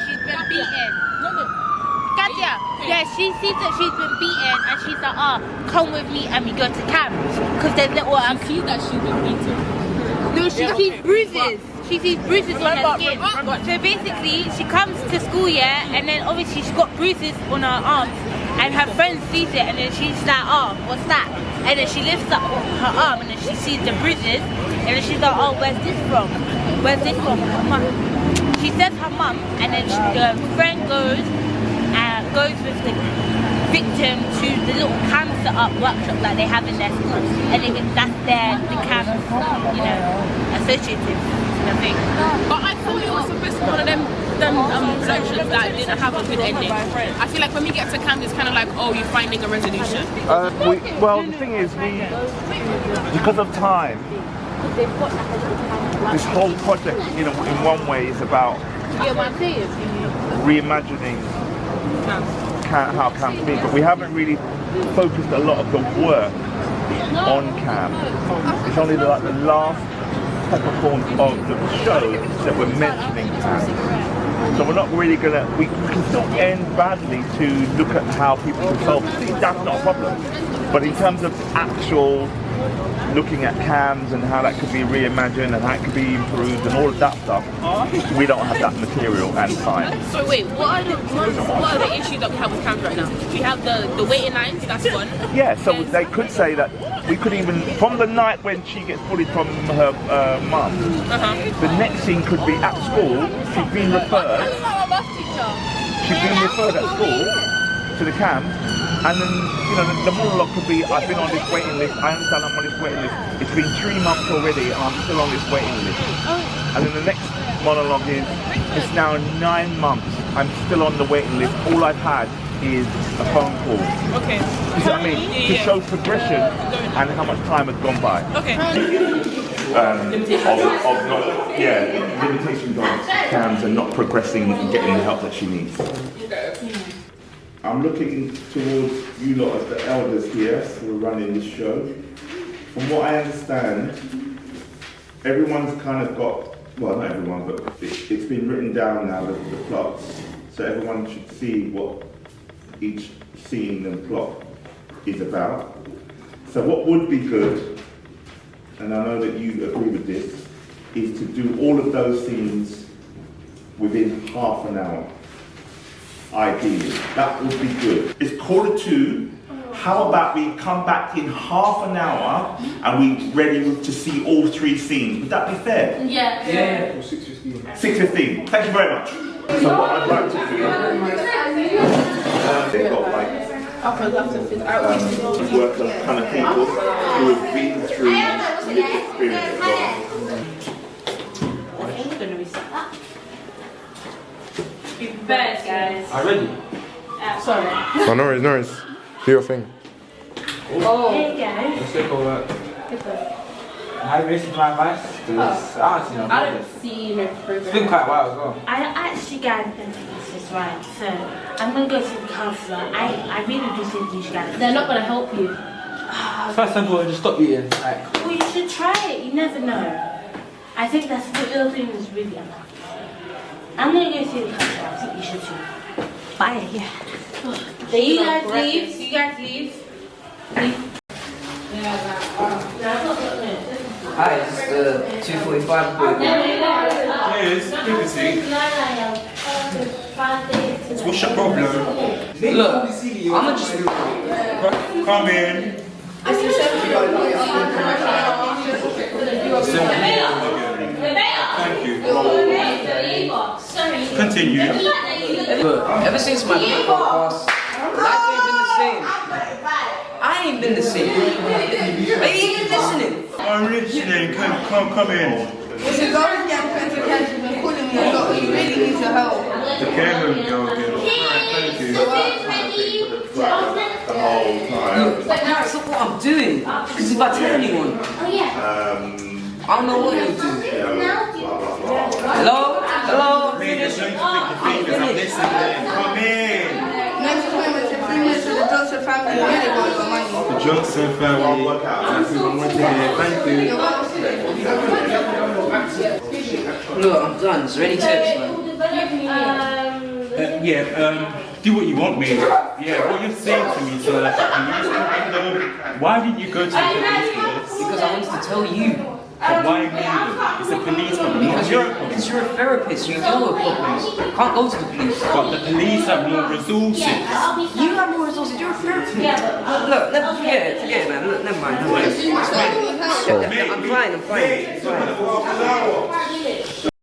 she's been beaten. Katia, yeah, she sees that she's been beaten and she's like, oh, come with me and we go to CAMHS. Because there's little... She sees that she's been beaten. No, she sees bruises. She sees bruises on her skin. So basically, she comes to school, yeah, and then obviously she's got bruises on her arms, and her friend sees it, and then she's like, oh, what's that? And then she lifts up her arm, and then she sees the bruises, and then she's like, oh, where's this from? Where's this from? Her mum. She says her mum, and then the friend goes with the victim to the little CAMHS set up workshop that they have in their school, and that's the CAMHS, you know, associative thing. But I thought it was supposed to be one of them productions that didn't have a good ending. I feel like when we get to CAMHS, it's kind of like, oh, you're finding a resolution. Well, the thing is, because of time, this whole project, you know, in one way is about reimagining how CAMHS be, but we haven't really focused a lot of the work on CAMHS. It's only the last peppercorns of the show that we're mentioning CAMHS. So we're not really gonna, we can still end badly to look at how people can solve it. That's not a problem. But in terms of actual looking at CAMHS and how that could be reimagined and how it could be improved and all of that stuff, we don't have that material and time. So wait, what are the issues that we have with CAMHS right now? We have the waiting lines, that's one. Yeah, so they could say that we could even, from the night when she gets bullied from her mum, the next scene could be at school, she's been referred at school to the CAMHS. And then, you know, the monologue could be, I've been on this waiting list, I understand I'm on this waiting list. It's been 3 months already and I'm still on this waiting list. And then the next monologue is, it's now 9 months, I'm still on the waiting list. All I've had is a phone call. Okay. You see what I mean? To show progression and how much time has gone by. Okay. Limitations of CAMHS and not progressing and getting the help that she needs. I'm looking towards you lot as the elders here who are running this show. From what I understand, everyone's kind of got, well not everyone, but it's been written down now, the plots, so everyone should see what each scene and plot is about. So what would be good, and I know that you agree with this, is to do all of those scenes within half an hour. Ideally, that would be good. It's 1:45. How about we come back in half an hour and we ready to see all 3 scenes? Would that be fair? Yeah. Yeah. 6:15. Thank you very much. So what I'd like to do, they've got like work on a ton of people who have been through lived experience as well. First, guys. Are ready? Sorry. Oh, no worries. Do your thing. Oh. Hey, guys. Let's take over. Have you listened to my advice? I don't see no progress. It's been quite a while as well. I actually guys don't think this is right. So I'm gonna go to the counsellor. I really do think you guys. They're not gonna help you. First time to just stop eating. Like. Well, you should try it. You never know. I think that's what you're doing is really unhealthy. I'm gonna go see the counsellor. I think you should too. Bye. Yeah. So you guys leave. You guys leave. Hi, it's the 2:45 appointment. Yes, good to see. What's your problem? Look, I'ma just... Come in. Thank you. Continue. Look, ever since my people passed, life ain't been the same. I ain't been the same. Are you even listening? I'm listening. Come in. So go and get friends with Ken. She's been calling me a lot. You really need your help. The care home girl again. Alright, thank you. The whole time. Look, that's not what I'm doing. Because if I tell anyone, I don't know what you'll do. Blah, blah, Hello? Hello? Mate, there's no need to pick your fingers. I'm listening. Come in. Next appointment to female to the Johnson family. Really want your money. The Johnson family. That's what I want to hear. Thank you. Look, I'm done. It's ready text, man. Do what you want, mate. Yeah, what you're saying to me, so like, why did you go to the police for this? Because I wanted to tell you. But why me? It's a police problem. Because you're a therapist, you deal with problems. You can't go to the police. But the police have more resources. You have more resources, you're a therapist. Look, forget it, man. Look, never mind. I'm fine.